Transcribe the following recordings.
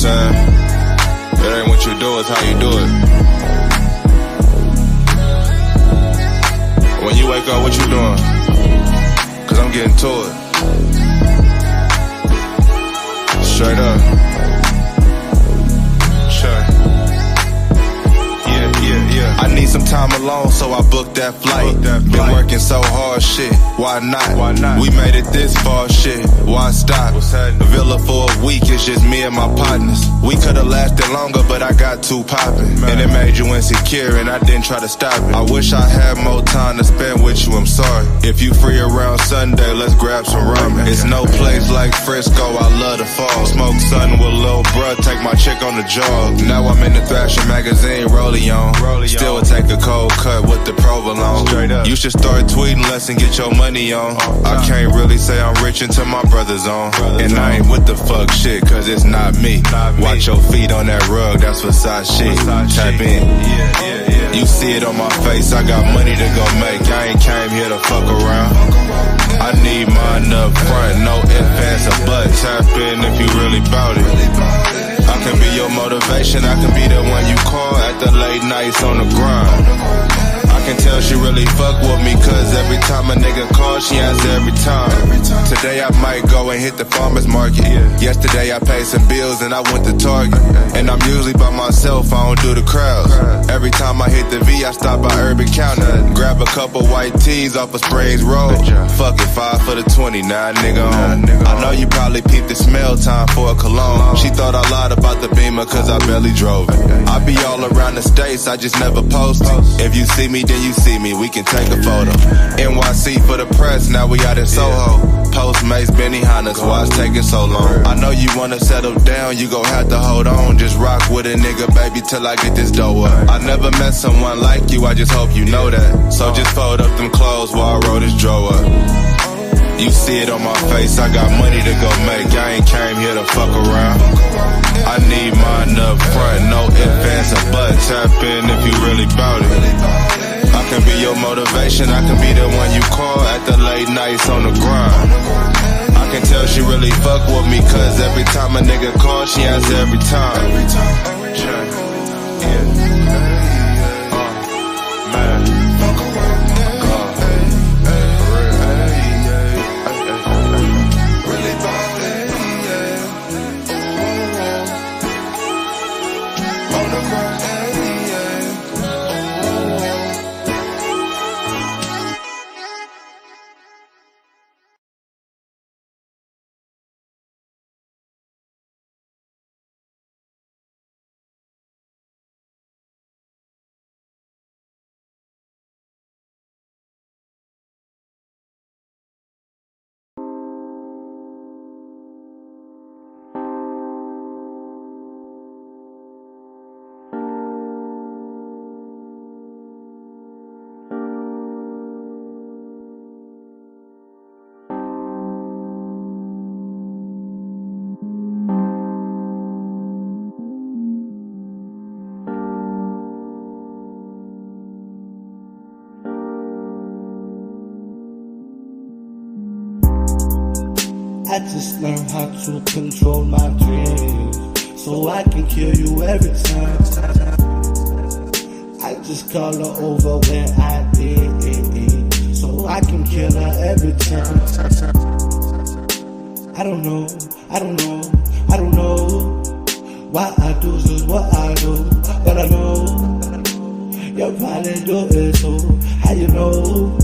saying? It ain't what you do, it's how you do it. When you wake up, what you doing? Cause I'm getting to it. Straight up. Sure. Yeah. I need some time alone, so I booked that flight. Been working so hard, shit. Why not? We made it this far, shit. Why stop? Villa for a week, it's just me and my partners. We could've lasted longer, but I got too poppin'. And it made you insecure, and I didn't try to stop it. I wish I had more time to spend with you, I'm sorry. If you free around Sunday, let's grab some ramen. It's no place like Frisco, I love the fall. Smoke something with Lil' Bruh, take my chick on the jog. Now I'm in the Thrasher magazine, rollie on. Still take a cold cut with the provolone. You should start tweeting less and get your money on. I can't really say I'm rich until my brother's on. And I ain't with the fuck shit, cause it's not me. Watch your feet on that rug, that's Versace. Tap in. You see it on my face, I got money to go make. I ain't came here to fuck around. I need mine up front, no ifs, ands, or buts. Tap in if you really bout it. I can be your motivation, I can be the one you call at the late nights on the grind. I can tell she really fuck with me, cause every time a nigga calls, she answer every time. Today I might go and hit the farmer's market. Yesterday I paid some bills and I went to Target. And I'm usually by myself, I don't do the crowds. Every time I hit the V, I stop by Urban County. Grab a couple white tees off of Springs Road. Fuck it, 5 for the 29, nigga on. I know you probably peeped the smell time for a cologne. She thought I lied about the Beamer cause I barely drove it. I be all around the states, I just never post it. If you see me, then you see me, we can take a photo. NYC for the press, now we out in Soho. Postmates, Benihana's, why it's taking so long? I know you wanna settle down, you gon' have to hold on. Just rock with a nigga, baby, till I get this dough up. I never met someone like you, I just hope you know that. So just fold up them clothes while I roll this draw up. You see it on my face, I got money to go make. I ain't came here to fuck around. I need mine up front, no ifs, ands, or buts. Tap in if you really bout it. I can be your motivation, I can be the one you call at the late nights on the grind. I can tell she really fuck with me, cause every time a nigga calls, she answer every time. I just learned how to control my dreams, so I can kill you every time. I just call her over when I need, so I can kill her every time. I don't know why I do just what I do, but I know you probably do it too. How you know?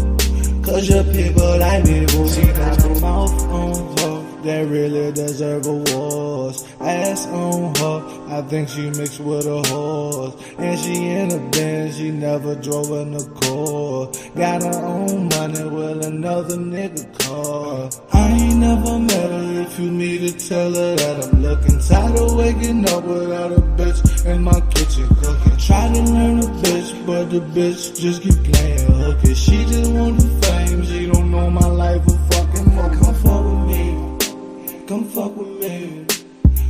Cause your people like me will see that mouth on her that really deserve awards. Ass on her, I think she mixed with a horse. And she in a Benz, she never drove in a car. Got her own money with another nigga car. I ain't never met her, if you need to tell her that I'm looking tired of waking up without a bitch in my kitchen cooking. Try to learn a bitch, but the bitch just keep playing hooky. She just want the fame, she don't know my life a fucking more. Come fuck with me, come fuck with me,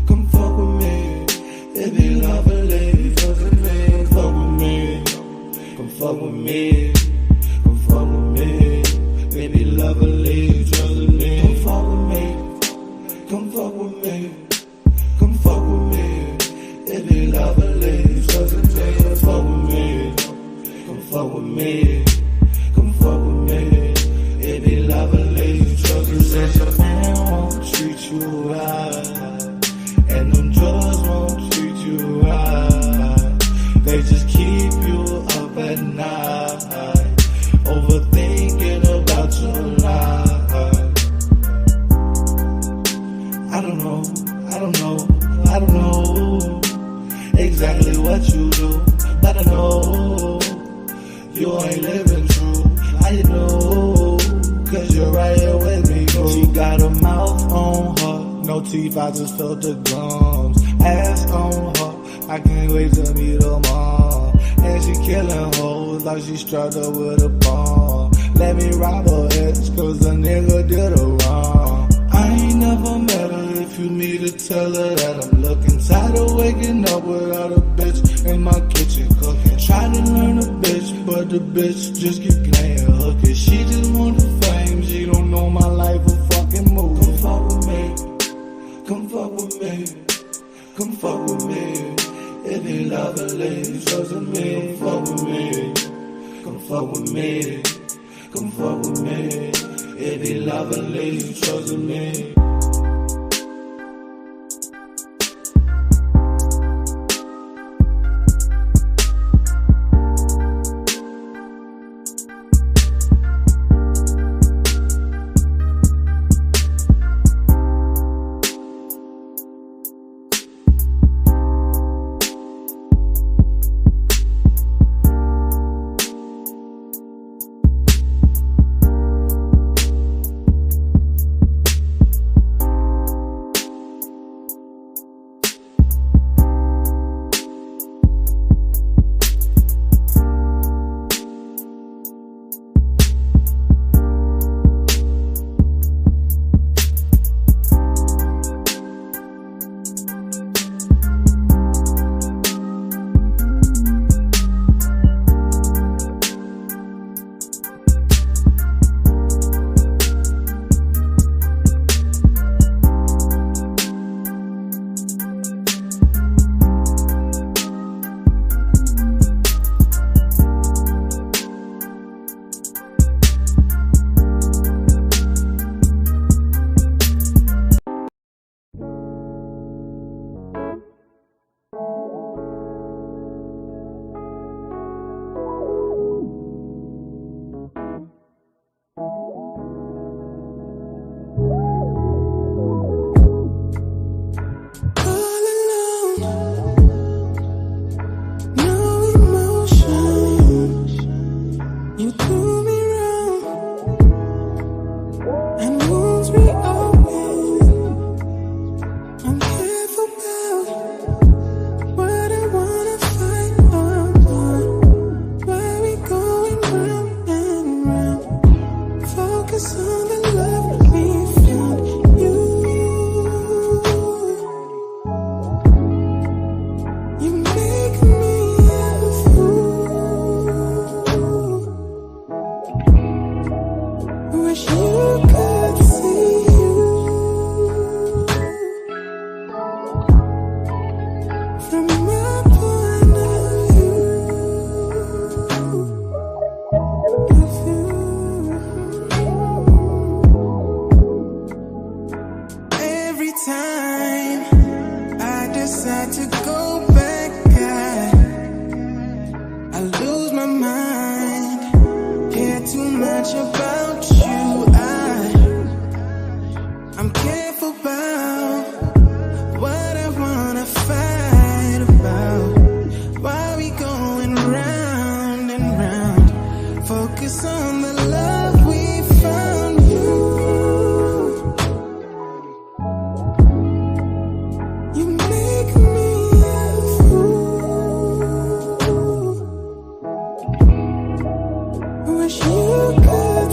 come fuck with me. It be lovely, fuck with me, fuck with me. Come fuck with me, come fuck with me. It be lovely, trust me. Come fuck with me, come fuck with me, come fuck with me. fuck with me. Come fuck with me. It be lovely, trust me. Said your man won't treat you right, and them drugs won't treat you right. They just keep you up at night, overthinking about your life. I don't know exactly what you do, but I know you ain't living true. How you know? Cause you're right here with me. She got a mouth on her, no teeth, I just felt the gums. Ass on her, I can't wait to meet her mom. And she killing hoes like she strapped up with a bomb. Let me rob her ex, cause the nigga did her wrong. I ain't never met her, if you need to tell her that I'm looking tired of waking up without a bitch in my kitchen cooking. Try to learn a bitch, but the bitch just keep playing hooky. She just want the fame, she don't know my life a fucking move. Come fuck with me, come fuck with me, come fuck with me. It be lovely, trust me, come fuck with me, come fuck with me, come fuck with me. It be lovely, trust me. Wish you could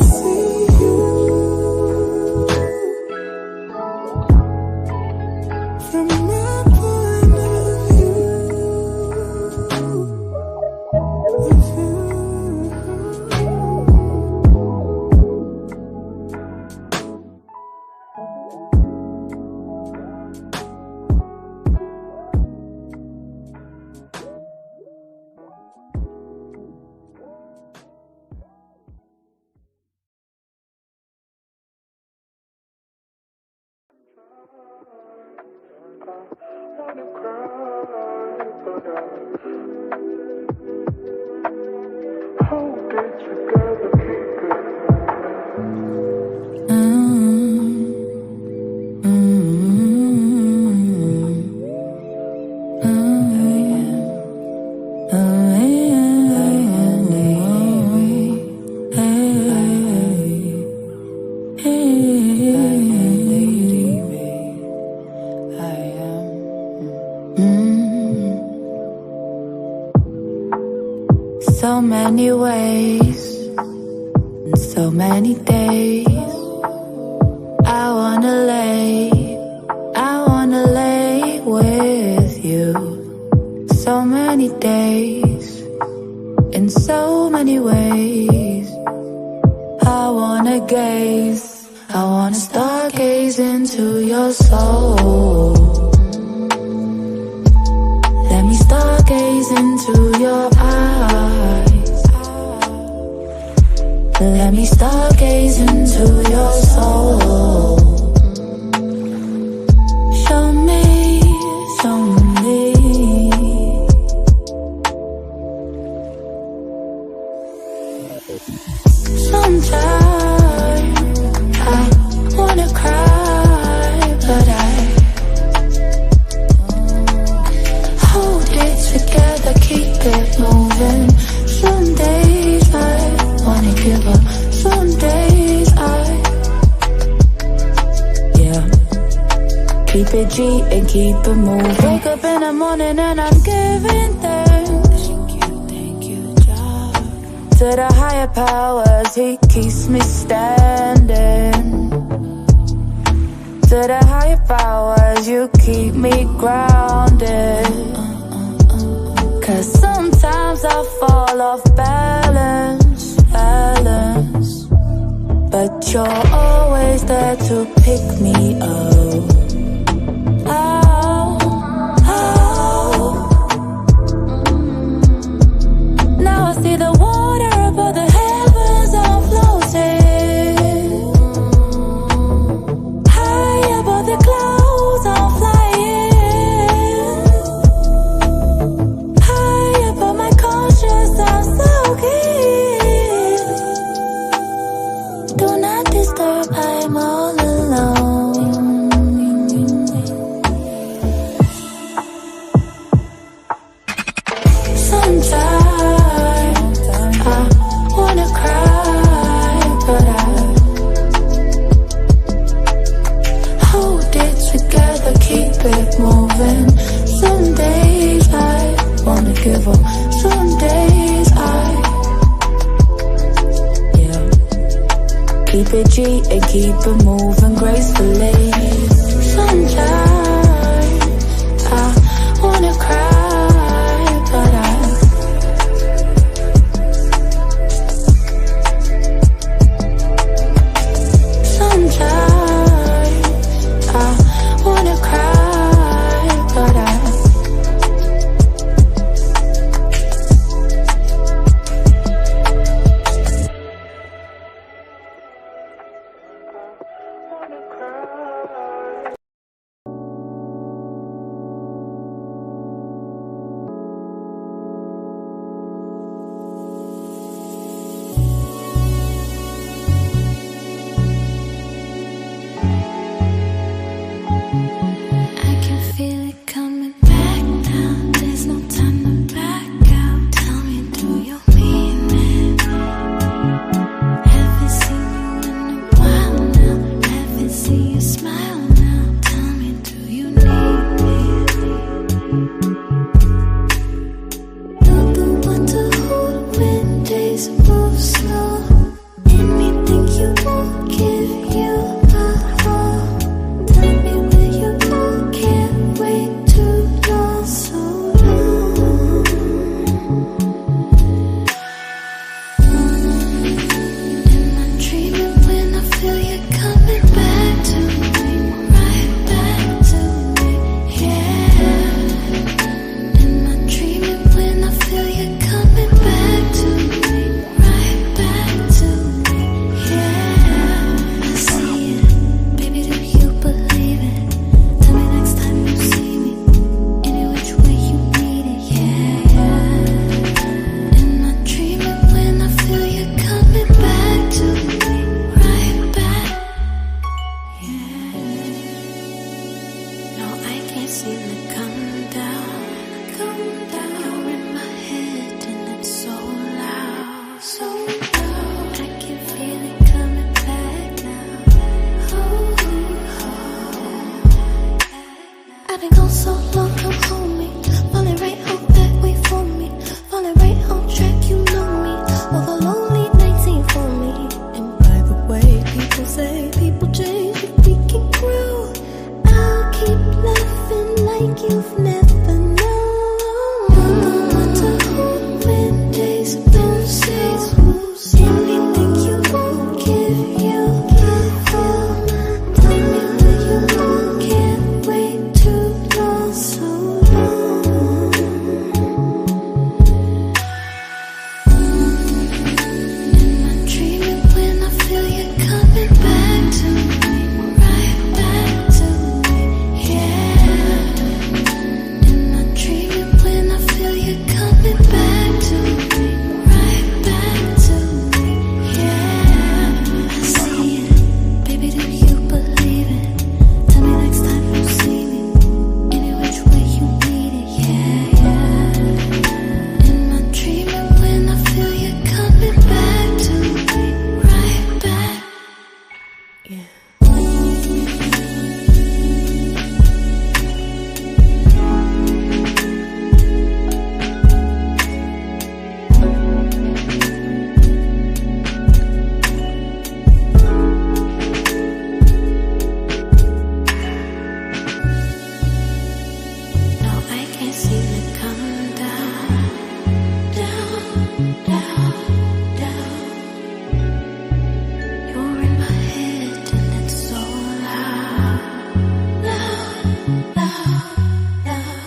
So many ways and so many days. I wanna lay with you. So many days in so many ways. I wanna stargaze into your soul. Let me stargaze into your eyes. Let me stargaze into your soul. Show me. Sometimes I wanna cry, but I hold it together, keep it moving. Some days I wanna give up, some days keep it G and keep it moving. Wake up in the morning and I'm giving thanks. Thank you, God. To the higher powers, He keeps me standing. To the higher powers, You keep me grounded. Cause sometimes I fall off balance, but You're always there to pick me up. Now I see the water above the heavens, I'm floating. High above the clouds, I'm flying. High above my conscience, I'm soaking. Do not disturb, I'm all alone. Sometimes I wanna cry, but I hold it together, keep it moving. Some days I wanna give up, some days keep it G and keep it moving gracefully. Sometimes I wanna cry, but I wanna cry, but I back so low. I can feel it coming back now. I've been gone so long, come hold me. Falling right on back, wait for me. Falling right on track, you know me. All the lonely nights ain't for me. And by the way, people say people change, but we can grow. I'll keep laughing like you've never known. You're the one to hold when days don't say. Anything you won't give, you'll give all my time. Anything you won't, can't wait too long, so long. And I'm dreaming when I feel you coming back to me, right back to me, yeah. And I'm dreaming when I feel you coming back to me, right back to me, yeah. I see it, baby, do you believe it? Tell me next time you see me, any which way you need it, yeah, yeah. And I'm dreaming when I feel you coming back to me, right back, yeah. No, I can't seem to come down, down, down, down. You're in my head and it's so loud, loud, loud, loud.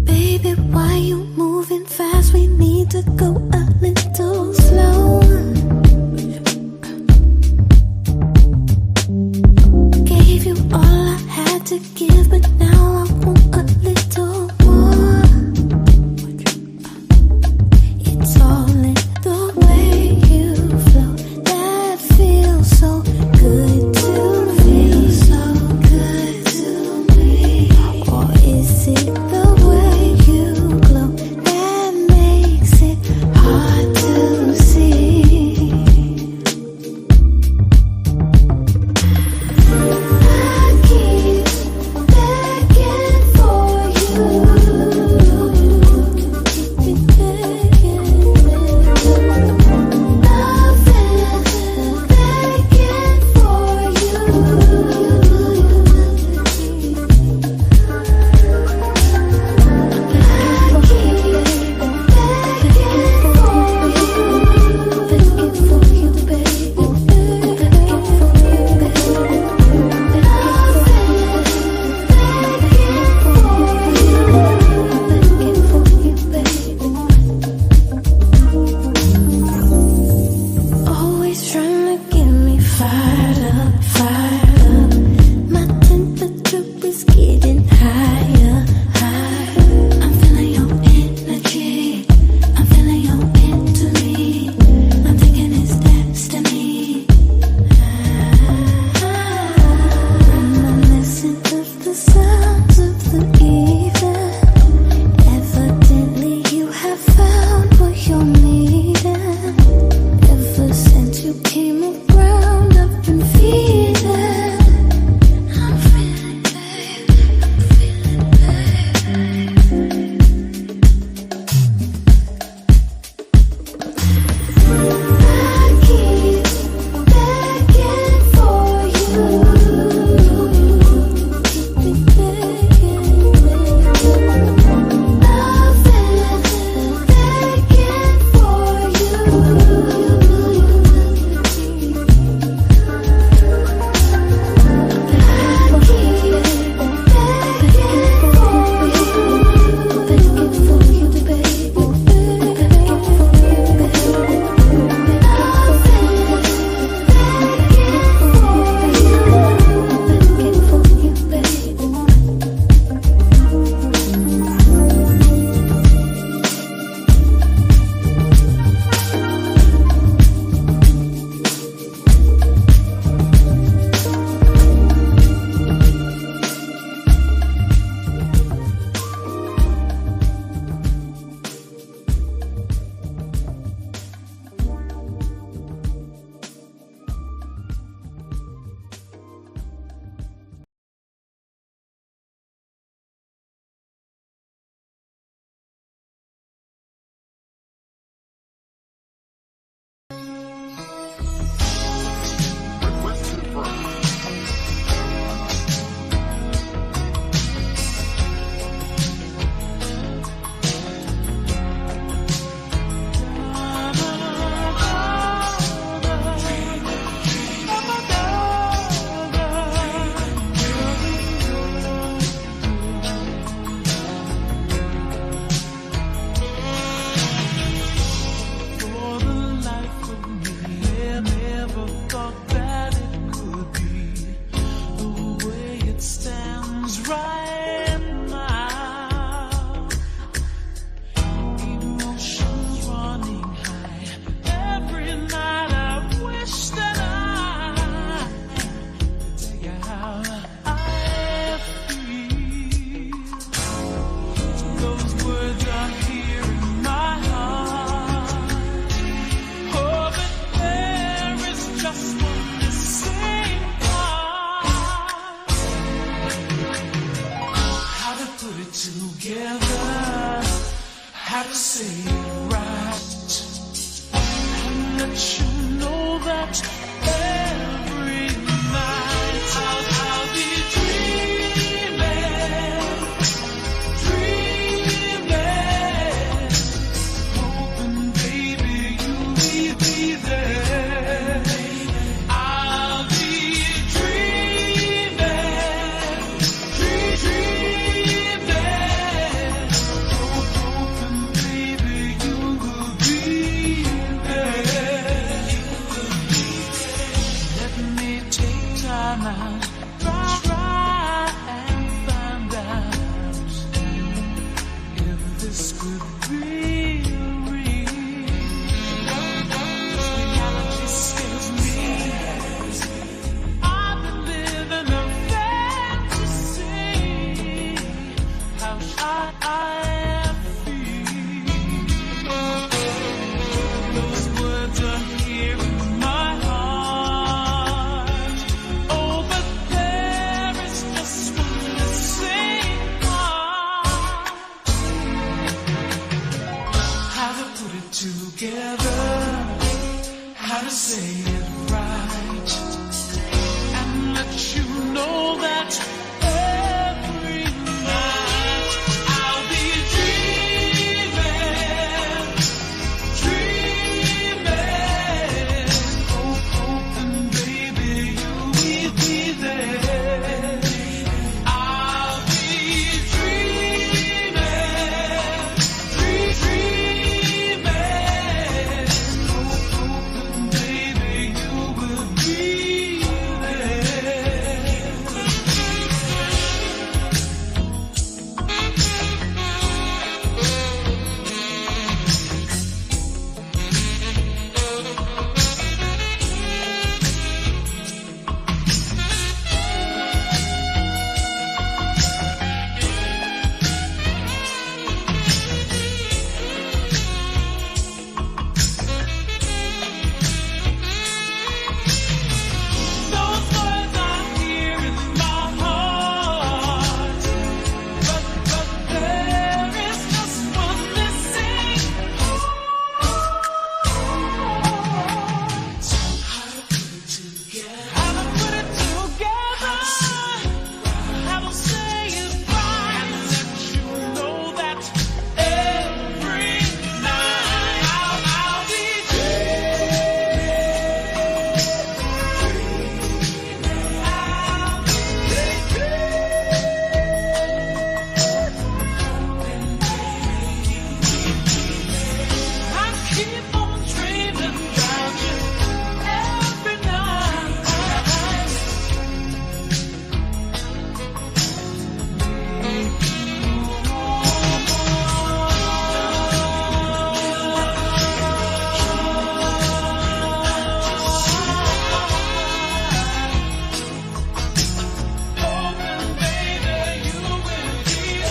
Baby, why you moving fast? We need to go a little slower. Gave you all I had to give, but now I want a little more. It's all in the way you flow. That feels so good to me, so good to me. Or is it the way you glow that makes it hard to see? I keep begging try and find out if this could be real. Reality scares me. I've been living a fantasy. How I feel. Those words are here in my heart. Oh, but there is just one missing part. How to put it together, how to say it right, and let you know that every night I'll be dreaming, hoping, baby, you'll be there. I'll be dreaming, hoping, baby, you will be Those words are here in my heart, but there is just one missing part. How to put it together, how to say it right, and let you know that every night I'll be I keep on dreaming about you every night. Hoping, baby, you will be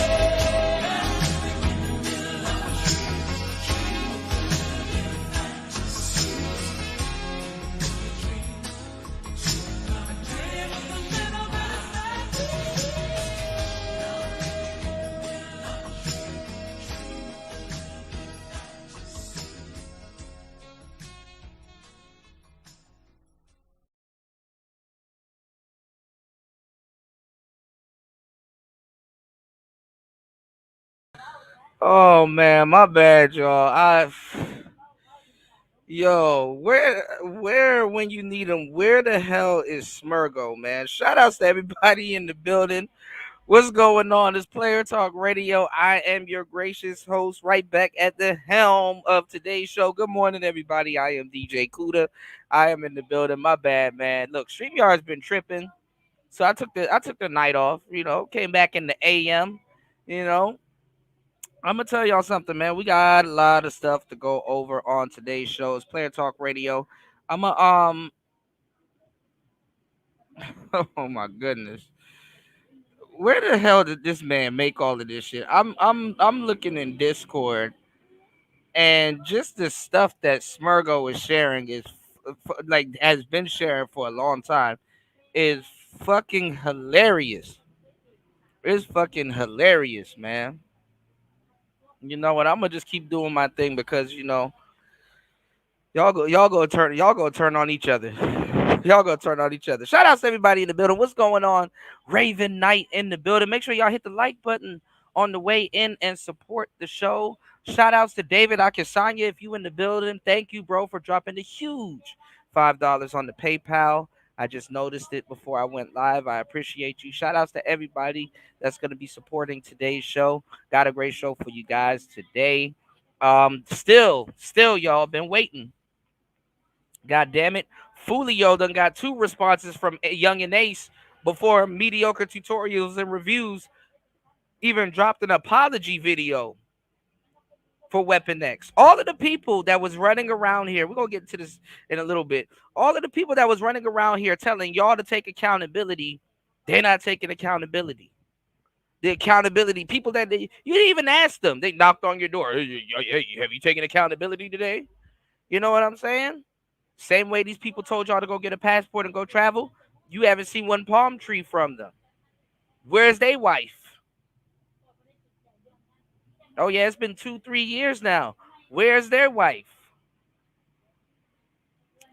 Oh man, my bad, y'all. Where when you need him? Where the hell is Smurgo, man? Shout outs to everybody in the building. What's going on? It's Player Talk Radio. I am your gracious host, right back at the helm of today's show. Good morning, everybody. I am DJ Kuda. I am in the building. My bad, man. Look, StreamYard's been tripping, so I took the night off. Came back in the AM. You know, I'm gonna tell y'all something, man. We got a lot of stuff to go over on today's show. It's Player Talk Radio. I'm a oh my goodness. Where the hell did this man make all of this shit? I'm looking in Discord, and just the stuff that Smurgo is sharing is like has been sharing for a long time is fucking hilarious. It's fucking hilarious, man. You know what? I'm gonna just keep doing my thing because y'all go turn on each other. Y'all go turn on each other. Shout outs to everybody in the building. What's going on? Raven Knight in the building. Make sure y'all hit the like button on the way in and support the show. Shout outs to David Akisanya. If you in the building, thank you, bro, for dropping the huge $5 on the PayPal. I just noticed it before I went live. I appreciate you. Shout outs to everybody that's going to be supporting today's show. Got a great show for you guys today. Still, y'all been waiting. God damn it. Fulio done got 2 responses from Young and Ace before mediocre tutorials and reviews even dropped an apology video for Weapon X. All of the people that was running around here, we're gonna get into this in a little bit. All of the people that was running around here telling y'all to take accountability, they're not taking accountability. The accountability people that you didn't even ask them. They knocked on your door. Hey, have you taken accountability today? You know what I'm saying? Same way these people told y'all to go get a passport and go travel. You haven't seen one palm tree from them. Where's their wife? Oh yeah, it's been 2, 3 years now. Where's their wife?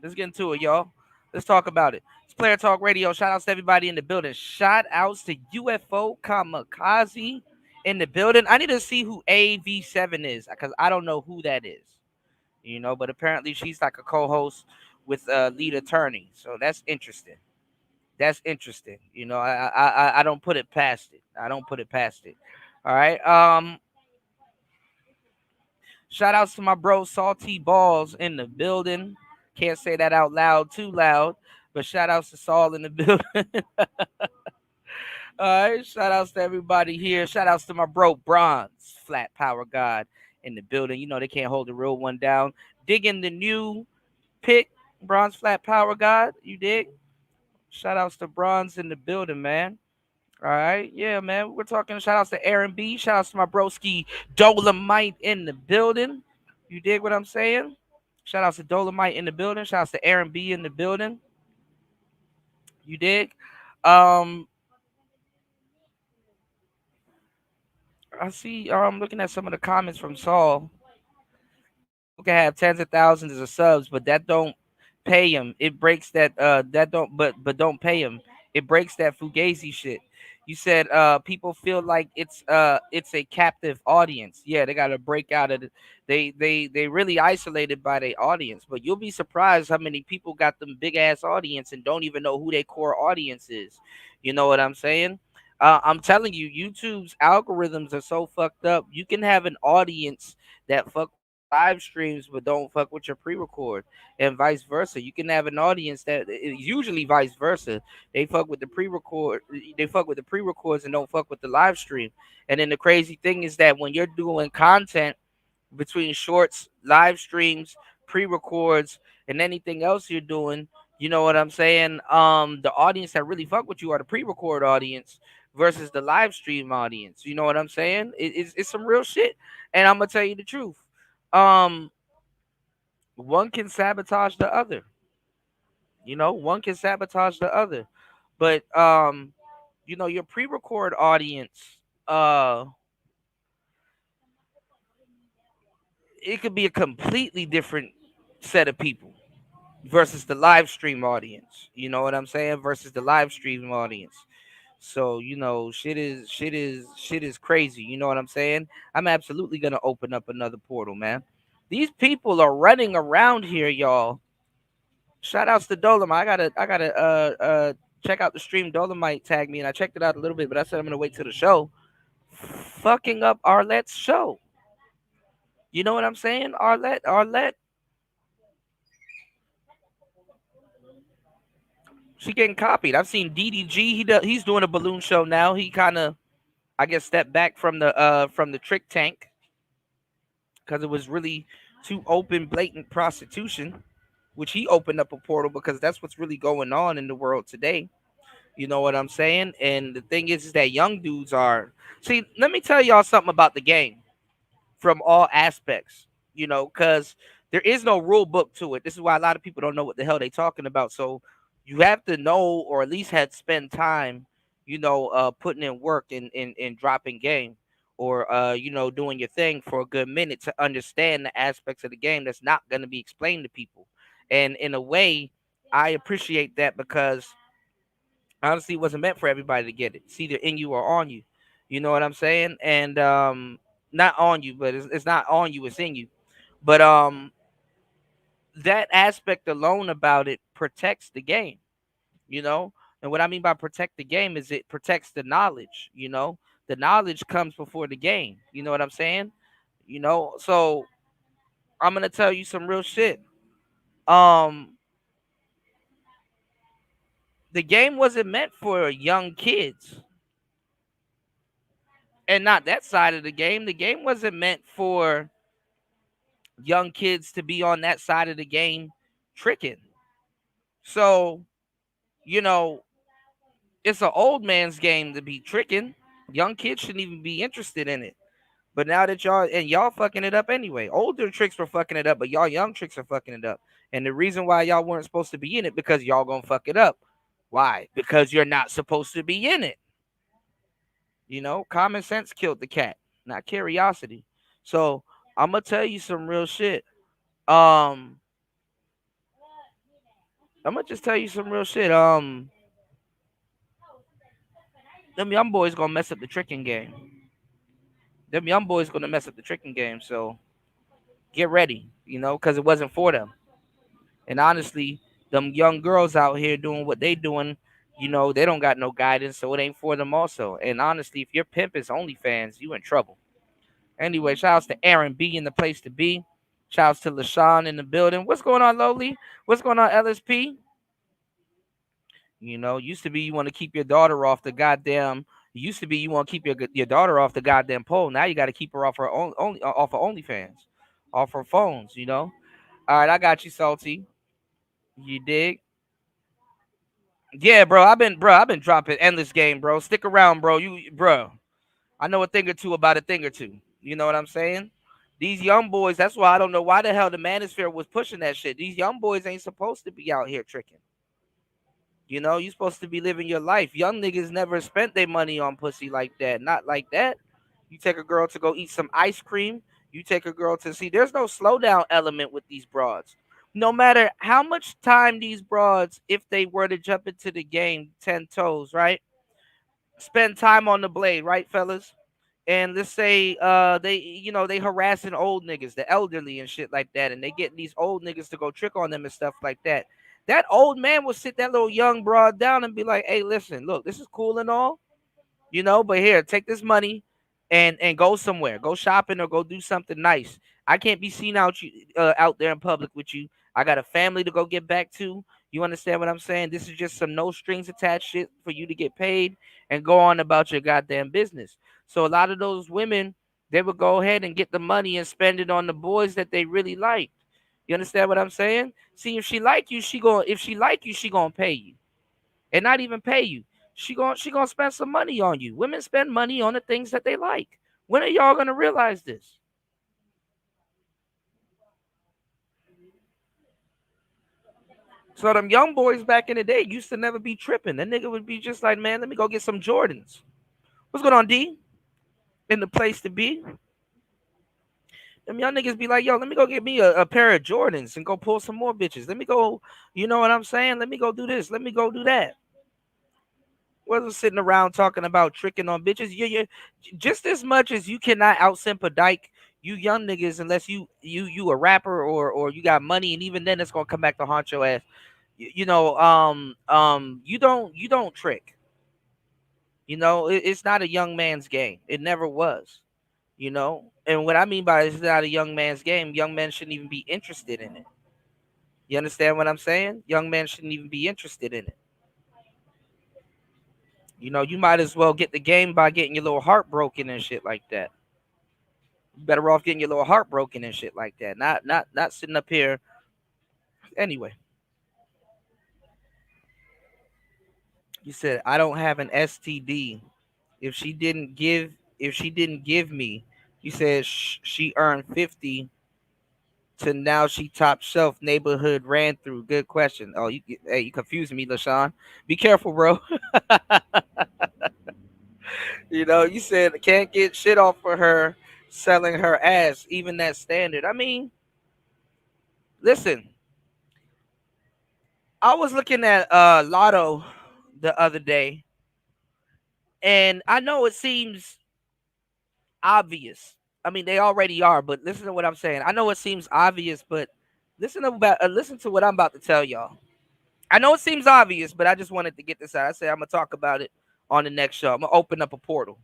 Let's get into it, y'all. Let's talk about it. It's Player Talk Radio. Shout outs to everybody in the building. Shout outs to UFO Kamikaze in the building. I need to see who AV7 is because I don't know who that is. But apparently she's like a co-host with lead attorney. So that's interesting. That's interesting. I don't put it past it. I don't put it past it. All right. Shout outs to my bro Salty Balls in the building. Can't say that out loud, too loud, but shout outs to Saul in the building. All right, shout outs to everybody here. Shout outs to my bro Bronze, Flat Power God in the building. They can't hold the real one down. Digging the new pick, Bronze Flat Power God. You dig? Shout outs to Bronze in the building, man. All right, yeah, man. We're talking shout outs to Aaron B. Shout outs to my broski Dolomite in the building. You dig what I'm saying? Shout outs to Dolomite in the building. Shout outs to Aaron B in the building. You dig? Um, I see. I'm looking at some of the comments from Saul. People can have tens of thousands of subs, but that don't pay him. It breaks that. That don't. But don't pay him. It breaks that fugazi shit. You said people feel like it's a captive audience. Yeah, they got to break out of it. They really isolated by their audience. But you'll be surprised how many people got them big ass audience and don't even know who their core audience is. You know what I'm saying? I'm telling you, YouTube's algorithms are so fucked up. You can have an audience that fuck live streams but don't fuck with your pre-record, and vice versa. You can have an audience that usually vice versa. They fuck with the pre-record, they fuck with the pre-records and don't fuck with the live stream. And then the crazy thing is that when you're doing content between shorts, live streams, pre-records, and anything else you're doing, you know what I'm saying? The audience that really fuck with you are the pre-record audience versus the live stream audience. You know what I'm saying? It's some real shit. And I'm gonna tell you the truth. Um, one can sabotage the other. One can sabotage the other. But your pre-record audience, uh, it could be a completely different set of people versus the live stream audience. You know what I'm saying? Versus the live stream audience. So, shit is crazy. You know what I'm saying? I'm absolutely gonna open up another portal, man. These people are running around here, y'all. Shout outs to Dolomite. I gotta check out the stream. Dolomite tagged me and I checked it out a little bit, but I said I'm gonna wait till the show. Fucking up Arlette's show. You know what I'm saying? Arlette, she getting copied. I've seen DDG. He's doing a balloon show now. He kind of, I guess, stepped back from the trick tank because it was really too open, blatant prostitution, which he opened up a portal because that's what's really going on in the world today. You know what I'm saying? And the thing is that young dudes are. See, let me tell y'all something about the game from all aspects, because there is no rule book to it. This is why a lot of people don't know what the hell they talking about. So you have to know, or at least had spend time, putting in work and dropping game, or doing your thing for a good minute to understand the aspects of the game that's not going to be explained to people. And in a way, I appreciate that because honestly, it wasn't meant for everybody to get it. It's either in you or on you. You know what I'm saying? And not on you, but it's not on you. It's in you. But that aspect alone about it protects the game. You know, and what I mean by protect the game is it protects the knowledge. The knowledge comes before the game. You know what I'm saying? So I'm gonna tell you some real shit. Um, The game wasn't meant for young kids, and not that side of the game. The game wasn't meant for young kids to be on that side of the game tricking. So, you know, it's an old man's game to be tricking. Young kids shouldn't even be interested in it. But now that y'all fucking it up anyway. Older tricks were fucking it up, but y'all young tricks are fucking it up. And the reason why y'all weren't supposed to be in it because y'all gonna fuck it up. Why? Because you're not supposed to be in it. Common sense killed the cat, not curiosity. So I'm gonna tell you some real shit. Um, I'm gonna just tell you some real shit. Them young boys gonna mess up the tricking game. Them young boys gonna mess up the tricking game. So get ready, because it wasn't for them. And honestly, them young girls out here doing what they doing, they don't got no guidance, so it ain't for them also. And honestly, if your pimp is OnlyFans, you in trouble. Anyway, shout outs to Aaron B in the place to be. Shout outs to LaShawn in the building. What's going on, Lowly? What's going on, LSP? Used to be you want to keep your daughter off the goddamn. Used to be you want to keep your daughter off the goddamn pole. Now you got to keep her off her own only off of OnlyFans, off her phones. All right, I got you, Salty. You dig? Yeah, bro. I've been dropping endless game, bro. Stick around, bro. Bro. I know a thing or two about a thing or two. You know what I'm saying? These young boys. That's why I don't know why the hell the Manosphere was pushing that shit. These young boys ain't supposed to be out here tricking. You're supposed to be living your life. Young niggas never spent their money on pussy like that. Not like that. You take a girl to go eat some ice cream. You take a girl to see. There's no slowdown element with these broads. No matter how much time these broads, if they were to jump into the game 10 toes, right? Spend time on the blade, right, fellas? And let's say they harassing old niggas, the elderly and shit like that, and they getting these old niggas to go trick on them and stuff like that. That old man will sit that little young broad down and be like, hey, listen, look, this is cool and all, but here, take this money and go somewhere, go shopping or go do something nice. I can't be seen out there in public with you. I got a family to go get back to. You understand what I'm saying? This is just some no strings attached shit for you to get paid and go on about your goddamn business. So a lot of those women, they would go ahead and get the money and spend it on the boys that they really like. You understand what I'm saying? See, if she like you, she gonna pay you, and not even pay you. She gonna spend some money on you. Women spend money on the things that they like. When are y'all gonna realize this? So them young boys back in the day used to never be tripping. That nigga would be just like, man, let me go get some Jordans. What's going on, D? In the place to be. Them young niggas be like, yo, let me go get me a pair of Jordans and go pull some more bitches. Let me go, you know what I'm saying? Let me go do this. Let me go do that. Wasn't sitting around talking about tricking on bitches. You just as much as you cannot out simp a dyke, you young niggas, unless you a rapper or you got money, and even then it's gonna come back to haunt your ass. You don't trick. It's not a young man's game. It never was. And what I mean by it's not a young man's game, young men shouldn't even be interested in it. You understand what I'm saying? Young men shouldn't even be interested in it. You might as well get the game by getting your little heart broken and shit like that. You better off getting your little heart broken and shit like that. Not sitting up here. Anyway, you said I don't have an STD. If she didn't give me, you said she earned 50 to now she top shelf neighborhood ran through. Good question. Oh, you confusing me, LaShawn. Be careful, bro. You said can't get shit off for her selling her ass, even that standard. I mean, listen, I was looking at Lotto the other day, and I know it seems obvious. I mean, they already are, but listen to what I'm saying. I know it seems obvious, but listen to what I'm about to tell y'all. I know it seems obvious, but I just wanted to get this out. I said I'm gonna talk about it on the next show. I'm gonna open up a portal.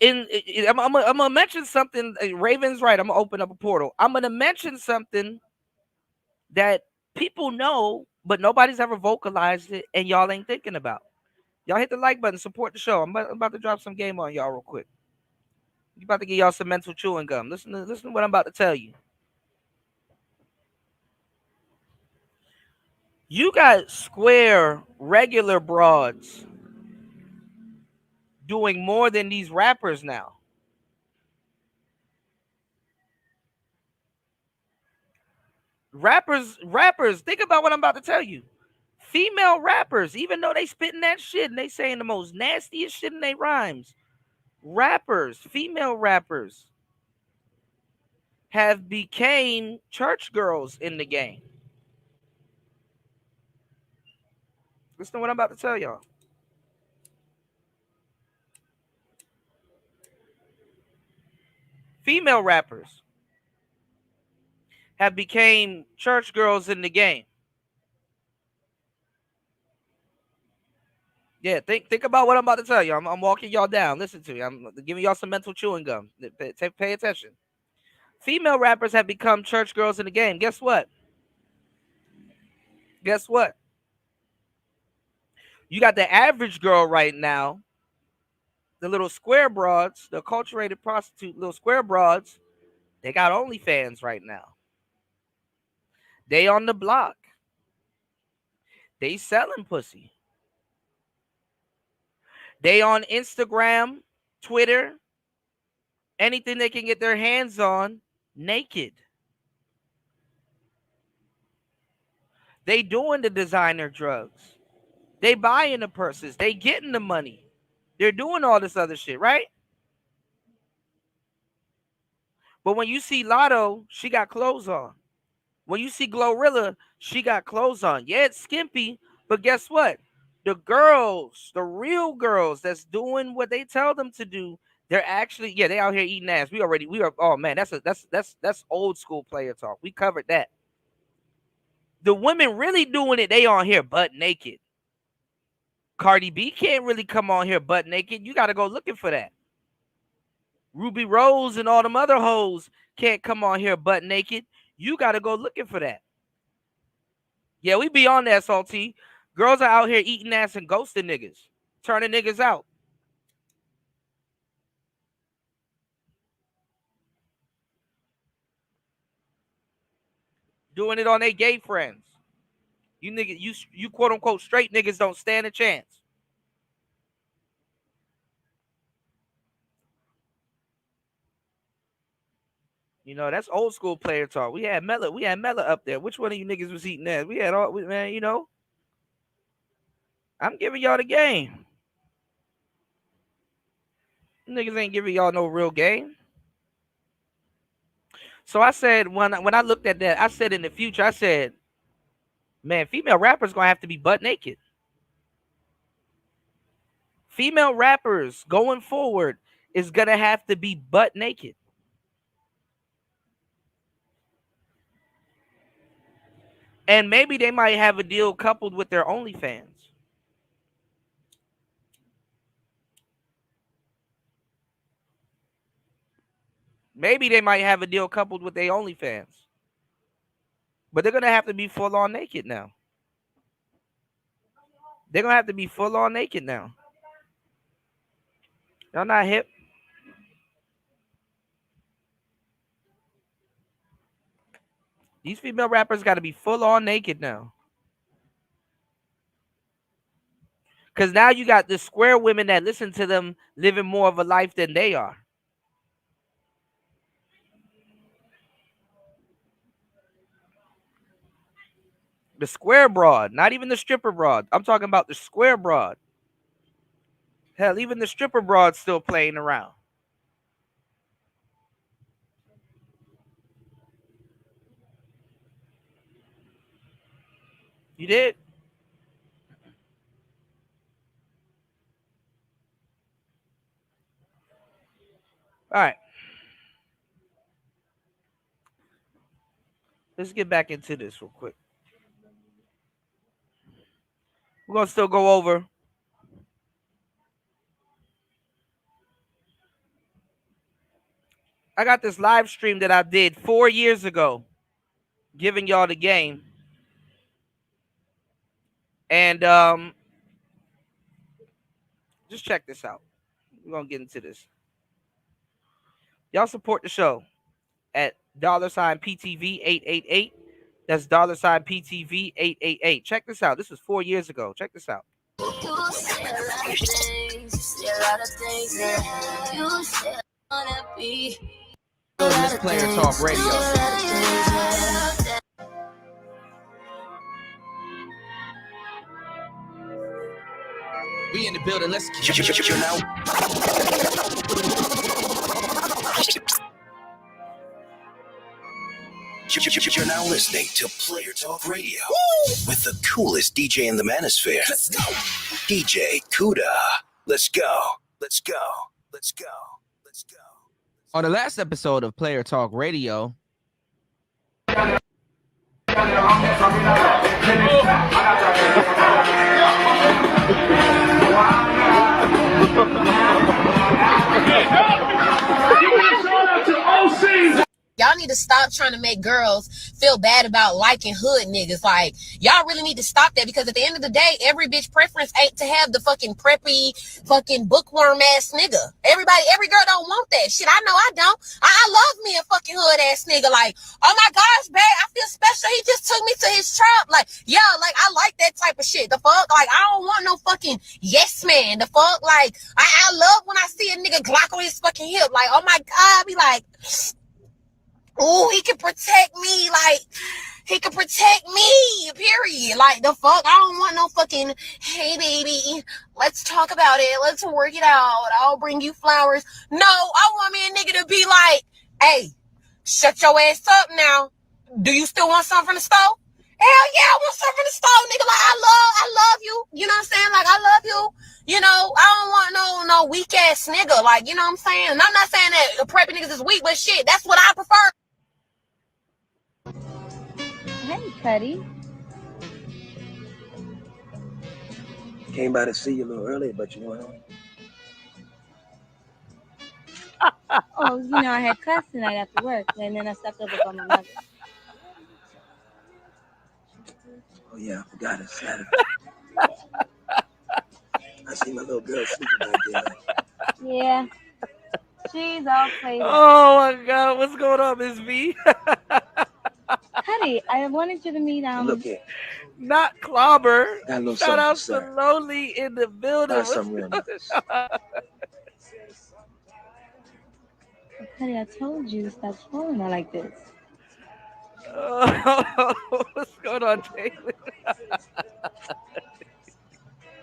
I'm gonna mention something. Raven's right. I'm gonna open up a portal. I'm gonna mention something that People know, but nobody's ever vocalized it, and y'all ain't thinking about. Y'all hit the like button, support the show. I'm about to drop some game on y'all real quick. You about to give y'all some mental chewing gum. Listen to what I'm about to tell you. You got square regular broads doing more than these rappers now. Rappers, think about what I'm about to tell you. Female rappers, even though they spitting that shit and they saying the most nastiest shit in their rhymes, rappers, female rappers, have became church girls in the game. Listen to what I'm about to tell y'all. Female rappers have became church girls in the game. Yeah, think about what I'm about to tell you. I'm walking y'all down. Listen to me. I'm giving y'all some mental chewing gum. Pay attention. Female rappers have become church girls in the game. Guess what? Guess what? You got the average girl right now, the little square broads, the acculturated prostitute, little square broads. They got OnlyFans right now. They on the block. They selling pussy. They on Instagram, Twitter, anything they can get their hands on, naked. They doing the designer drugs. They buying the purses. They getting the money. They're doing all this other shit, right? But when you see Lotto, she got clothes on. When you see Glorilla, she got clothes on. Yeah, it's skimpy, but guess what? The girls, the real girls that's doing what they tell them to do, they're actually, yeah, they out here eating ass. We are, oh man, that's old school player talk. We covered that. The women really doing it, they on here butt naked. Cardi B can't really come on here butt naked. You got to go looking for that. Ruby Rose and all them other hoes can't come on here butt naked. You got to go looking for that. Yeah, we be on that, Salty. Girls are out here eating ass and ghosting niggas, turning niggas out. Doing it on their gay friends. You niggas, you quote unquote straight niggas don't stand a chance. You know, that's old school player talk. We had Mella up there. Which one of you niggas was eating ass? We had all, man, you know. I'm giving y'all the game. Niggas ain't giving y'all no real game. So I said when I looked at that, I said in the future, I said, man, female rappers gonna have to be butt naked. Female rappers going forward is gonna have to be butt naked. And maybe they might have a deal coupled with their OnlyFans. Maybe they might have a deal coupled with their OnlyFans. But they're gonna have to be full on naked now. They're gonna have to be full on naked now. Y'all not hip. These female rappers got to be full on naked now. Because now you got the square women that listen to them living more of a life than they are. The square broad, not even the stripper broad. I'm talking about the square broad. Hell, even the stripper broad's still playing around. You did? All right. Let's get back into this real quick. We're going to still go over. I got this live stream that I did 4 years ago, giving y'all the game. And just check this out. We're gonna get into this. Y'all support the show at $PTV 888. That's $PTV 888. Check this out. This was 4 years ago. Check this out. This Player Talk Radio. We in the building. Let's You're now listening to Player Talk Radio. Woo! With the coolest DJ in the manosphere. Let's go. DJ Kuda. Let's go. Let's go. Let's go. Let's go. On the last episode of Player Talk Radio, y'all need to stop trying to make girls feel bad about liking hood niggas. Like, y'all really need to stop that, because at the end of the day, every bitch preference ain't to have the fucking preppy, fucking bookworm ass nigga. Every girl don't want that shit. I know I don't. I love me a fucking hood ass nigga. Like, oh my gosh, babe, I feel special. He just took me to his trap. Like, yeah, like, I like that type of shit. The fuck? Like, I don't want no fucking yes man. The fuck? Like, I love when I see a nigga Glock on his fucking hip. Like, oh my God, I be like, oh, he can protect me. Like, he can protect me, period. Like, the fuck? I don't want no fucking, hey, baby, let's talk about it. Let's work it out. I'll bring you flowers. No, I want me a nigga to be like, hey, shut your ass up now. Do you still want something from the stove? Hell yeah, I want something from the stove, nigga. Like, I love you. You know what I'm saying? Like, I love you. You know, I don't want no weak ass nigga. Like, you know what I'm saying? And I'm not saying that preppy niggas is weak, but shit, that's what I prefer. Hey, Cuddy. Came by to see you a little earlier, but you went home. Oh, you know, I had class tonight after work, and then I stopped over by my mother. Oh, yeah, I forgot it's Saturday. I see my little girl sleeping back there. Yeah. She's all played up. oh my God, what's going on, Miss V? Cuddy, I wanted you to meet Look here. Not Clobber. Got a little Shout out something, to Lonely in the building. Got something real nice. Cuddy, I told you to stop trolling her like this. What's going on, Taylor?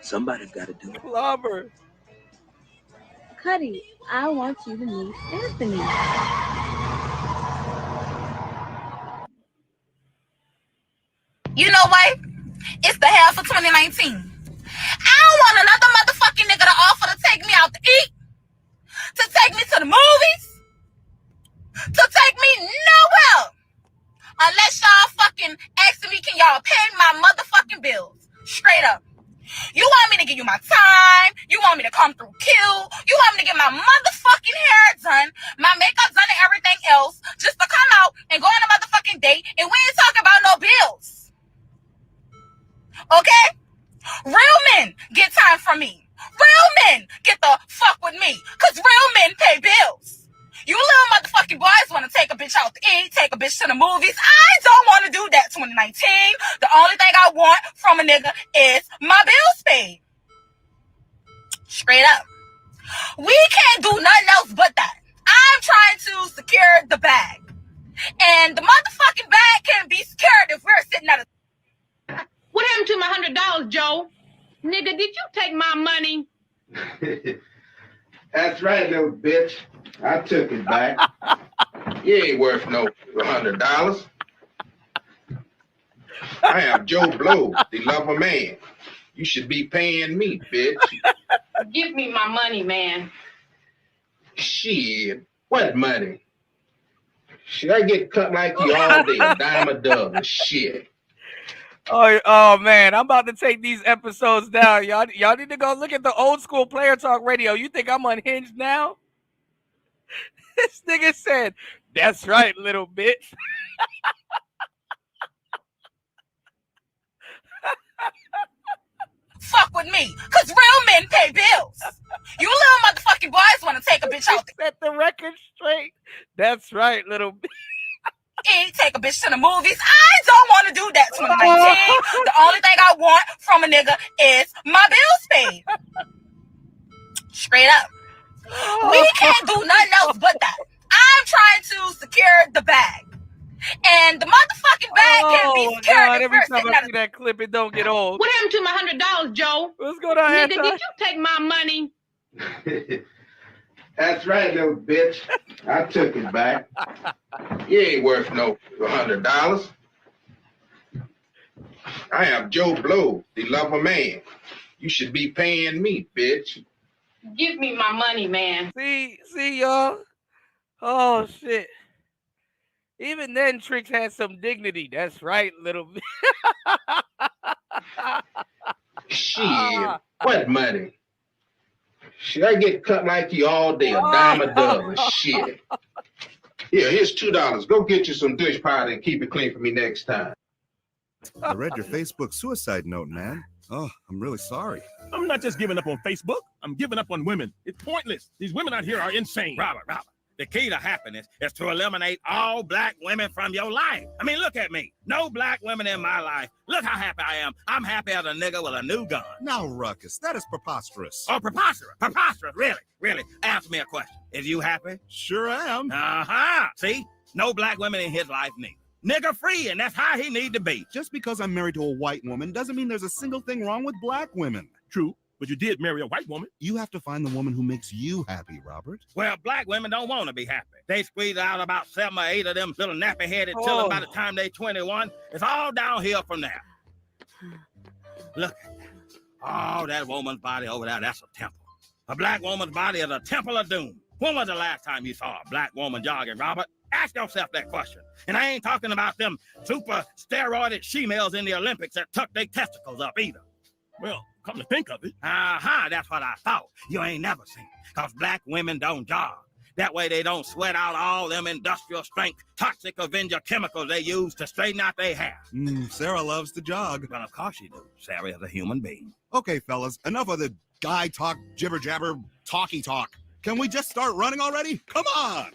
Somebody's got to do it. Clobber. Cuddy, I want you to meet Anthony. You know what? It's the half of 2019. I don't want another motherfucking nigga to offer to take me out to eat, to take me to the movies, to take me nowhere. Unless y'all fucking asking me, can y'all pay my motherfucking bills? Straight up. You want me to give you my time? You want me to come through kill? You want me to get my motherfucking hair done, my makeup done and everything else, just to come out and go on a motherfucking date, and we ain't talking about no bills. Okay? Real men get time from me. Real men get the fuck with me. Because real men pay bills. You little motherfucking boys want to take a bitch out to eat, take a bitch to the movies. I don't want to do that 2019. The only thing I want from a nigga is my bills paid. Straight up. We can't do nothing else but that. I'm trying to secure the bag. And the motherfucking bag can be secured if we're sitting at a... What happened to my $100, Joe? Nigga, did you take my money? That's right, little bitch. I took it back. You ain't worth no $100. I am Joe Blow, the lover man. You should be paying me, bitch. Give me my money, man. Shit, what money? Should I get cut like you all day, a dime a dozen? Shit. Oh man, I'm about to take these episodes down. Y'all need to go look at the old school Player Talk Radio. You think I'm unhinged now? This nigga said, "That's right, little bitch." with me, because real men pay bills. You little motherfucking boys want to take a bitch out there. Set the record straight. That's right, little bitch. Take a bitch to the movies. I don't want to do that 2019. The only thing I want from a nigga is my bills paid. Straight up. We can't do nothing else but that. I'm trying to secure the bag. And the motherfucking bag can be secured every time I see that clip, it don't get old. What happened to my $100, Joe? What's going on, Nigga, did you take my money? That's right, little bitch. I took it back. You ain't worth no $100. I am Joe Blow, the lover man. You should be paying me, bitch. Give me my money, man. See, y'all. Oh shit. Even then, Tricks had some dignity. That's right, little bit. Shit, what money? Shit, I get cut like you all day, a dime a dozen. Shit. Here, here's $2. Go get you some dish powder and keep it clean for me next time. I read your Facebook suicide note, man. Oh, I'm really sorry. I'm not just giving up on Facebook. I'm giving up on women. It's pointless. These women out here are insane. Robert. The key to happiness is to eliminate all black women from your life. I mean, look at me. No black women in my life. Look how happy I am. I'm happy as a nigga with a new gun. Now, Ruckus, that is preposterous. Oh, preposterous. Preposterous. Really. Answer me a question. Is you happy? Sure am. Uh-huh. See? No black women in his life neither. Nigga free, and that's how he need to be. Just because I'm married to a white woman doesn't mean there's a single thing wrong with black women. True. But you did marry a white woman. You have to find the woman who makes you happy, Robert. Well, black women don't want to be happy. They squeeze out about 7 or 8 of them little nappy-headed children by the time they 21. It's all downhill from there. Look at that. Oh, that woman's body over there, that's a temple. A black woman's body is a temple of doom. When was the last time you saw a black woman jogging, Robert? Ask yourself that question. And I ain't talking about them super steroided she-males in the Olympics that tuck their testicles up either. Well, come to think of it. That's what I thought. You ain't never seen it. Because black women don't jog. That way they don't sweat out all them industrial strength, toxic Avenger chemicals they use to straighten out their hair. Sarah loves to jog. Well, of course you do. Sarah is a human being. Okay, fellas, enough of the guy talk, jibber jabber, talky talk. Can we just start running already? Come on!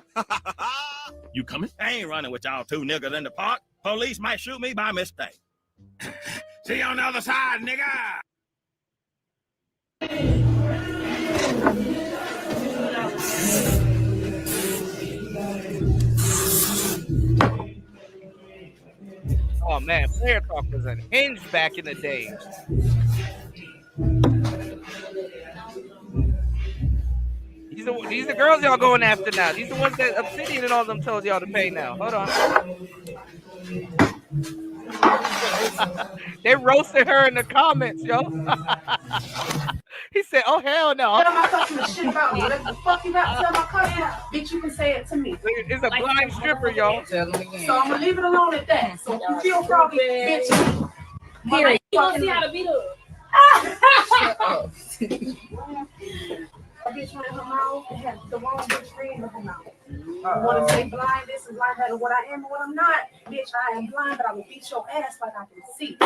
You coming? I ain't running with y'all two niggas in the park. Police might shoot me by mistake. See you on the other side, nigga! Oh man, Player Talk was unhinged back in the day. These are girls y'all going after now. These are the ones that Obsidian and all them told y'all to pay now. Hold on. They roasted her in the comments, yo. He said, "Oh hell no." Tell my customer shit about me. Whatever the fuck you got to tell my customer, bitch, you can say it to me. It's a blind stripper, y'all. So I'm gonna leave it alone at that. So if you feel froggy, bitch. Period. You don't see how to beat up. Shut up. A bitch went in her mouth and had the wrong bitch friend in her mouth. You want to say blind this and blind that and what I am and what I'm not? Bitch, I am blind, but I will beat your ass like I can see.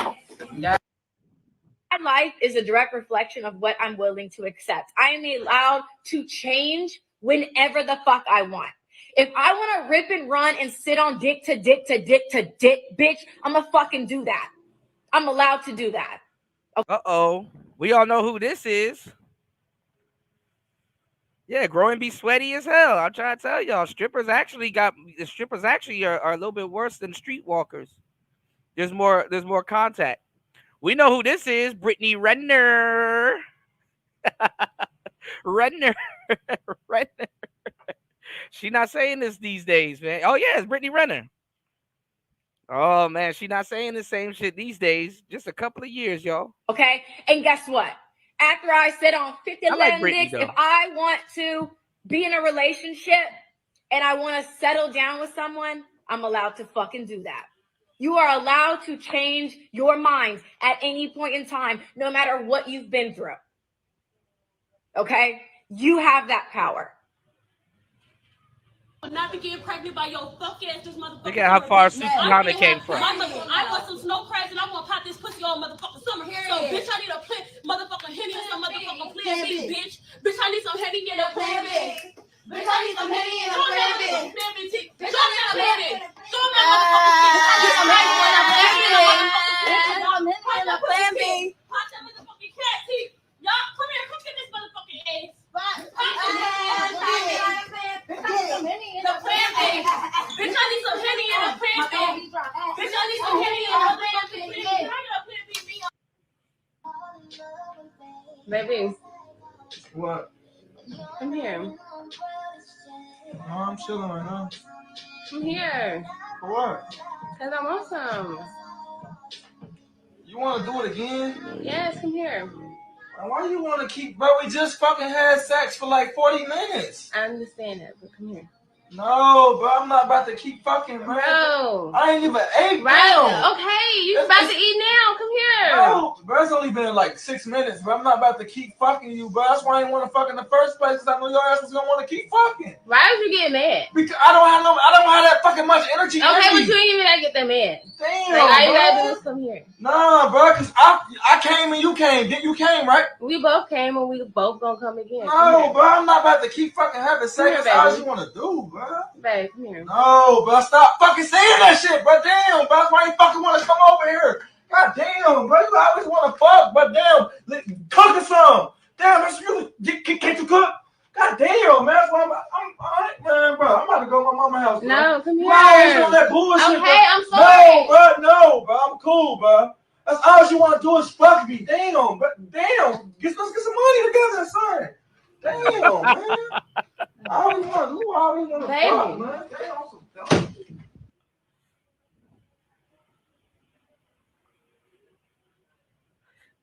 My life is a direct reflection of what I'm willing to accept. I am allowed to change whenever the fuck I want. If I want to rip and run and sit on dick to dick to dick to dick, bitch, I'm gonna fucking do that. I'm allowed to do that. Okay. Uh-oh. We all know who this is. Yeah, grow and be sweaty as hell. I'm trying to tell y'all, strippers actually are a little bit worse than streetwalkers. There's more contact. We know who this is, Brittany Renner. Renner. She not saying this these days, man. Oh yeah, it's Brittany Renner. Oh man, she not saying the same shit these days. Just a couple of years, y'all. Okay, and guess what? After I sit on 50 dicks, if I want to be in a relationship and I want to settle down with someone, I'm allowed to fucking do that. You are allowed to change your mind at any point in time, no matter what you've been through. Okay? You have that power. Not to get pregnant by your fuck ass, this motherfucker. Look at how far Susanna came from. I want some snow crabs and I want to pop this pussy all motherfucking summer. So bitch, I need a motherfucking plan B, bitch. Bitch, I need some Henny in a plan B. Bitch, I need some Henny in a plan B. Bitch, I need some plan B. Show me some Henny in a plan B. Some Henny in a plan B. Pop that motherfucking cat teeth. Y'all, come here, come get this motherfucking ass. Bitch, I need some Henny in a plan B. Bitch, I need some Henny in a plan B. Bitch, I need some Henny in a motherfucking plan B. Baby. What? Come here. No, I'm chilling right now. Come here. For what? Because I want some. You want to do it again? Yes, come here. Why do you want to keep... Bro, we just fucking had sex for like 40 minutes. I understand that, but come here. No, bro, I'm not about to keep fucking, man. Bro. I ain't even ate, Right. Okay, you about to eat now. Come here. No, bro, it's only been like 6 minutes, bro. I'm not about to keep fucking you, bro. That's why I didn't want to fuck in the first place, because I knew your ass was going to want to keep fucking. Why would you get mad? Because I don't have that fucking much energy. Okay, but you ain't even gotta get that mad. Damn, like, all you gotta bro. do is come here. Nah, bro, because I came and you came. You came, right? We both came and we both gonna come again. No, bro, I'm not about to keep fucking having sex. That's all you want to do, bro. Babe, come here. No, bro, stop fucking saying that shit, bro. Damn, bro, that's why you fucking want to come over here. God damn, bro, you always want to fuck, but damn, cook or something. Damn, that's really, can't you cook? God damn, man, that's why man, bro, I'm about to go to my mama's house, bro. No, come here. No, on that bullshit, okay, bro. I'm sorry. No, bro, I'm cool, bro. That's all you want to do is fuck me. Damn, but damn, let's get some money together, son. Damn, man. I always want to fuck, man. Damn,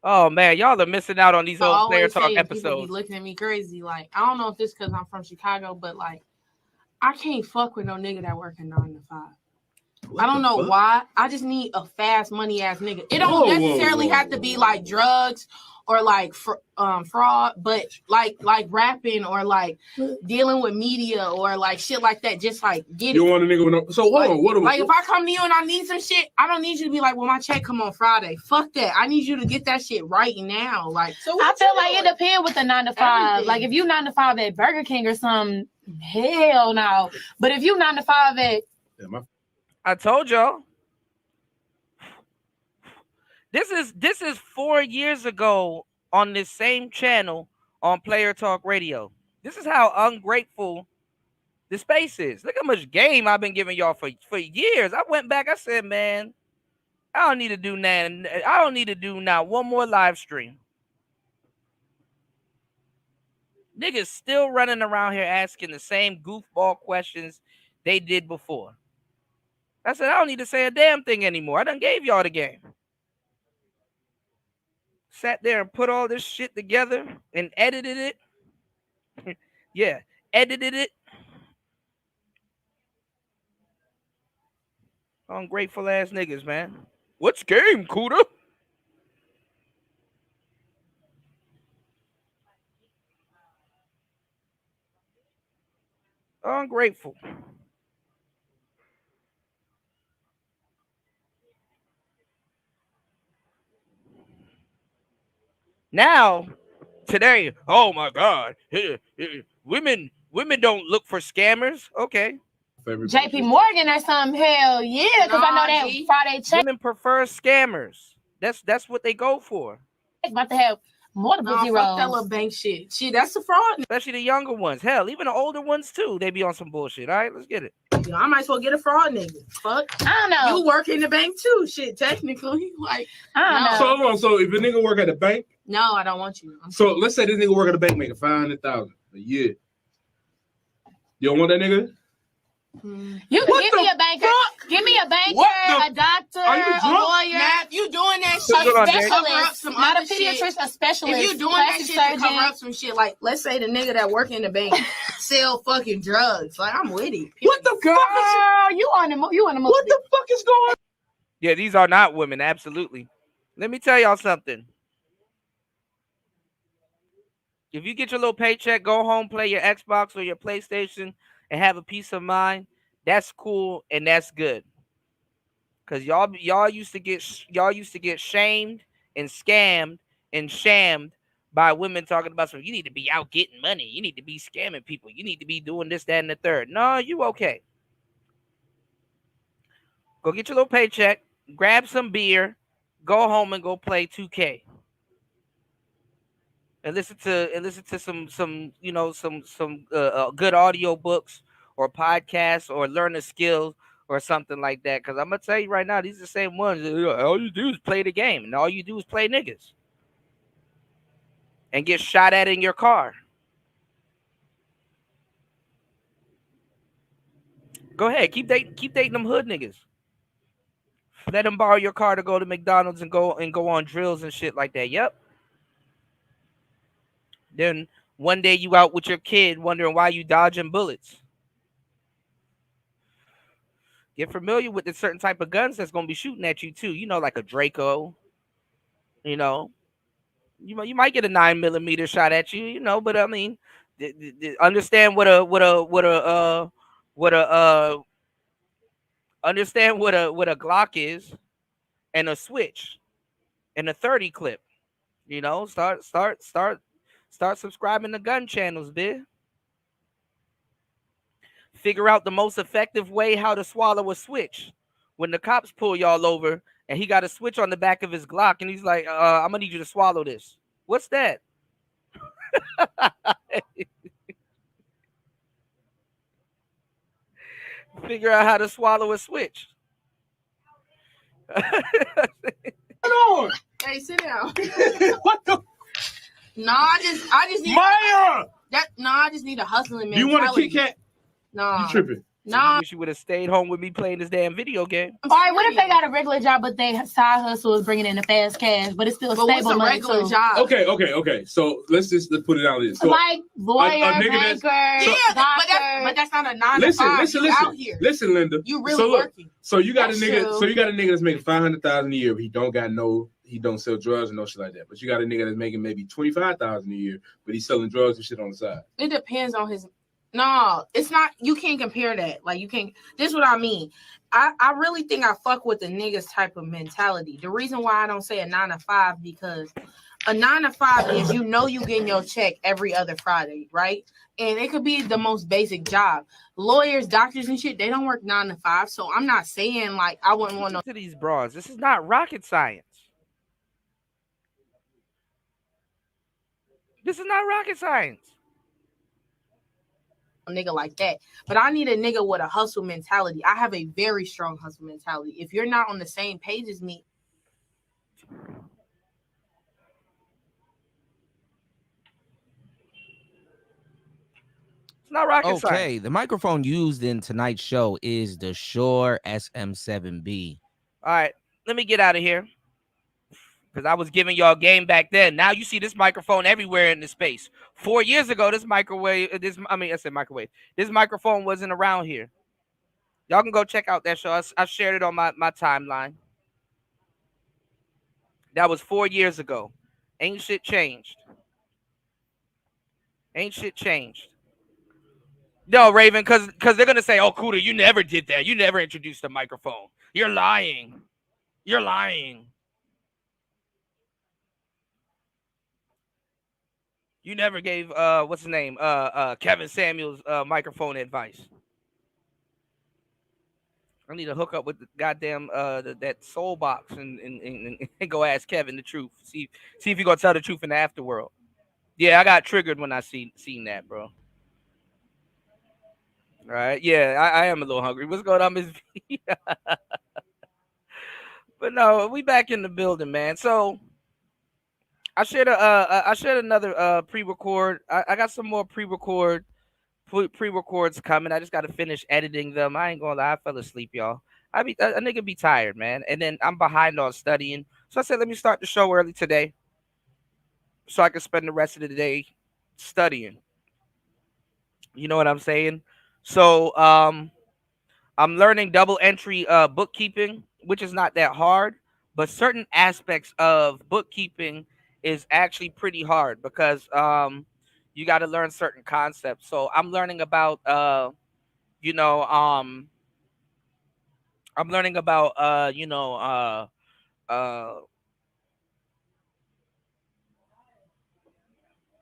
Oh man, y'all are missing out on these old Player Talk People episodes. be looking at me crazy. Like, I don't know if it's because I'm from Chicago, but like, I can't fuck with no nigga that working 9 to 5. I don't know why. I just need a fast money ass nigga. It don't necessarily have to be like drugs or like fraud, but like rapping or like dealing with media or like shit like that. Just like get You it. want a nigga with no... So hold Like, on. What like if I come to you and I need some shit, I don't need you to be like, well, my check come on Friday. Fuck that. I need you to get that shit right now. Like, So I feel like it depends with the 9 to 5. Everything. Like if you 9 to 5 at Burger King or something, hell no. But if you 9 to 5 at I told y'all. This is 4 years ago on this same channel on Player Talk Radio. This is how ungrateful the space is. Look how much game I've been giving y'all for years. I went back. I said, man, I don't need to do that. I don't need to do now one more live stream. Niggas still running around here asking the same goofball questions they did before. I said, I don't need to say a damn thing anymore. I done gave y'all the game. Sat there and put all this shit together and edited it. Yeah, edited it. Ungrateful ass niggas, man. What's game, Cuda? Ungrateful. Now, today, oh my God, women don't look for scammers. Okay. JP Morgan or something, hell yeah, because I know that Friday check. Women prefer scammers. That's what they go for. About to have multiple zeros. Fuck that little bank shit. Shit, that's a fraud. Especially the younger ones. Hell, even the older ones too. They be on some bullshit. All right, let's get it. Yo, I might as well get a fraud nigga. Fuck. I don't know. You work in the bank too. Shit, technically. Like, I don't know. So if a nigga work at a bank, no, I don't want you. so let's say this nigga work at a bank making $500,000 a year. You don't want that nigga? You can give me a banker. Give me a banker, a doctor, a lawyer. Now, if you doing that A shit, specialist, not a pediatrician, a specialist. If you doing that shit to cover up some shit, like let's say the nigga that work in the bank sell fucking drugs. Like I'm with it. What the Girl, you on the movie? What the fuck is going on? Yeah, these are not women. Absolutely. Let me tell y'all something. If you get your little paycheck, go home, play your Xbox or your PlayStation, and have a peace of mind, that's cool and that's good. Cause y'all used to get shamed and scammed and shammed by women talking about you need to be out getting money. You need to be scamming people. You need to be doing this, that, and the third. No, you okay. Go get your little paycheck, grab some beer, go home and go play 2K. And listen to some good audio books or podcasts or learn a skill or something like that. Because I'm gonna tell you right now, these are the same ones. All you do is play the game, and all you do is play niggas and get shot at in your car. Go ahead, keep dating them hood niggas. Let them borrow your car to go to McDonald's and go on drills and shit like that. Yep. Then one day you out with your kid wondering why you dodging bullets. Get familiar with the certain type of guns that's gonna be shooting at you too. You know, like a Draco. You know, you might get a 9mm shot at you. You know, but I mean, understand what a understand what a Glock is, and a switch, and a 30 clip. You know, start subscribing to gun channels, bitch. Figure out the most effective way how to swallow a switch. When the cops pull y'all over and he got a switch on the back of his Glock and he's like, I'm gonna need you to swallow this. What's that? Figure out how to swallow a switch. on? Hey, sit down. What the? No, I just need Maya. I just need a hustling mentality. You want a Kit Kat? No. You tripping? No. I wish you would have stayed home with me playing this damn video game. All right, what if they got a regular job, but they side hustle is bringing in the fast cash, but it's still a stable money too? Job? Okay. So let's put it out there. So like lawyer, banker, but that's not a 9 to 5. Listen. Out here. Listen, Linda. You really working. So you got That's a nigga. true. So you got a nigga that's making $500,000 a year, but he don't sell drugs and no shit like that. But you got a nigga that's making maybe $25,000 a year, but he's selling drugs and shit on the side. It depends on his. No, it's not. You can't compare that. Like you can't. This is what I mean. I really think I fuck with the niggas type of mentality. The reason why I don't say a 9 to 5 because a 9 to 5 is you getting your check every other Friday, right? And it could be the most basic job. Lawyers, doctors, and shit, they don't work 9 to 5. So I'm not saying like I wouldn't want to these bras. This is not rocket science. This is not rocket science. A nigga like that, but I need a nigga with a hustle mentality. I have a very strong hustle mentality. If you're not on the same page as me, it's not rocket science. Okay, the microphone used in tonight's show is the Shure SM7B. All right, let me get out of here because I was giving y'all game back then. Now you see this microphone everywhere in the space. 4 years ago, this microphone wasn't around here. Y'all can go check out that show. I shared it on my timeline. That was 4 years ago. Ain't shit changed. No, Raven, because they're going to say, oh, Kuda, you never did that. You never introduced a microphone. You're lying. You never gave what's his name? Kevin Samuels microphone advice. I need to hook up with the goddamn that soul box and go ask Kevin the truth. See if you're gonna tell the truth in the afterworld. Yeah, I got triggered when I seen that, bro. All right, yeah, I am a little hungry. What's going on, Miss V? But no, we back in the building, man. So I shared another pre-record. I got some more pre-records coming. I just got to finish editing them. I ain't gonna lie, I fell asleep, y'all. A nigga be tired, man. And then I'm behind on studying. So I said, let me start the show early today so I can spend the rest of the day studying. You know what I'm saying? So I'm learning double entry bookkeeping, which is not that hard, but certain aspects of bookkeeping is actually pretty hard because you got to learn certain concepts. So I'm learning about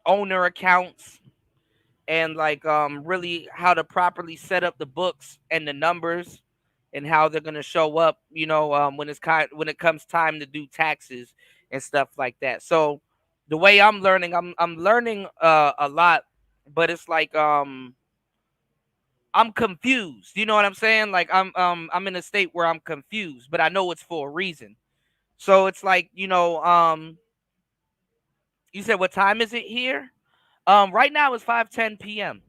owner accounts and like really how to properly set up the books and the numbers and how they're gonna show up, when it comes time to do taxes and stuff like that. So the way I'm learning, I'm learning a lot, but it's like I'm confused. You know what I'm saying? Like I'm in a state where I'm confused, but I know it's for a reason. So it's like, you said what time is it here? Right now it's 5:10 p.m.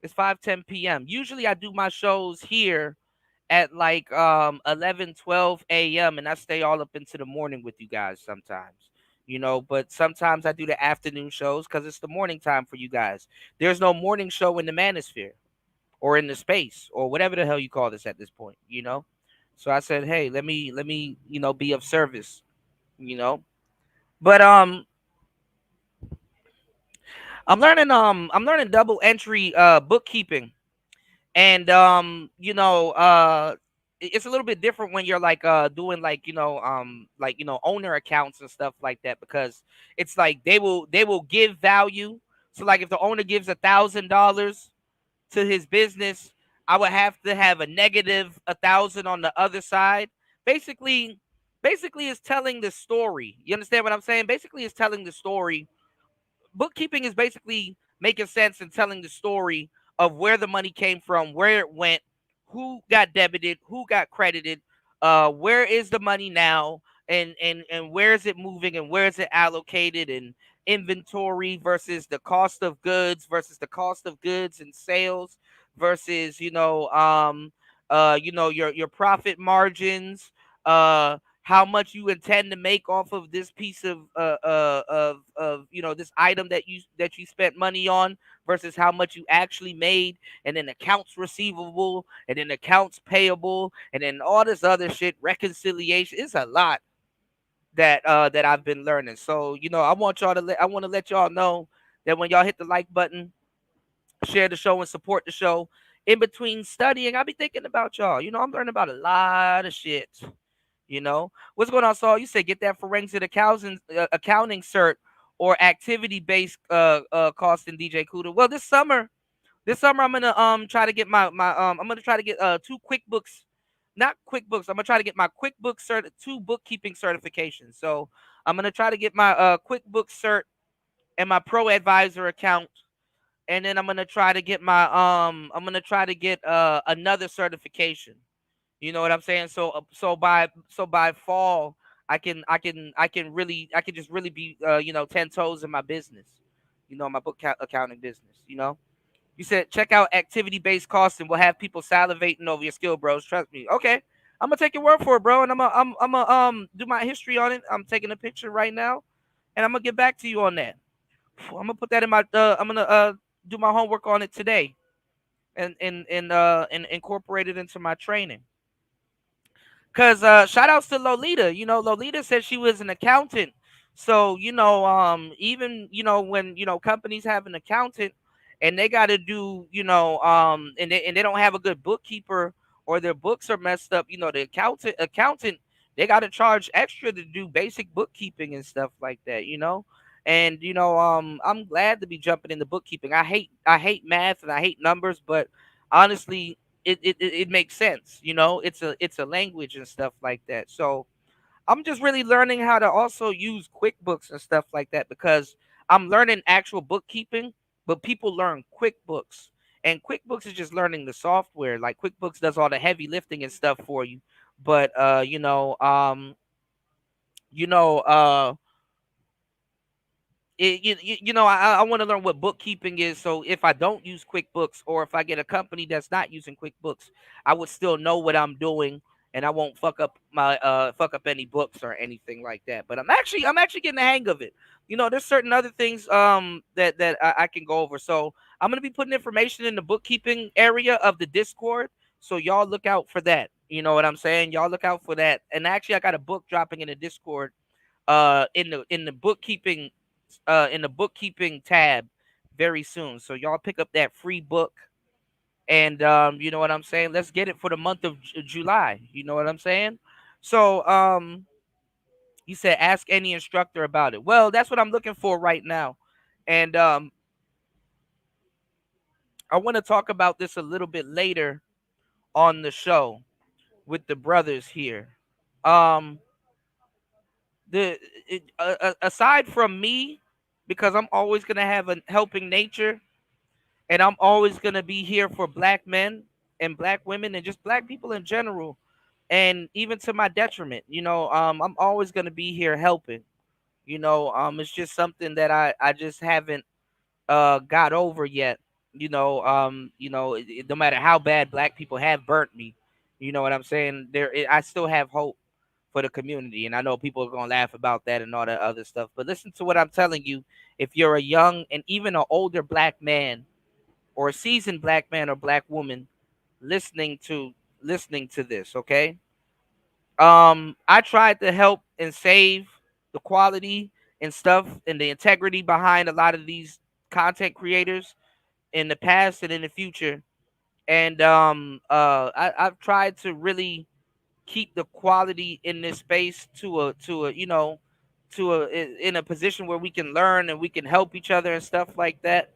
It's 5:10 p.m. Usually I do my shows here at like 11:12 a.m. and I stay all up into the morning with you guys sometimes. But sometimes I do the afternoon shows because it's the morning time for you guys. There's no morning show in the manosphere or in the space or whatever the hell you call this at this point. So I said, hey, let me be of service, you know. But I'm learning double entry bookkeeping. And it's a little bit different when you're like doing like owner accounts and stuff like that, because it's like they will give value. So like if the owner gives $1,000 to his business, I would have to have a negative 1,000 on the other side. Basically it's telling the story. You understand what I'm saying? Basically it's telling the story. Bookkeeping is basically making sense and telling the story of where the money came from, where it went, who got debited, who got credited, where is the money now, and where is it moving and where is it allocated, and inventory versus the cost of goods versus the cost of goods and sales versus your profit margins, how much you intend to make off of this piece of this item that you spent money on versus how much you actually made, and then accounts receivable and then accounts payable and then all this other shit, reconciliation. It's a lot that I've been learning. So I want to let y'all know that when y'all hit the like button, share the show and support the show. In between studying, I'll be thinking about y'all. I'm learning about a lot of shit. What's going on, Saul? You said get that forensic accounting cert or activity based cost in DJ Cuda. Well, this summer I'm gonna try to get I'm gonna try to get two QuickBooks, not QuickBooks. I'm gonna try to get my QuickBooks cert, two bookkeeping certifications. So I'm gonna try to get my QuickBooks cert and my Pro Advisor account, and then I'm gonna try to get another certification. You know what I'm saying? So by fall, I can just really be 10 toes in my business. My accounting business. You said check out activity based costs and we'll have people salivating over your skill, bros. Trust me. Okay. I'm gonna take your word for it, bro, and I'm gonna do my history on it. I'm taking a picture right now, and I'm gonna get back to you on that. I'm gonna put that in my I'm gonna do my homework on it today and incorporate it into my training. Cause shout outs to Lolita. Lolita said she was an accountant. So, even, when, companies have an accountant and they gotta do, and they don't have a good bookkeeper or their books are messed up, the accountant, they gotta charge extra to do basic bookkeeping and stuff like that. And I'm glad to be jumping into bookkeeping. I hate math and I hate numbers, but honestly, it makes sense. It's a language and stuff like that. So I'm just really learning how to also use QuickBooks and stuff like that, because I'm learning actual bookkeeping, but people learn QuickBooks. And QuickBooks is just learning the software. Like QuickBooks does all the heavy lifting and stuff for you. But you know, I want to learn what bookkeeping is. So if I don't use QuickBooks, or if I get a company that's not using QuickBooks, I would still know what I'm doing, and I won't fuck up any books or anything like that. But I'm actually getting the hang of it. There's certain other things that I can go over. So I'm gonna be putting information in the bookkeeping area of the Discord. So y'all look out for that. You know what I'm saying? Y'all look out for that. And actually, I got a book dropping in the Discord in the bookkeeping tab very soon. So y'all pick up that free book, and you know what I'm saying? Let's get it for the month of July. You know what I'm saying? So you said ask any instructor about it. Well, that's what I'm looking for right now. And I want to talk about this a little bit later on the show with the brothers here. Um, aside from me, because I'm always gonna have a helping nature, and I'm always gonna be here for black men and black women and just black people in general, and even to my detriment. I'm always gonna be here helping. It's just something that I just haven't got over yet. No matter how bad black people have burnt me, you know what I'm saying? I still have hope for the community, and I know people are gonna laugh about that and all that other stuff. But listen to what I'm telling you. If you're a young and even an older black man, or a seasoned black man or black woman listening to this, okay? I tried to help and save the quality and stuff and the integrity behind a lot of these content creators in the past and in the future. And I've tried to really keep the quality in this space in a position where we can learn and we can help each other and stuff like that.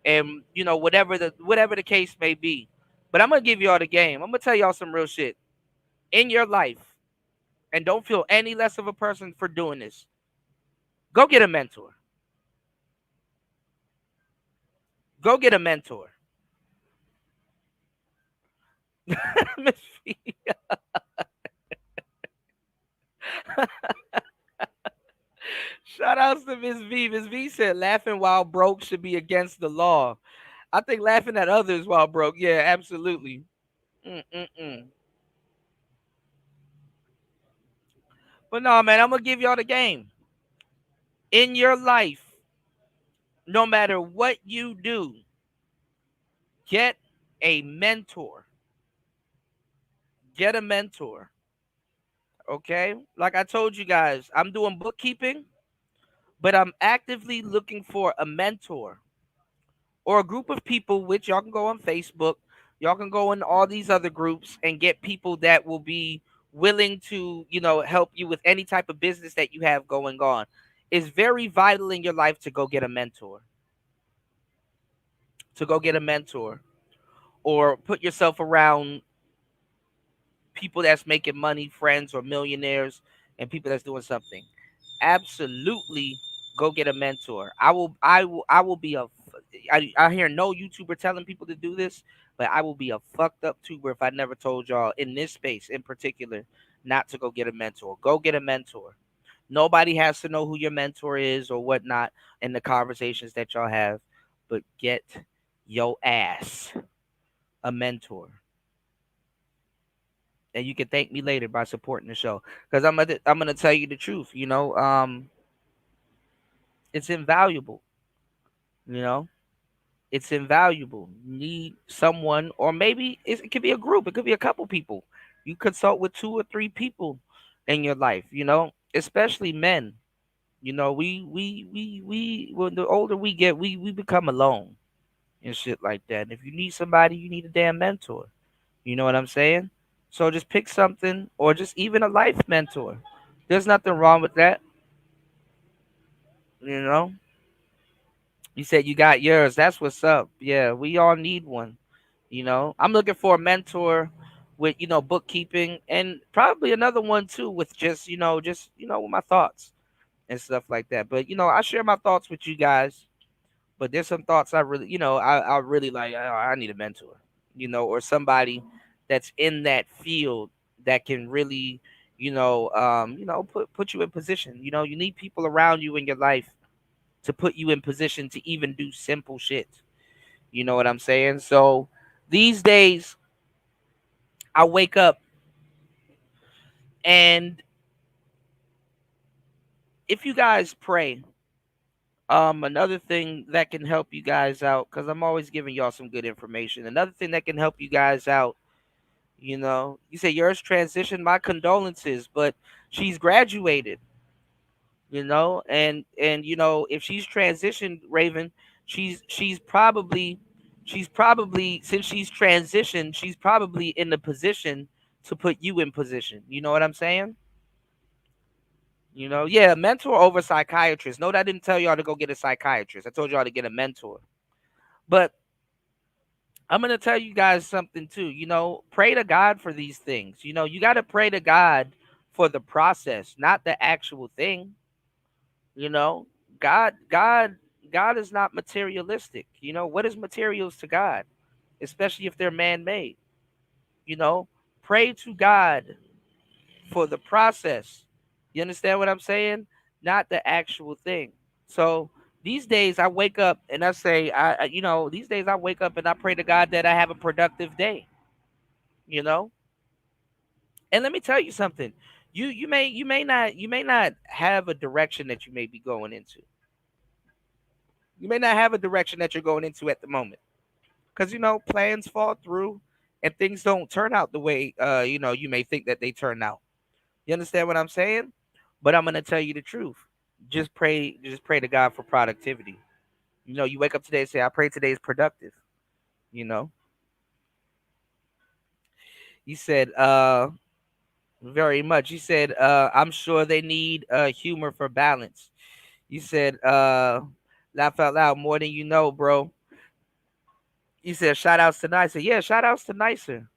And whatever the case may be. But I'm gonna give y'all the game. I'm gonna tell y'all some real shit. In your life, and don't feel any less of a person for doing this, go get a mentor. Go get a mentor. Miss V. Shout outs to Miss V. Miss V said laughing while broke should be against the law. I think laughing at others while broke, yeah, absolutely. Mm-mm-mm. But no, man, I'm gonna give y'all the game. In your life, no matter what you do, get a mentor. Get a mentor. Okay? Like I told you guys, I'm doing bookkeeping, but I'm actively looking for a mentor or a group of people, which y'all can go on Facebook, y'all can go in all these other groups and get people that will be willing to, help you with any type of business that you have going on. It's very vital in your life to go get a mentor. To go get a mentor or put yourself around people that's making money, friends or millionaires, and people that's doing something. Absolutely go get a mentor. I will be I hear no YouTuber telling people to do this, but I will be a fucked up tuber if I never told y'all in this space in particular not to go get a mentor. Go get a mentor. Nobody has to know who your mentor is or whatnot in the conversations that y'all have, but get your ass a mentor. And you can thank me later by supporting the show, because I'm gonna tell you the truth. It's invaluable. You know, it's invaluable. You need someone, or maybe it could be a group. It could be a couple people. You consult with 2 or 3 people in your life. Especially men. We when the older we get, we become alone and shit like that. And if you need somebody, you need a damn mentor. You know what I'm saying? So just pick something, or just even a life mentor. There's nothing wrong with that. You know, you said you got yours. That's what's up. Yeah, we all need one. I'm looking for a mentor with, bookkeeping, and probably another one too with just with my thoughts and stuff like that. But I share my thoughts with you guys. But there's some thoughts I really, I really like. I need a mentor, or somebody that's in that field that can really, put you in position. You need people around you in your life to put you in position to even do simple shit. You know what I'm saying? So these days, I wake up, and if you guys pray, another thing that can help you guys out, because I'm always giving y'all some good information. Another thing that can help you guys out, you say yours transitioned. My condolences, but she's graduated. And if she's transitioned, Raven, she's probably since she's transitioned, she's probably in the position to put you in position. You know what I'm saying? You know, yeah, mentor over psychiatrist. No, I didn't tell y'all to go get a psychiatrist. I told y'all to get a mentor. But I'm going to tell you guys something too. You know, pray to God for these things. You know, you got to pray to God for the process, not the actual thing. You know, God, God, God is not materialistic. You know, what is materials to God, especially if they're man made? You know, pray to God for the process. You understand what I'm saying? Not the actual thing. So these days I wake up and I say, these days I wake up and I pray to God that I have a productive day. You know, and let me tell you something. You may not have a direction that you may be going into. You may not have a direction that you're going into at the moment because plans fall through and things don't turn out the way you may think that they turn out. You understand what I'm saying? But I'm gonna tell you the truth. Just pray to God for productivity. You know, you wake up today and say, I pray today is productive. You know, he said, very much. He said, I'm sure they need humor for balance. You said, laugh out loud more than you know, bro. You said, shout outs to Nicer. Yeah, shout outs to Nicer.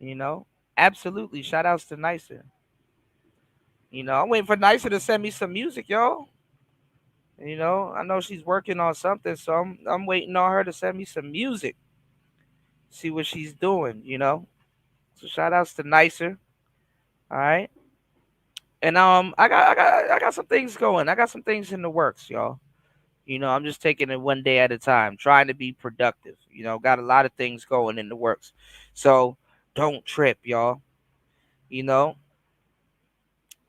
You know, absolutely. Shout outs to Nicer. You know, I'm waiting for Nicer to send me some music, y'all. You know, I know she's working on something, so I'm waiting on her to send me some music. See what she's doing, you know. So shout outs to Nicer. All right. And I got some things going. I got some things in the works, y'all. You know, I'm just taking it one day at a time, trying to be productive. You know, got a lot of things going in the works. So don't trip, y'all. You know,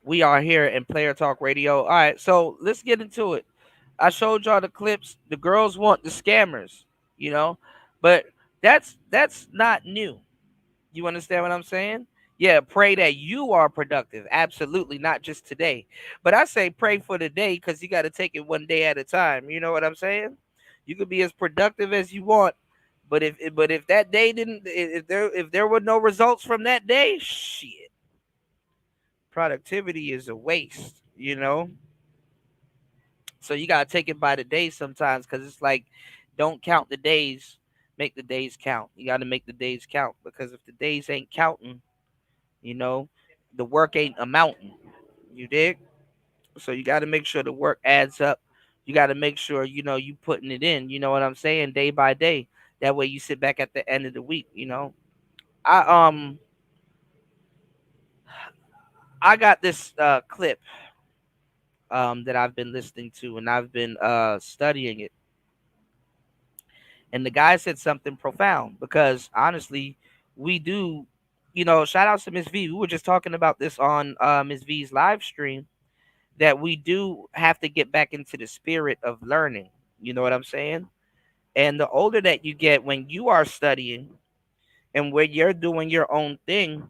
we are here in Player Talk Radio. All right, so let's get into it. I showed y'all the clips. The girls want the scammers, you know, but that's not new. You understand what I'm saying? Yeah, pray that you are productive. Absolutely, not just today. But I say pray for the day because you got to take it one day at a time. You know what I'm saying? You could be as productive as you want, but if that day didn't, if there were no results from that day, shit, productivity is a waste. You know. So you gotta take it by the day sometimes because it's like, don't count the days, make the days count. You gotta make the days count because if the days ain't counting, you know, the work ain't amounting. You dig? So you gotta make sure the work adds up. You gotta make sure you putting it in. You know what I'm saying? Day by day. That way you sit back at the end of the week. You know, I I got this clip that I've been listening to and I've been studying it. And the guy said something profound because honestly, we do, shout out to Miss V. We were just talking about this on Miss V's live stream that we do have to get back into the spirit of learning. You know what I'm saying? And the older that you get when you are studying and when you're doing your own thing,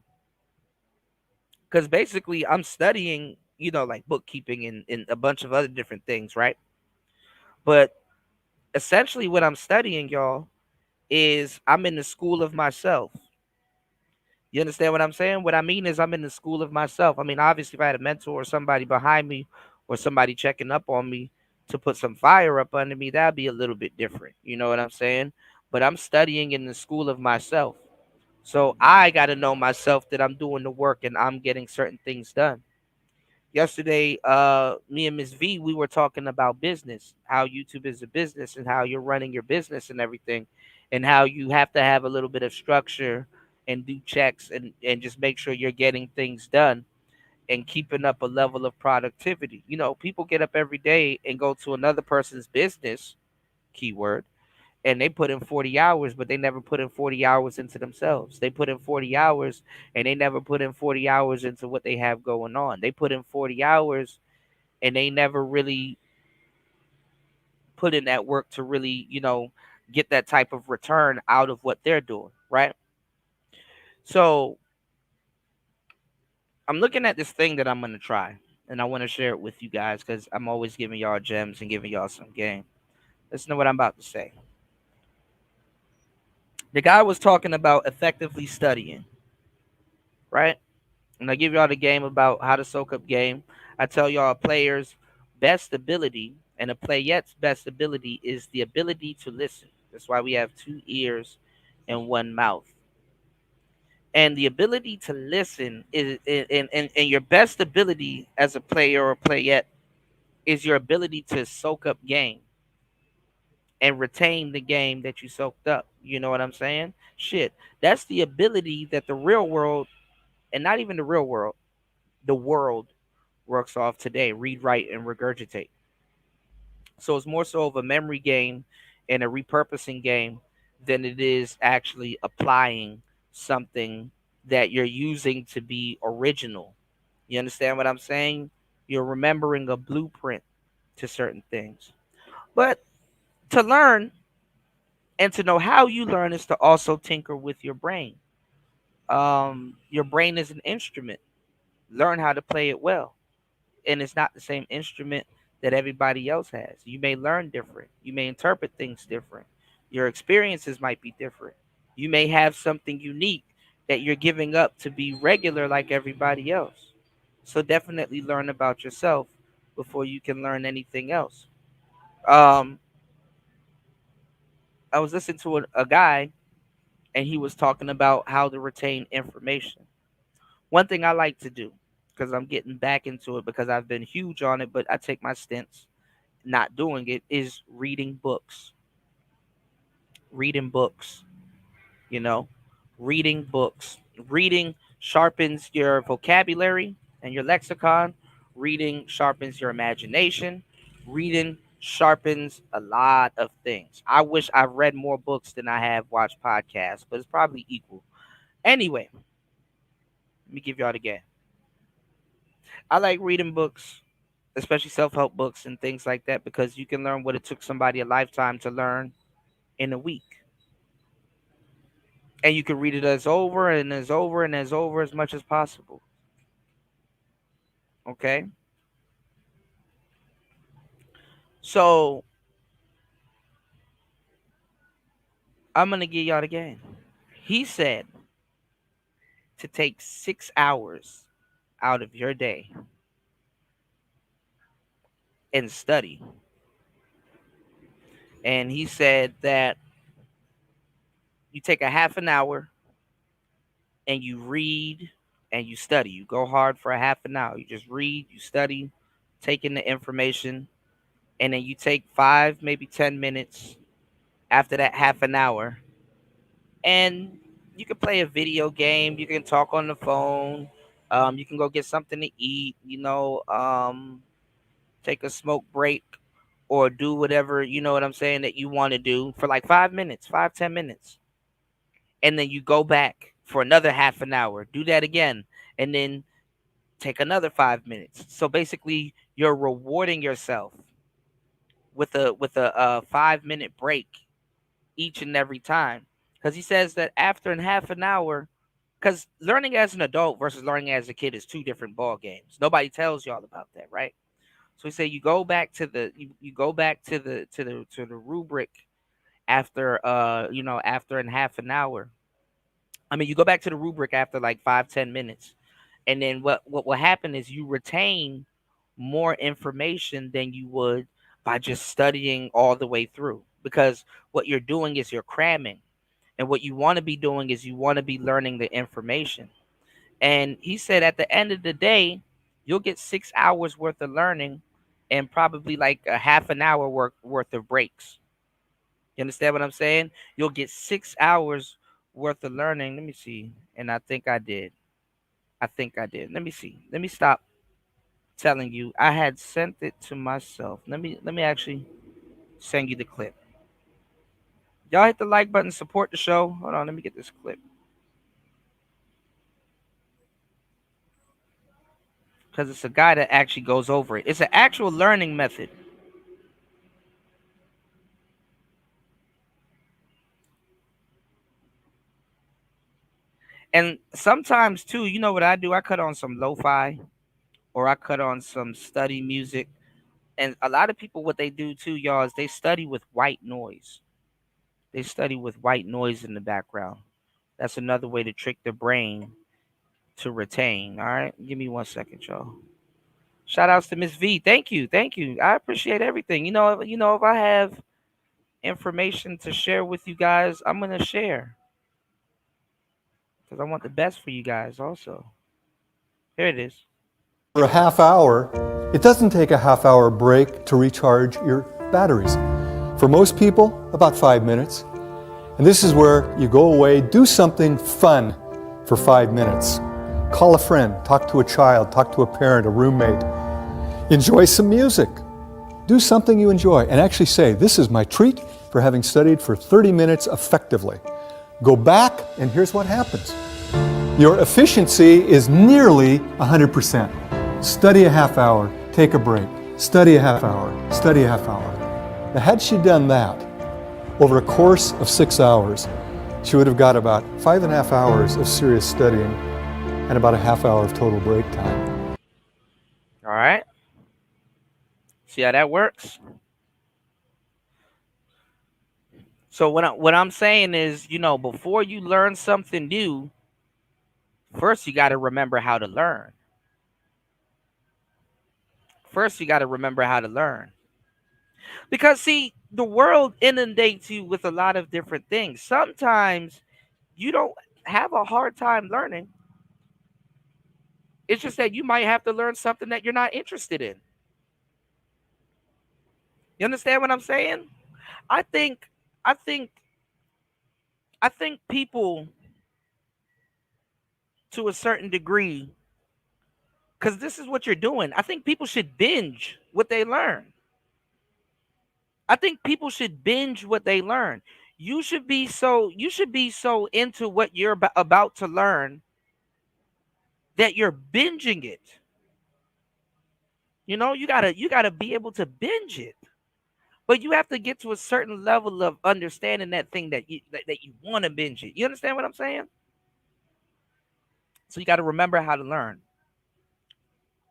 because basically I'm studying, like bookkeeping and a bunch of other different things, right? But essentially what I'm studying, y'all, is I'm in the school of myself. You understand what I'm saying? What I mean is I'm in the school of myself. I mean, obviously, if I had a mentor or somebody behind me or somebody checking up on me to put some fire up under me, that'd be a little bit different. You know what I'm saying? But I'm studying in the school of myself. So I got to know myself that I'm doing the work and I'm getting certain things done. Yesterday, me and Miss V, we were talking about business, how YouTube is a business and how you're running your business and everything, and how you have to have a little bit of structure and do checks and just make sure you're getting things done and keeping up a level of productivity. You know, people get up every day and go to another person's business, keyword, and they put in 40 hours, but they never put in 40 hours into themselves. They put in 40 hours and they never put in 40 hours into what they have going on. They put in 40 hours and they never really put in that work to really, get that type of return out of what they're doing, right? So I'm looking at this thing that I'm going to try and I want to share it with you guys because I'm always giving y'all gems and giving y'all some game. Listen to what I'm about to say. The guy was talking about effectively studying, right? And I give y'all the game about how to soak up game. I tell y'all, a player's best ability and a playette's best ability is the ability to listen. That's why we have 2 ears and 1 mouth. And the ability to listen is and your best ability as a player or playette is your ability to soak up game and retain the game that you soaked up. You know what I'm saying? Shit. That's the ability that the real world, and not even the real world, the world works off today. Read, write, and regurgitate. So it's more so of a memory game and a repurposing game than it is actually applying something that you're using to be original. You understand what I'm saying? You're remembering a blueprint to certain things. But to learn and to know how you learn is to also tinker with your brain. Your brain is an instrument. Learn how to play it well. And it's not the same instrument that everybody else has. You may learn different. You may interpret things different. Your experiences might be different. You may have something unique that you're giving up to be regular like everybody else. So definitely learn about yourself before you can learn anything else. Um, I was listening to a guy and he was talking about how to retain information. One thing I like to do, because I'm getting back into it because I've been huge on it, but I take my stints not doing it, is reading books. Reading books, you know, reading books. Reading sharpens your vocabulary and your lexicon. Reading sharpens your imagination. Reading sharpens a lot of things. I wish I've read more books than I have watched podcasts, but it's probably equal. Anyway, let me give y'all the game. I like reading books, especially self-help books and things like that, because you can learn what it took somebody a lifetime to learn in a week. And you can read it as over and as over and as over as much as possible. Okay? So I'm gonna give y'all the game. He said to take 6 hours out of your day and study. And he said that you take a half an hour and you read and you study. You go hard for a half an hour. You just read, you study, taking the information, and then you take 5, maybe 10 minutes after that half an hour, and you can play a video game. You can talk on the phone. You can go get something to eat. Take a smoke break or do whatever, you know what I'm saying, that you want to do for like 5 minutes, 5, 10 minutes, and then you go back for another half an hour. Do that again, and then take another 5 minutes. So basically, you're rewarding yourself with a 5 minute break each and every time. Because he says that after and half an hour, because learning as an adult versus learning as a kid is 2 different ball games. Nobody tells y'all about that, right? So he said you go back to the you go back to the rubric after after and half an hour. I mean, you go back to the rubric after like 5, 10 minutes, and then what will happen is you retain more information than you would by just studying all the way through, because what you're doing is you're cramming, and what you want to be doing is you want to be learning the information. And he said at the end of the day, you'll get 6 hours worth of learning and probably like a half an hour worth of breaks. You understand what I'm saying? You'll get 6 hours worth of learning. Let me see. And I think I did. I think I did. Let me see. Let me stop telling you. I had sent it to myself. Let me actually send you the clip. Y'all hit the like button, support the show. Hold on, let me get this clip. Because it's a guy that actually goes over it. It's an actual learning method. And sometimes too, you know what I do? I cut on some lo-fi or I cut on some study music. And a lot of people, what they do too, y'all, is they study with white noise. They study with white noise in the background. That's another way to trick the brain to retain. All right. Give me 1 second, y'all. Shout outs to Miss V. Thank you. I appreciate everything. If I have information to share with you guys, I'm gonna share because I want the best for you guys. Also, here it is. For a half hour, it doesn't take a half hour break to recharge your batteries. For most people, about 5 minutes. And this is where you go away, do something fun for 5 minutes. Call a friend, talk to a child, talk to a parent, a roommate. Enjoy some music. Do something you enjoy and actually say, this is my treat for having studied for 30 minutes effectively. Go back and here's what happens. Your efficiency is nearly 100%. Study a half hour, take a break. Study a half hour, study a half hour. Now, had she done that over a course of 6 hours, she would have got about 5.5 hours of serious studying and about a half hour of total break time. All right. See how that works? So what I'm saying is, before you learn something new, first you got to remember how to learn. Because see, the world inundates you with a lot of different things. Sometimes you don't have a hard time learning. It's just that you might have to learn something that you're not interested in. You understand what I'm saying? I think people, to a certain degree, because this is what you're doing, I think people should binge what they learn. You should be so into what you're about to learn that you're binging it. You gotta be able to binge it. But you have to get to a certain level of understanding that thing that you want to binge it. You understand what I'm saying? So you got to remember how to learn.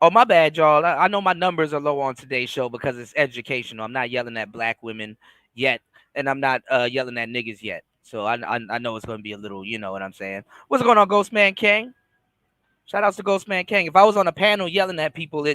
Oh, my bad, y'all. I know my numbers are low on today's show because it's educational. I'm not yelling at black women yet, and I'm not yelling at niggas yet. So I know it's going to be a little, you know what I'm saying. What's going on, Ghostman King? Shout outs to Ghostman King. If I was on a panel yelling at people,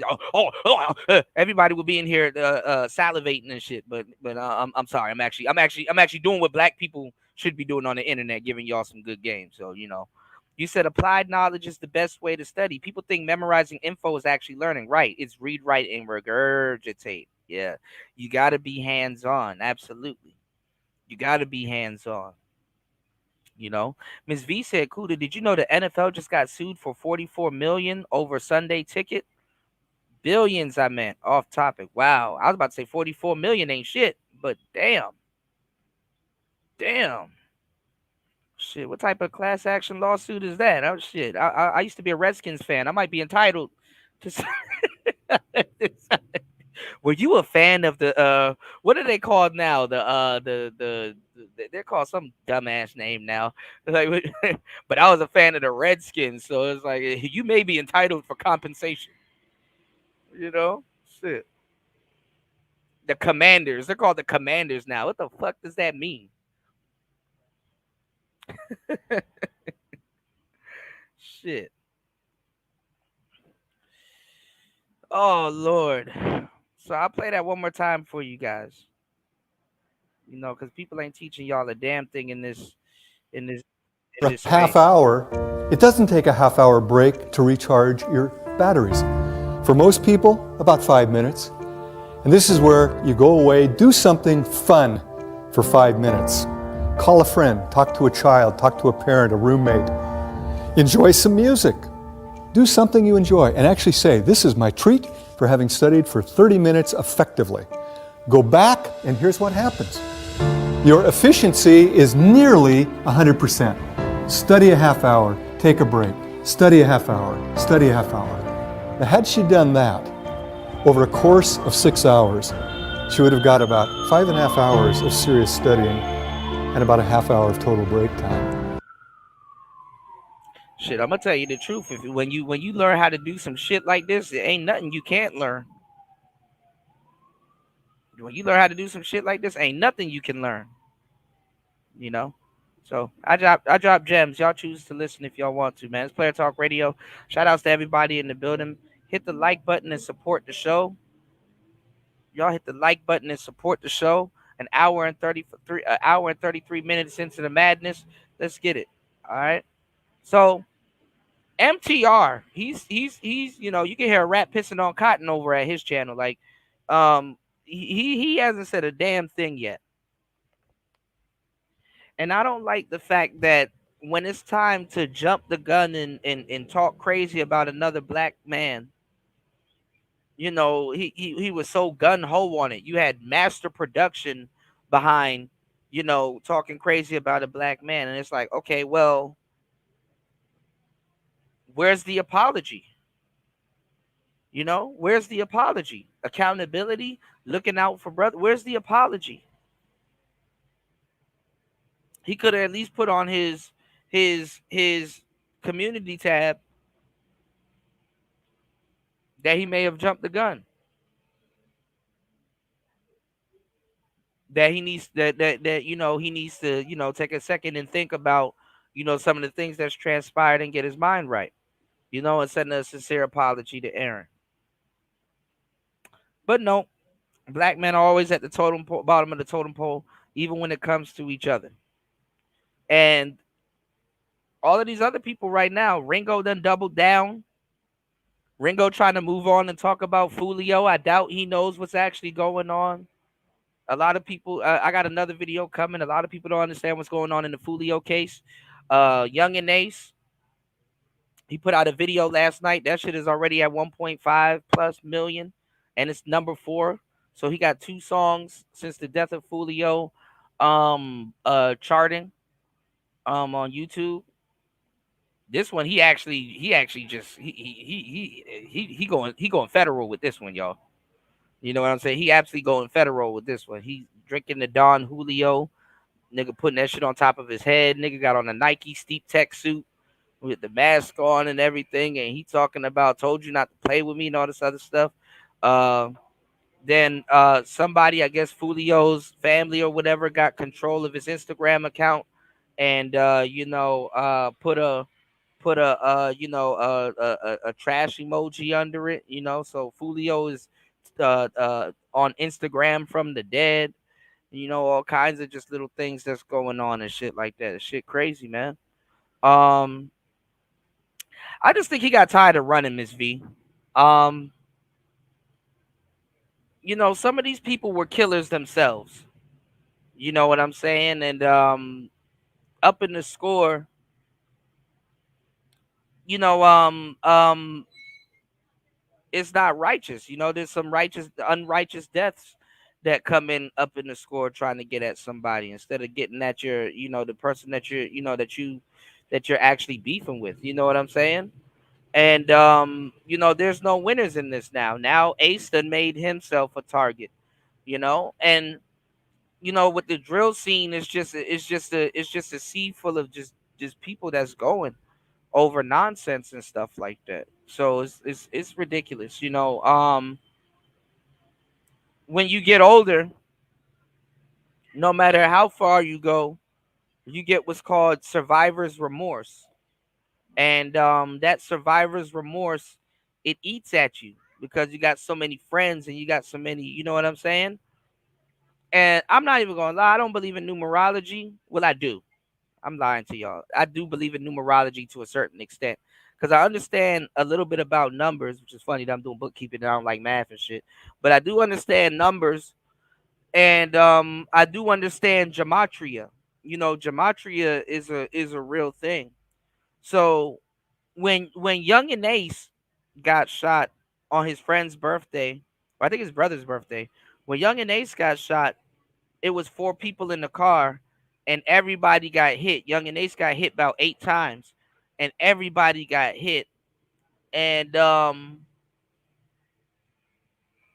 everybody would be in here salivating and shit. But I'm sorry. I'm actually doing what black people should be doing on the internet, giving y'all some good games. So you said applied knowledge is the best way to study. People think memorizing info is actually learning. Right? It's read, write, and regurgitate. Yeah, you got to be hands on. Absolutely, you got to be hands on. Ms. V said, Kuda, did you know the NFL just got sued for $44 million over Sunday ticket? Billions, I meant. Off topic. Wow. I was about to say 44 million ain't shit, but damn. Shit, what type of class action lawsuit is that? Oh shit. I used to be a Redskins fan. I might be entitled to Were you a fan of the what are they called now? They're called some dumbass name now. Like, but I was a fan of the Redskins, so it's like you may be entitled for compensation. Shit. The Commanders. They're called the Commanders now. What the fuck does that mean? Shit. Oh Lord. So I'll play that one more time for you guys. Because people ain't teaching y'all a damn thing in this For a half hour, it doesn't take a half hour break to recharge your batteries. For most people, about 5 minutes. And this is where you go away, do something fun for 5 minutes. Call a friend, talk to a child, talk to a parent, a roommate. Enjoy some music. Do something you enjoy and actually say, this is my treat for having studied for 30 minutes effectively. Go back and here's what happens. Your efficiency is nearly 100%. Study a half hour, take a break. Study a half hour, study a half hour. Now, had she done that over a course of 6 hours, she would have got about 5.5 hours of serious studying and about a half hour of total break time. Shit, I'm gonna tell you the truth. When you learn how to do some shit like this, it ain't nothing you can't learn. When you learn how to do some shit like this, ain't nothing you can learn. So I drop gems. Y'all choose to listen if y'all want to, man. It's Player Talk Radio. Shout outs to everybody in the building. hit the like button and support the show. Y'all hit the like button and support the show. An hour and 33 minutes into the madness. Let's get it. All right. So MTR, he's you can hear a rat pissing on cotton over at his channel. Like, he hasn't said a damn thing yet. And I don't like the fact that when it's time to jump the gun and talk crazy about another black man, he was so gun ho on it. You had master production behind, talking crazy about a black man. And it's like, okay, well, where's the apology? Where's the apology? Accountability, looking out for brother. Where's the apology? He could have at least put on his community tab that he may have jumped the gun. That he needs that he needs to take a second and think about some of the things that's transpired and get his mind right. And send a sincere apology to Aaron. But no, black men are always at the bottom of the totem pole, even when it comes to each other. And all of these other people right now, Ringo done doubled down. Ringo trying to move on and talk about Fulio. I doubt he knows what's actually going on. A lot of people, I got another video coming. A lot of people don't understand what's going on in the Fulio case. Young and Ace, he put out a video last night. That shit is already at 1.5 plus million, and it's number 4. So he got 2 songs since the death of Fulio, charting, on YouTube. This one, he actually just he going federal with this one, y'all. You know what I'm saying? He absolutely going federal with this one. He drinking the Don Julio, nigga putting that shit on top of his head. Nigga got on a Nike Steep Tech suit with the mask on and everything, and he talking about told you not to play with me and all this other stuff. Then somebody, I guess Fulio's family or whatever, got control of his Instagram account and put a trash emoji under it, so Fulio is on Instagram from the dead, all kinds of just little things that's going on and shit like that. Shit crazy, man. I just think he got tired of running, Miss V. Some of these people were killers themselves. You know what I'm saying? And up in the score, it's not righteous. There's some unrighteous deaths that come in up in the score trying to get at somebody instead of getting at your, the person that you're actually beefing with. You know what I'm saying? And there's no winners in this now. Now Ace done made himself a target, and with the drill scene, it's just a sea full of just people that's going over nonsense and stuff like that. So it's ridiculous, when you get older, no matter how far you go, you get what's called survivor's remorse. And that survivor's remorse, it eats at you because you got so many friends and you got so many, you know what I'm saying? And I'm not even gonna lie, I don't believe in numerology. Well, I do. I'm lying to y'all. I do believe in numerology to a certain extent because I understand a little bit about numbers, which is funny that I'm doing bookkeeping and I don't like math and shit. But I do understand numbers, and I do understand gematria. Gematria is a real thing. So when Young and Ace got shot on his friend's birthday, or I think his brother's birthday, when Young and Ace got shot, it was 4 people in the car and everybody got hit. Young and Ace got hit about 8 times and everybody got hit. And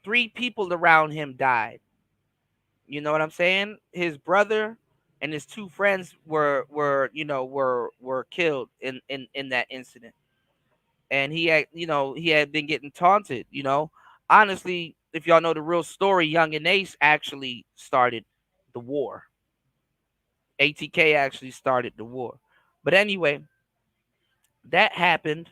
3 people around him died. You know what I'm saying? His brother and his 2 friends were killed in that incident. And he had been getting taunted, Honestly, if y'all know the real story, Young and Ace actually started the war. ATK actually started the war. But anyway, that happened.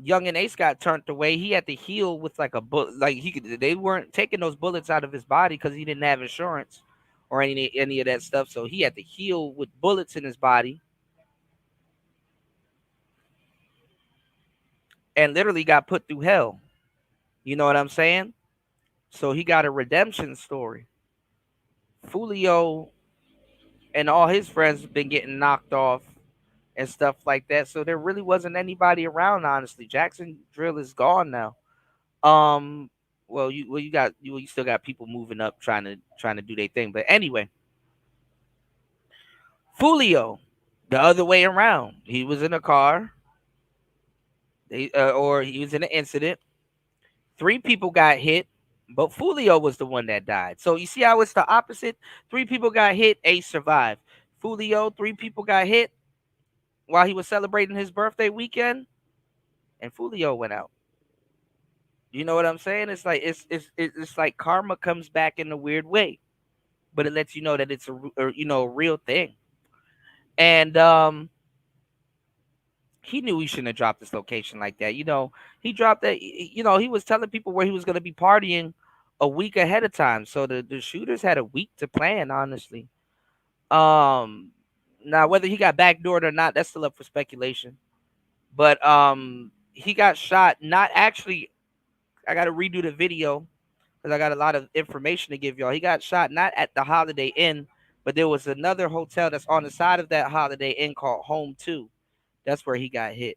Young and Ace got turned away. He had to heal with like a bullet. Like he could, they weren't taking those bullets out of his body because he didn't have insurance or any of that stuff. So he had to heal with bullets in his body, and literally got put through hell. You know what I'm saying? So he got a redemption story. Fulio and all his friends have been getting knocked off and stuff like that. So there really wasn't anybody around, honestly. Jackson Drill is gone now. Um, you still got people moving up trying to do their thing. But anyway, Fulio, the other way around. He was in a car. Or he was in an incident. 3 people got hit, but Fulio was the one that died. So you see how it's the opposite? 3 people got hit, Ace survived. Fulio, 3 people got hit while he was celebrating his birthday weekend, and Fulio went out. You know what I'm saying? It's like it's like karma comes back in a weird way, but it lets you know that it's a real thing. And he knew he shouldn't have dropped this location like that. He dropped that. He was telling people where he was going to be partying a week ahead of time, so the shooters had a week to plan. Honestly, now whether he got backdoored or not, that's still up for speculation. But he got shot. Not actually. I got to redo the video because I got a lot of information to give y'all. He got shot not at the Holiday Inn, but there was another hotel that's on the side of that Holiday Inn called Home 2. That's where he got hit.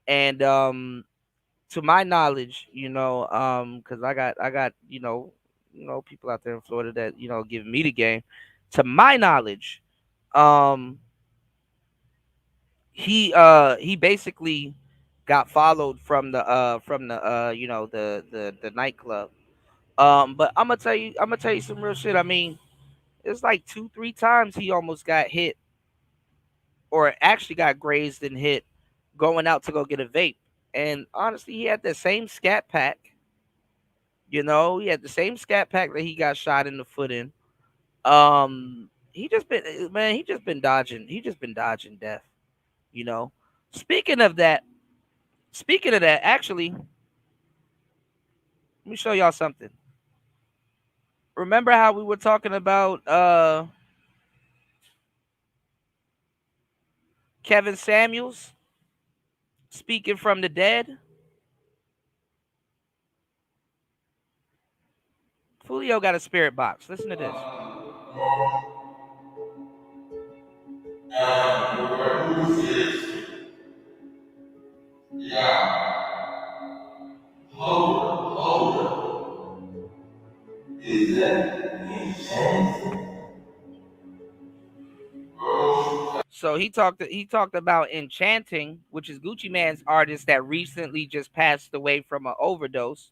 And to my knowledge, because I got people out there in Florida that giving me the game. To my knowledge, he basically got followed from the the nightclub. But I'm gonna tell you some real shit. I mean, it's like 2-3 times he almost got hit, or actually got grazed and hit, going out to go get a vape. And honestly, he had the same scat pack. He had the same scat pack that he got shot in the foot in. He just been dodging. He just been dodging death. You know. Speaking of that, actually, let me show y'all something. Remember how we were talking about Kevin Samuels speaking from the dead? Fulio got a spirit box. Listen to this. Is that so he talked about Enchanting, which is Gucci Mane's artist that recently just passed away from an overdose.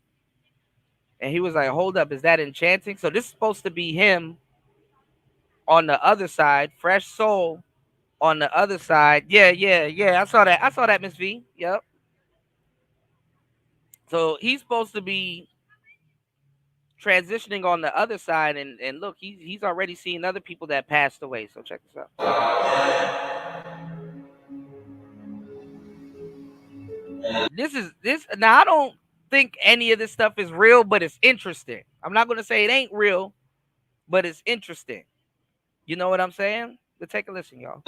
And he was like, hold up, is that Enchanting? So this is supposed to be him on the other side, Fresh Soul on the other side. Yeah. I saw that, Miss V. Yep. So he's supposed to be transitioning on the other side, and look, he's already seen other people that passed away. So check this out. This now, I don't think any of this stuff is real, but it's interesting. I'm not gonna say it ain't real, but it's interesting. You know what I'm saying? But take a listen, y'all.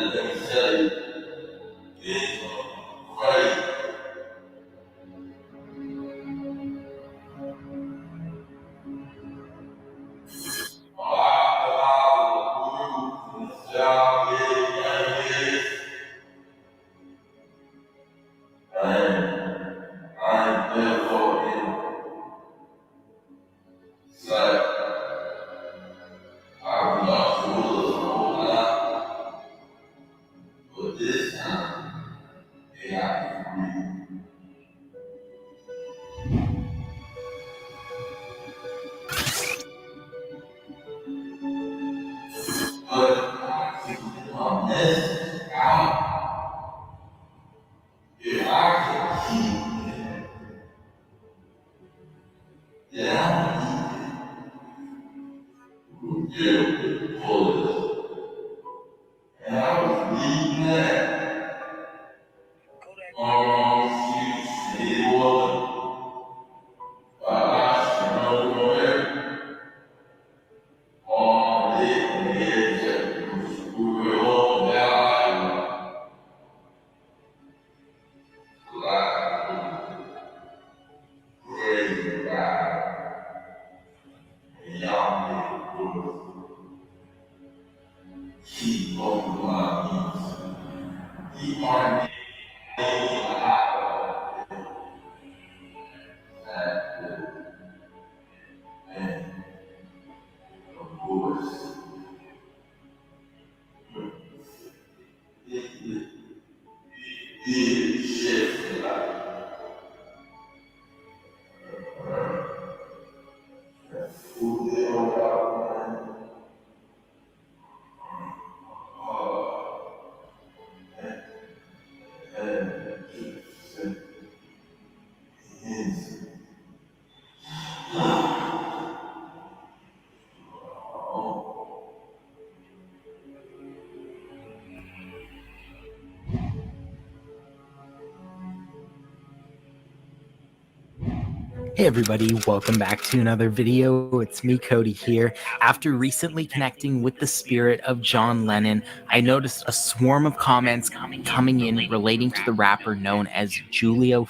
Hey everybody, welcome back to another video. It's me, Cody, here. After recently connecting with the spirit of John Lennon, I noticed a swarm of comments coming in relating to the rapper known as Julio,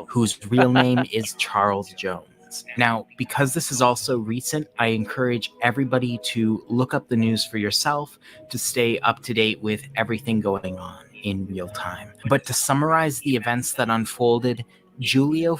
whose real name is Charles Jones. Now, because this is also recent, I encourage everybody to look up the news for yourself to stay up to date with everything going on in real time. But to summarize the events that unfolded, Julio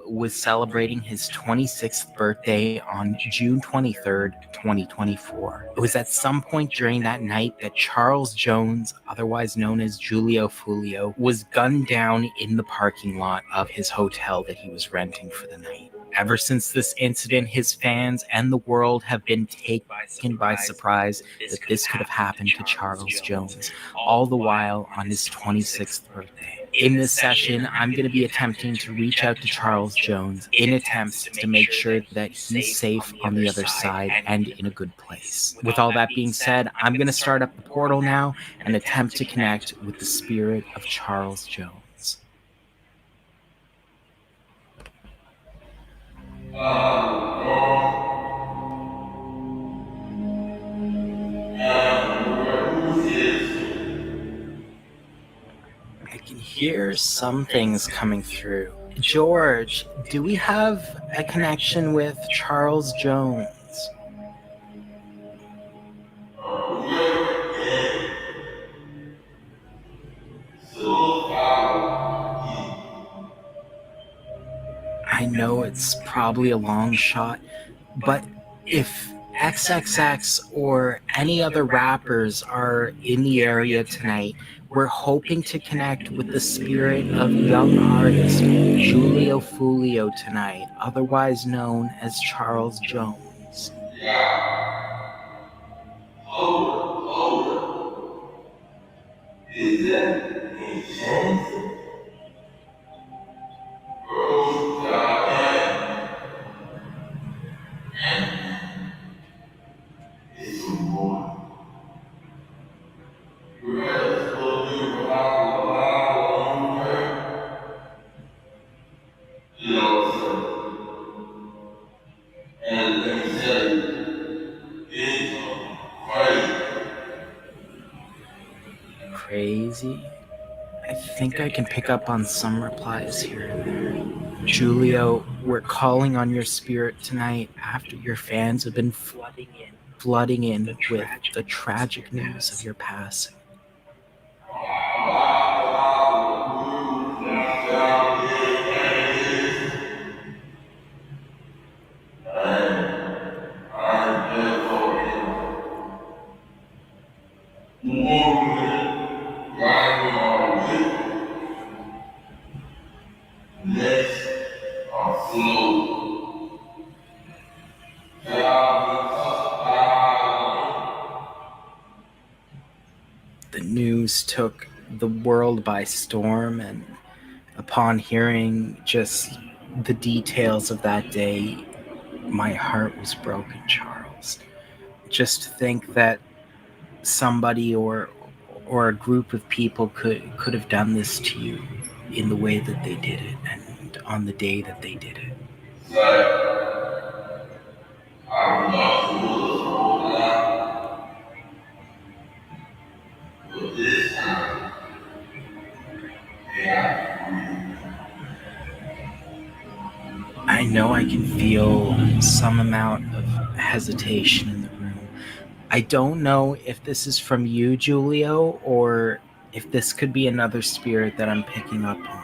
was celebrating his 26th birthday on June 23rd, 2024. It was at some point during that night that Charles Jones, otherwise known as Julio, was gunned down in the parking lot of his hotel that he was renting for the night. Ever since this incident, his fans and the world have been taken by surprise that this could have happened to Charles Jones, all the while on his 26th birthday. In this session, I'm going to be attempting to reach out to Charles Jones in attempts to make sure that he's safe on the other side and in a good place. With all that being said, I'm going to start up the portal now and attempt to connect with the spirit of Charles Jones. I can hear some things coming through. George, do we have a connection with Charles Jones? I know it's probably a long shot, but if XXX or any other rappers are in the area tonight, we're hoping to connect with the spirit of young artist Julio tonight, otherwise known as Charles Jones. Is that a chance? Crazy? I think I can pick up on some replies here and there. Julio, we're calling on your spirit tonight after your fans have been flooding in with the tragic news of your passing. The news took the world by storm, and upon hearing just the details of that day, my heart was broken, Charles. Just to think that somebody or a group of people could have done this to you in the way that they did it and on the day that they did it. I know I can feel some amount of hesitation in the room. I don't know if this is from you, Julio, or if this could be another spirit that I'm picking up on.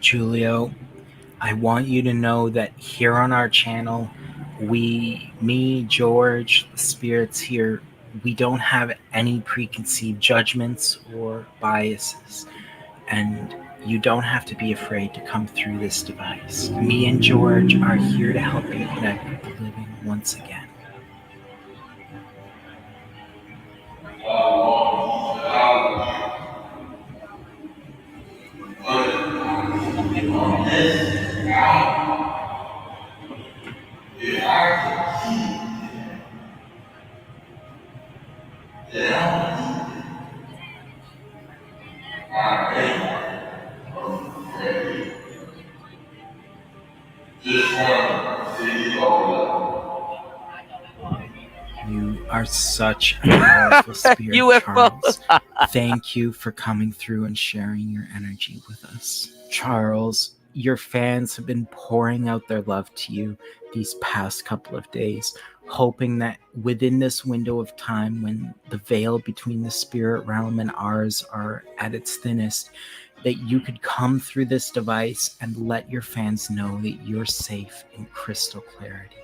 Julio, I want you to know that here on our channel, me, George, the spirits here, we don't have any preconceived judgments or biases. And you don't have to be afraid to come through this device. Me and George are here to help you connect with the living once again. You are such a powerful spirit, UFO. Charles. Thank you for coming through and sharing your energy with us. Charles, your fans have been pouring out their love to you these past couple of days, hoping that within this window of time when the veil between the spirit realm and ours are at its thinnest, that you could come through this device and let your fans know that you're safe in crystal clarity.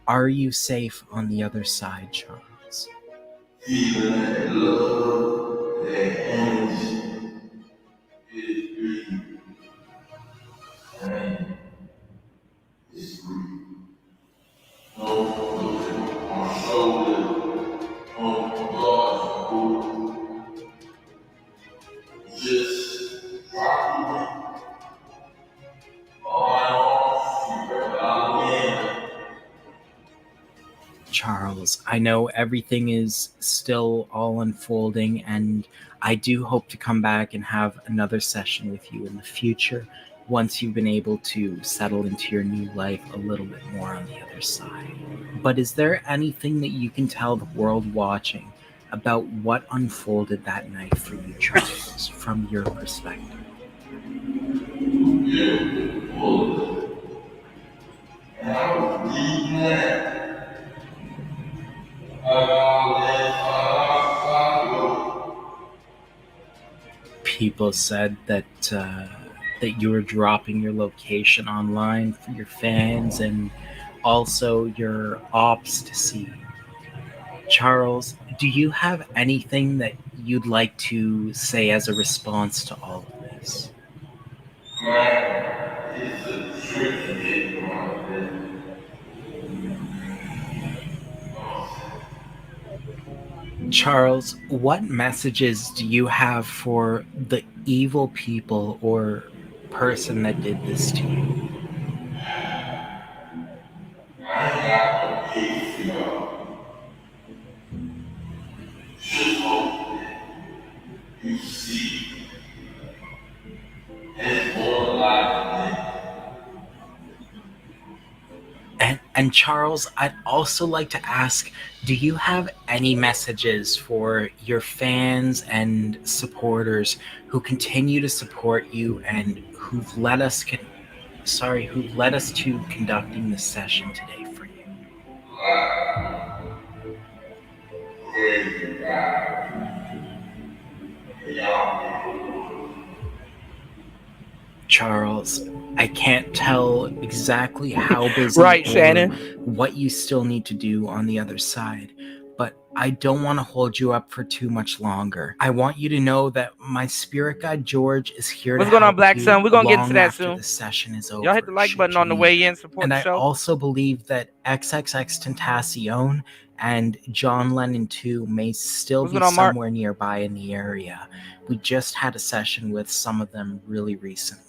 Are you safe on the other side, Charles? Even that love, that energy is real. And it's real. No looking on shoulders, on God's board. Just rock away. Charles, I know everything is still all unfolding, and I do hope to come back and have another session with you in the future once you've been able to settle into your new life a little bit more on the other side. But is there anything that you can tell the world watching about what unfolded that night for you, Charles, from your perspective? People said that that you were dropping your location online for your fans and also your ops to see. Charles, do you have anything that you'd like to say as a response to all of this? Charles, what messages do you have for the evil people or person that did this to you? You see, it's more alive than And Charles, I'd also like to ask, do you have any messages for your fans and supporters who continue to support you and who've led us to conducting this session today for you? Charles, I can't tell exactly how busy Right, or Shannon. what you still need to do on the other side, but I don't want to hold you up for too much longer. I want you to know that my spirit guide George is here What's to going on, help Black you Sun? We're gonna get long into that after soon. the session is over. Y'all hit the like button on the should you way need in. it. Support And the I show. also believe that XXX Tentacion and John Lennon 2 may still What's be going on, Mark? somewhere nearby in the area. We just had a session with some of them really recently.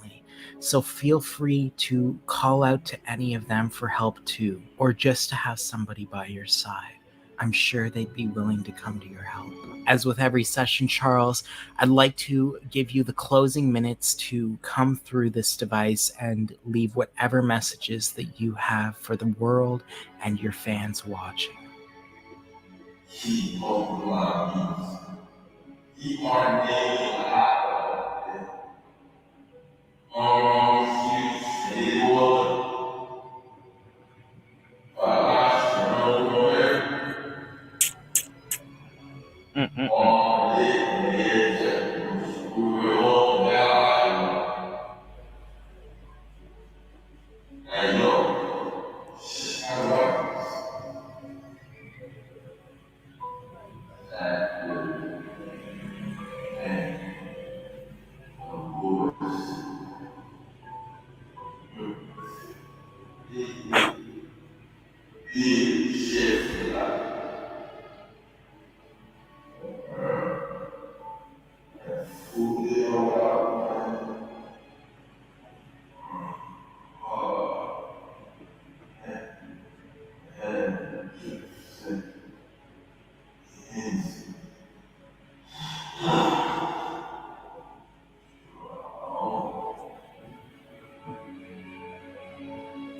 So feel free to call out to any of them for help too, or just to have somebody by your side. I'm sure they'd be willing to come to your help. As with every session, Charles, I'd like to give you the closing minutes to come through this device and leave whatever messages that you have for the world and your fans watching. Keep on blind. Keep on getting out.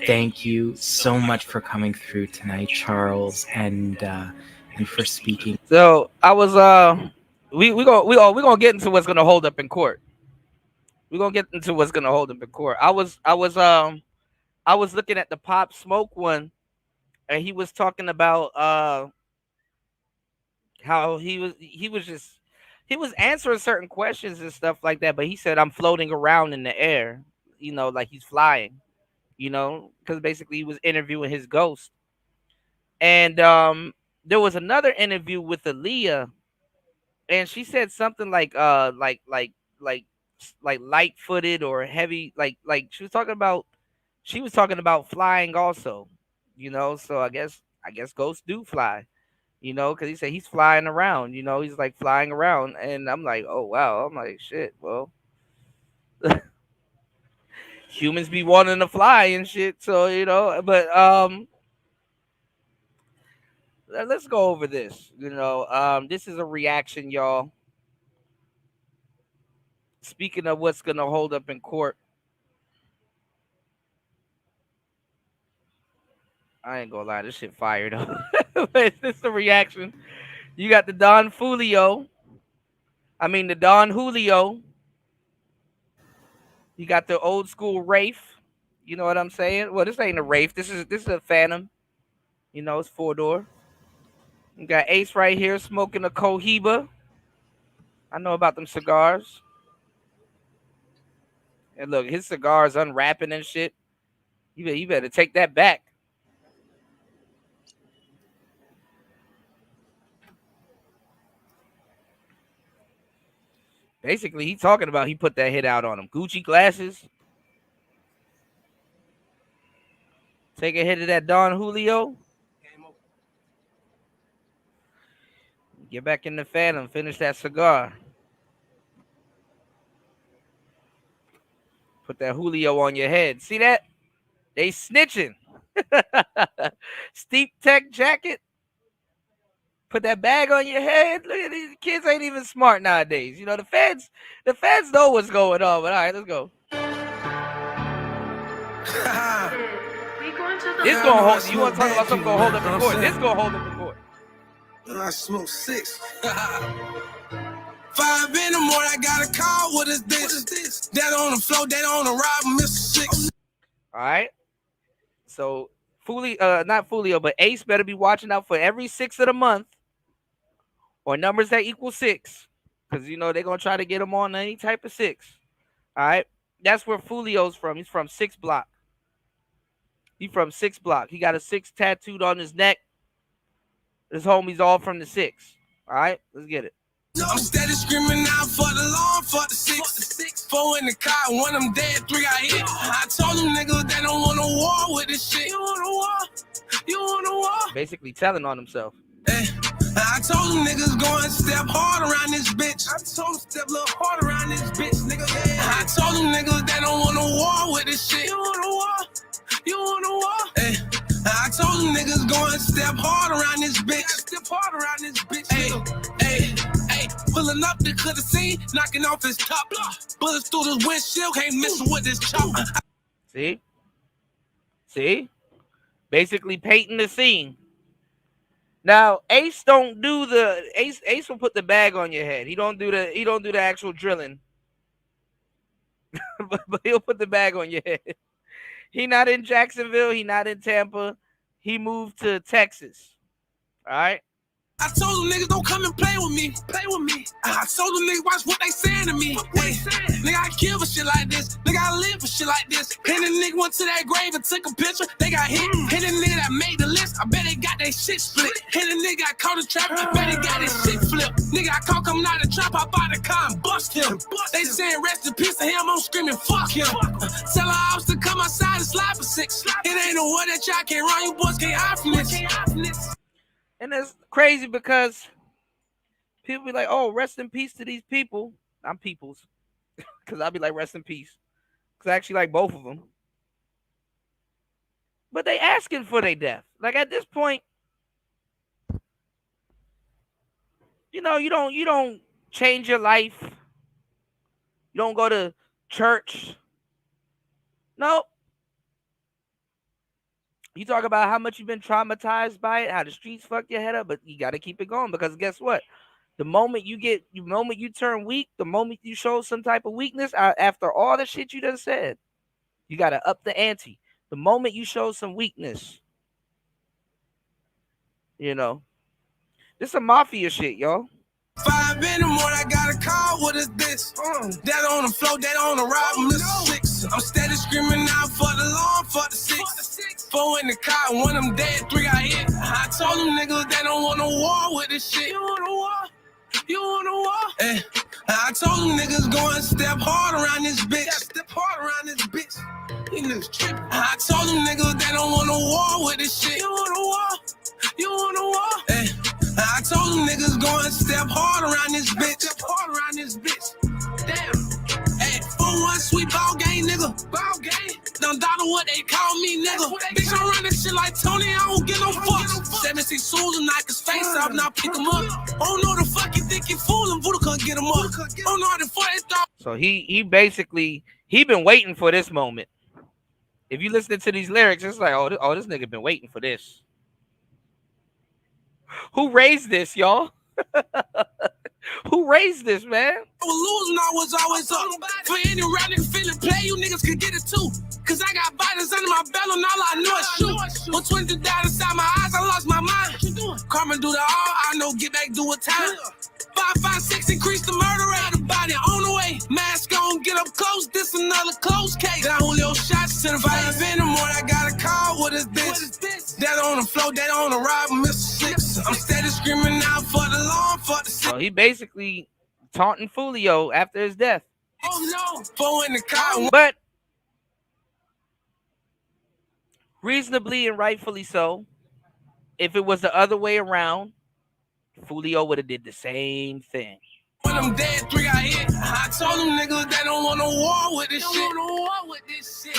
Thank you so much for coming through tonight, Charles, and for speaking. So I was we gonna get into what's gonna hold up in court. We're gonna get into what's gonna hold up in court. I was looking at the Pop Smoke one, and he was talking about how he was answering certain questions and stuff like that, but he said I'm floating around in the air, you know, like he's flying, you know, because basically he was interviewing his ghost. And there was another interview with Aaliyah, and she said something like light-footed or heavy, like she was talking about flying also, you know. So I guess ghosts do fly, you know, because he said he's flying around, you know, he's like flying around, and I'm like, oh wow, I'm like, shit, well, humans be wanting to fly and shit, so you know, but let's go over this, you know. This is a reaction, y'all. Speaking of what's gonna hold up in court, I ain't gonna lie, this shit fired up. But this is a reaction. You got the Don Julio. You got the old school Wraith. You know what I'm saying? Well, this ain't a Wraith. This is a Phantom. You know, it's 4-door. You got Ace right here smoking a Cohiba. I know about them cigars. And look, his cigar's unwrapping and shit. You better take that back. Basically, he talking about he put that hit out on him. Gucci glasses. Take a hit of that Don Julio. Get back in the Phantom. Finish that cigar. Put that Julio on your head. See that? They snitching. Steep tech jacket. Put that bag on your head. Look at these kids ain't even smart nowadays. You know, the feds know what's going on. But all right, let's go. This gonna hold. You want to talk about something gonna hold up in court? This gonna hold up in court. I smoke 6. 5 in the morning, I got a call. What is this? That on the floor, that on the ride, Mr. 6. All right. So not Fulio, but Ace better be watching out for every 6 of the month or numbers that equal 6, because you know they're gonna try to get him on any type of 6. All right. That's where Fulio's from. He's from 6 Block. He's from 6 Block. He got a 6 tattooed on his neck. His homie's all from the 6. All right, let's get it. I'm steady screaming out for the law, for the 6. 4 in the car, 1 of them dead, 3 got hit. I told them niggas they don't want a war with this shit. You want a war? You want a war? Basically telling on himself. I told them niggas going step hard around this bitch. I told them step a little hard around this bitch, nigga. I told them niggas they don't want a war with this shit. You want a war? You want a war? I told them niggas going step hard around this bitch. Step hard around this bitch. Hey, pulling up the cut the scene, knocking off his top. Bullets through the windshield, can't miss with this chop. See? Basically painting the scene. Now, Ace don't do the Ace will put the bag on your head. He don't do the actual drilling. but he'll put the bag on your head. He not in Jacksonville, he not in Tampa. He moved to Texas. All right? I told them niggas don't come and play with me. I told them niggas watch what they saying to me. Hey, nigga, I kill for shit like this. Nigga, I live for shit like this. And the nigga went to that grave and took a picture. They got hit. And the nigga that made the list, I bet they got their shit split. And the nigga got caught in trap, I bet they got his shit flipped. Nigga, I caught coming out of the trap, I bought the car and bust him. They saying rest in peace to him, I'm screaming fuck him. Tell her I was to come outside and slide for 6. It ain't no way that y'all can't run, you boys can't hide from this. And it's crazy because people be like, oh, rest in peace to these people. I'm peoples. Because I'll be like, rest in peace. Because I actually like both of them. But they asking for their death. Like at this point, you don't change your life. You don't go to church. Nope. You talk about how much you've been traumatized by it, how the streets fucked your head up, but you got to keep it going because guess what? The moment you turn weak, the moment you show some type of weakness, after all the shit you done said, you got to up the ante. The moment you show some weakness, this some mafia shit, y'all. 5 in the morning, I got a call. What is this? That on the floor, that on the rock, Mr. 6. I'm steady screaming out for the law, for the 6. 4 in the car, 1 of them dead, 3 got hit. I told them niggas they don't want no war with this shit. You want a war? You want a war? I told them niggas go and step hard around this bitch. Step hard around this bitch. These niggas tripping. I told them niggas they don't want no war with this shit. You want a war? You want a war? I told them niggas go and step hard around this bitch. Step hard around this bitch. Damn. Hey, 4-1 sweet ball game, nigga. Ball game. Don't dollar what they call me, nigga. Bitch, I'm running shit like Tony. I don't get no fucks. 76 souls and knock his face off. Now pick him up. Oh no, the fuck you think you fooling? Buddha couldn't get him up. Oh no, the fuck they thought. So he basically been waiting for this moment. If you listen to these lyrics, it's like, oh, this nigga been waiting for this. Who raised this, y'all? Who raised this, man? I was losing, I was always up. For any round nigga feeling play, you niggas could get it too. Cause I got biters under my belt and all I know is shoot. When 20 down inside my eyes, I lost my mind. Karma do the all, I know get back, do a time. 5, 5, 6, increase the murder rate. The body on the way. Mask on, get up close. This another close case. Got Julio shots to the 5 in the morning. I got a call. What is this? That on the floor, that on the ride, Mr. 6. I'm steady screaming out for the law, for the 6. So he basically taunting Julio after his death. Oh no, 4 in the car. But reasonably and rightfully so. If it was the other way around, Julio would have did the same thing. When I'm dead, 3 got hit. I told them niggas they don't want no war with this shit.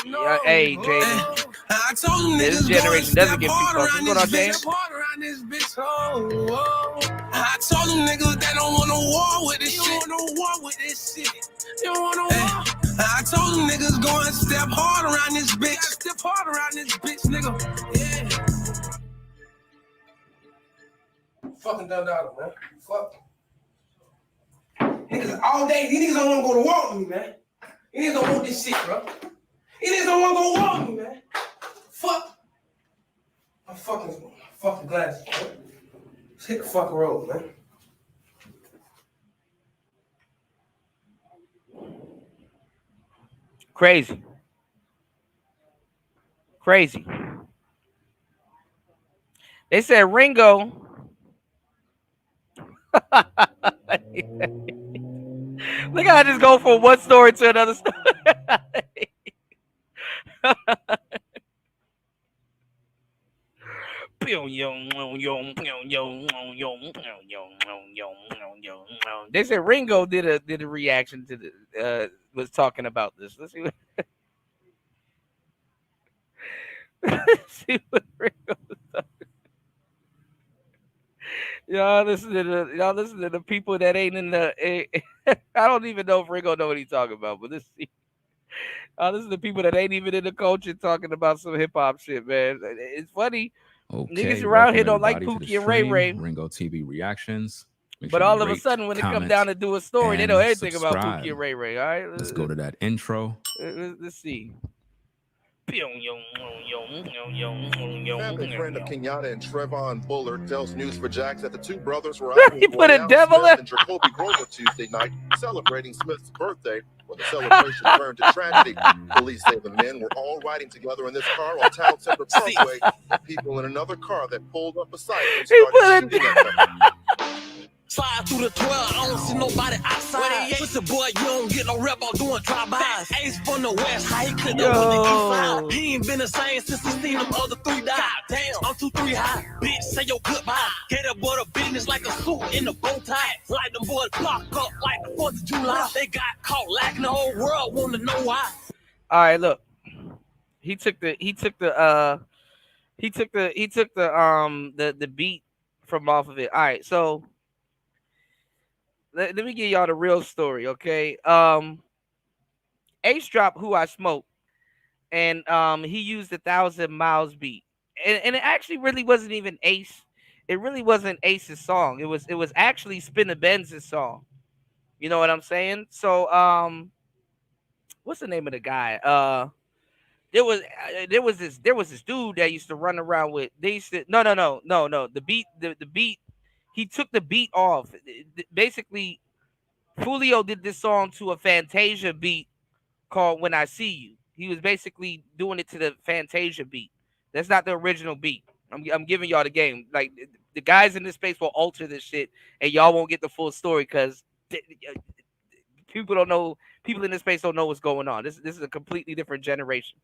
No. Hey, Jaden. I told them this niggas generation doesn't get free fucks. What's going on, Jaden? I told them niggas they don't want no war with this shit. You want no war with this shit. You want no war? I told them niggas go and step hard around this bitch. Step hard around this bitch, nigga. Yeah. Fucking done out, man. Fuck. Niggas all day, these niggas don't want to go to war with me, man. These niggas don't want this shit, bro. These niggas don't want to go to war with me, man. Fuck. I'm fucking glasses, bro. Let's hit the fucking road, man. Crazy. They said Ringo. Look how I just go from one story to another story. They said Ringo did a reaction to the was talking about this. Let's see what see what Ringo was talking. Y'all listen to the people that ain't in the. I don't even know if Ringo know what he's talking about, but this is the people that ain't even in the culture talking about some hip hop shit, man. It's funny. Niggas around here don't like Pookie and Ray Ray. Ringo TV reactions. But all of a sudden, when it come down to do a story, they know everything about Pookie and Ray Ray. All right, let's go to that intro. Let's see. Family friend of Kenyatta and Trevon Bullard tells News4Jax that the two brothers were out He with put a Royale devil Smith in. and Jacoby Grover Tuesday night, celebrating Smith's birthday, when the celebration turned to tragedy. Police say the men were all riding together in this car on Town Center Parkway, and people in another car that pulled up beside them started shooting at them. Slide through the 12, I don't see nobody outside. Sister boy, you don't get no rep on doing drive-bys. Ace from the west, how he clicked up on the east side. He ain't been the same since he seen them other three die. Damn, I'm 2-3 high. Bitch, say your goodbye. Get a boy the business like a suit in the bow tie. Like them boys block up like the 4th of July. They got caught lacking, the whole world wanna know why. All right, look. He took the beat from off of it. All right, so let me give y'all the real story, okay? Ace dropped Who I Smoke, and he used 1,000 Miles beat. And it actually really wasn't even Ace. It really wasn't Ace's song. It was actually Spinna Benz's song. You know what I'm saying? So what's the name of the guy? There was this dude that used to run around with. They used to no. The beat he took the beat off. Basically, Fulio did this song to a Fantasia beat called When I See You. He was basically doing it to the Fantasia beat. That's not the original beat. I'm giving y'all the game. Like, the guys in this space will alter this shit, and y'all won't get the full story because people don't know. People in this space don't know what's going on. This is a completely different generation.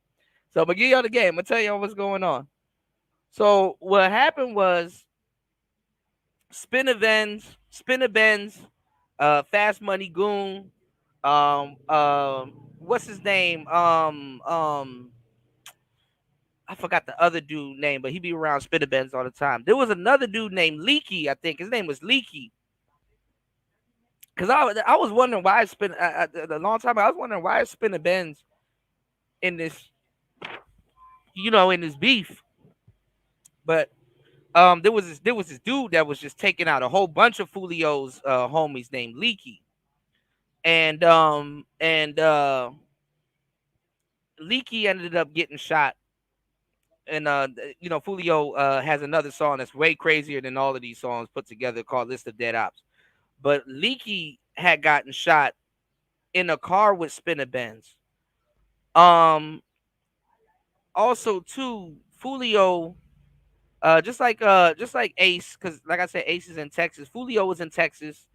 So I'm gonna give y'all the game. I'm gonna tell y'all what's going on. So what happened was Spinna Benz, Fast Money Goon, what's his name? I forgot the other dude name, but he be around Spinna Benz all the time. There was another dude named Leaky, I think. His name was Leaky. Cause I was wondering why a long time ago, I was wondering why is Spinna Benz in this, in this beef. But there was this dude that was just taking out a whole bunch of Fulio's homies named Leaky. And Leaky ended up getting shot. And Fulio has another song that's way crazier than all of these songs put together called List of Dead Ops. But Leaky had gotten shot in a car with Spinna Benz. Also too, Fulio, just like Ace, because like I said, Ace is in Texas. Fulio was in Texas,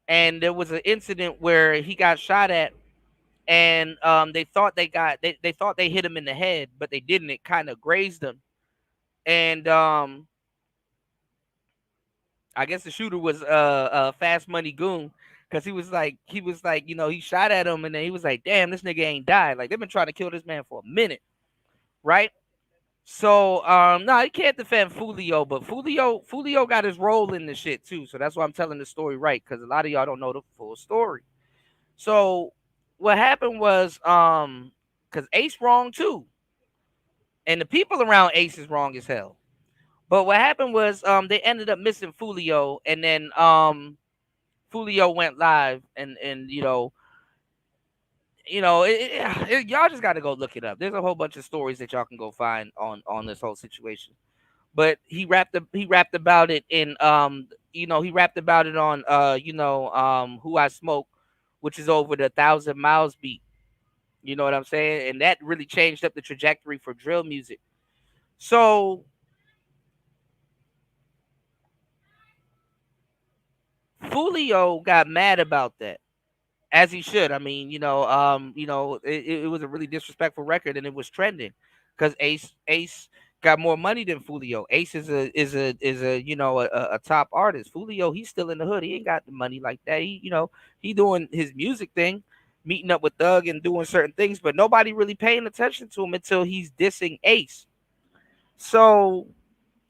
and there was an incident where he got shot at, and they thought they thought they hit him in the head, but they didn't. It kind of grazed him, and I guess the shooter was Fast Money Goon, because he was like he shot at him, and then he was like, damn, this nigga ain't died. Like, they've been trying to kill this man for a minute, right? So no, he can't defend Fulio, but Fulio got his role in the shit too. So that's why I'm telling the story right, because a lot of y'all don't know the full story. So what happened was because Ace wrong too, and the people around Ace is wrong as hell. But what happened was they ended up missing Fulio, and then Fulio went live, and y'all just got to go look it up. There's a whole bunch of stories that y'all can go find on this whole situation. But he rapped about it in he rapped about it on Who I Smoke, which is over the 1,000 Miles beat. You know what I'm saying? And that really changed up the trajectory for drill music. So Fulio got mad about that, as he should. I mean, it was a really disrespectful record, and it was trending because Ace got more money than Fulio. Ace is a top artist. Fulio, he's still in the hood. He ain't got the money like that. He doing his music thing, meeting up with Thug and doing certain things, but nobody really paying attention to him until he's dissing Ace. So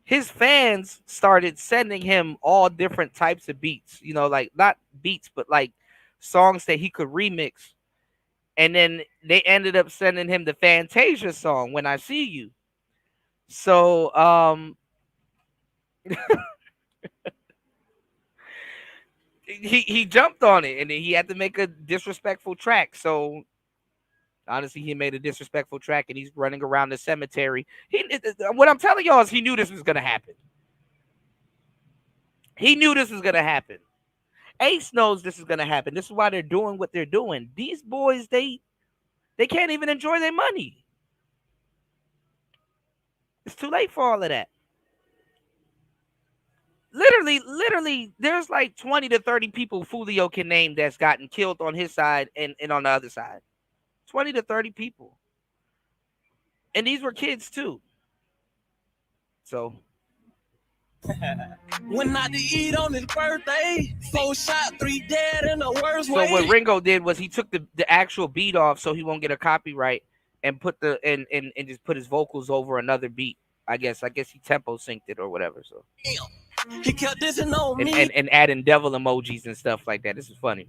his fans started sending him all different types of beats, you know, like not beats, but like songs that he could remix. And then they ended up sending him the Fantasia song, When I See You. So, he jumped on it, and then he had to make a disrespectful track. So honestly, he made a disrespectful track, and he's running around the cemetery. What I'm telling y'all is he knew this was gonna happen. He knew this was gonna happen. Ace knows this is gonna happen. This is why they're doing what they're doing. These boys, they can't even enjoy their money. It's too late for all of that. Literally, there's like 20 to 30 people Fulio can name that's gotten killed on his side and on the other side. 20 to 30 people. And these were kids too. So Went out to eat on his birthday. 4 shot, 3 dead in the worst way. So what Ringo did was he took the actual beat off so he won't get a copyright and put the and just put his vocals over another beat. I guess he tempo synced it or whatever. So he kept dissing on me and adding devil emojis and stuff like that. This is funny.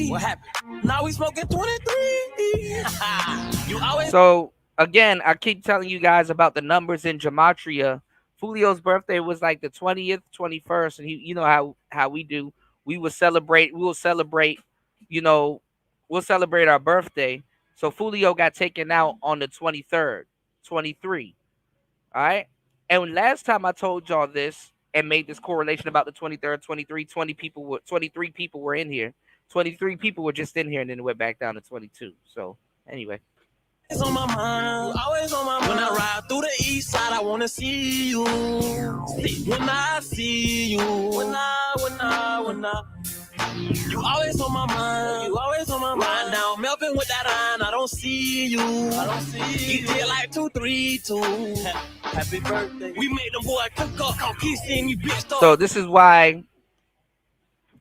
What happened? Now we smoking 23. You always So again, I keep telling you guys about the numbers in gematria. Fulio's birthday was like the 20th, 21st, and you know how we do. We will celebrate, you know, we'll celebrate our birthday. So Fulio got taken out on the 23rd, 23. All right. And last time I told y'all this and made this correlation about the 23rd, 23 people were in here. 23 people were just in here, and then it went back down to 22. So anyway. always on my mind, always on my mind. When I ride through the east side, I wanna see you. When I see you, when I, you always on my mind, you always on my mind. Riding down Melvin with that iron, I don't see you. You did like 2, 3, 2. Happy birthday. We made them boy cook up, cause he seen me bitch up. So this is why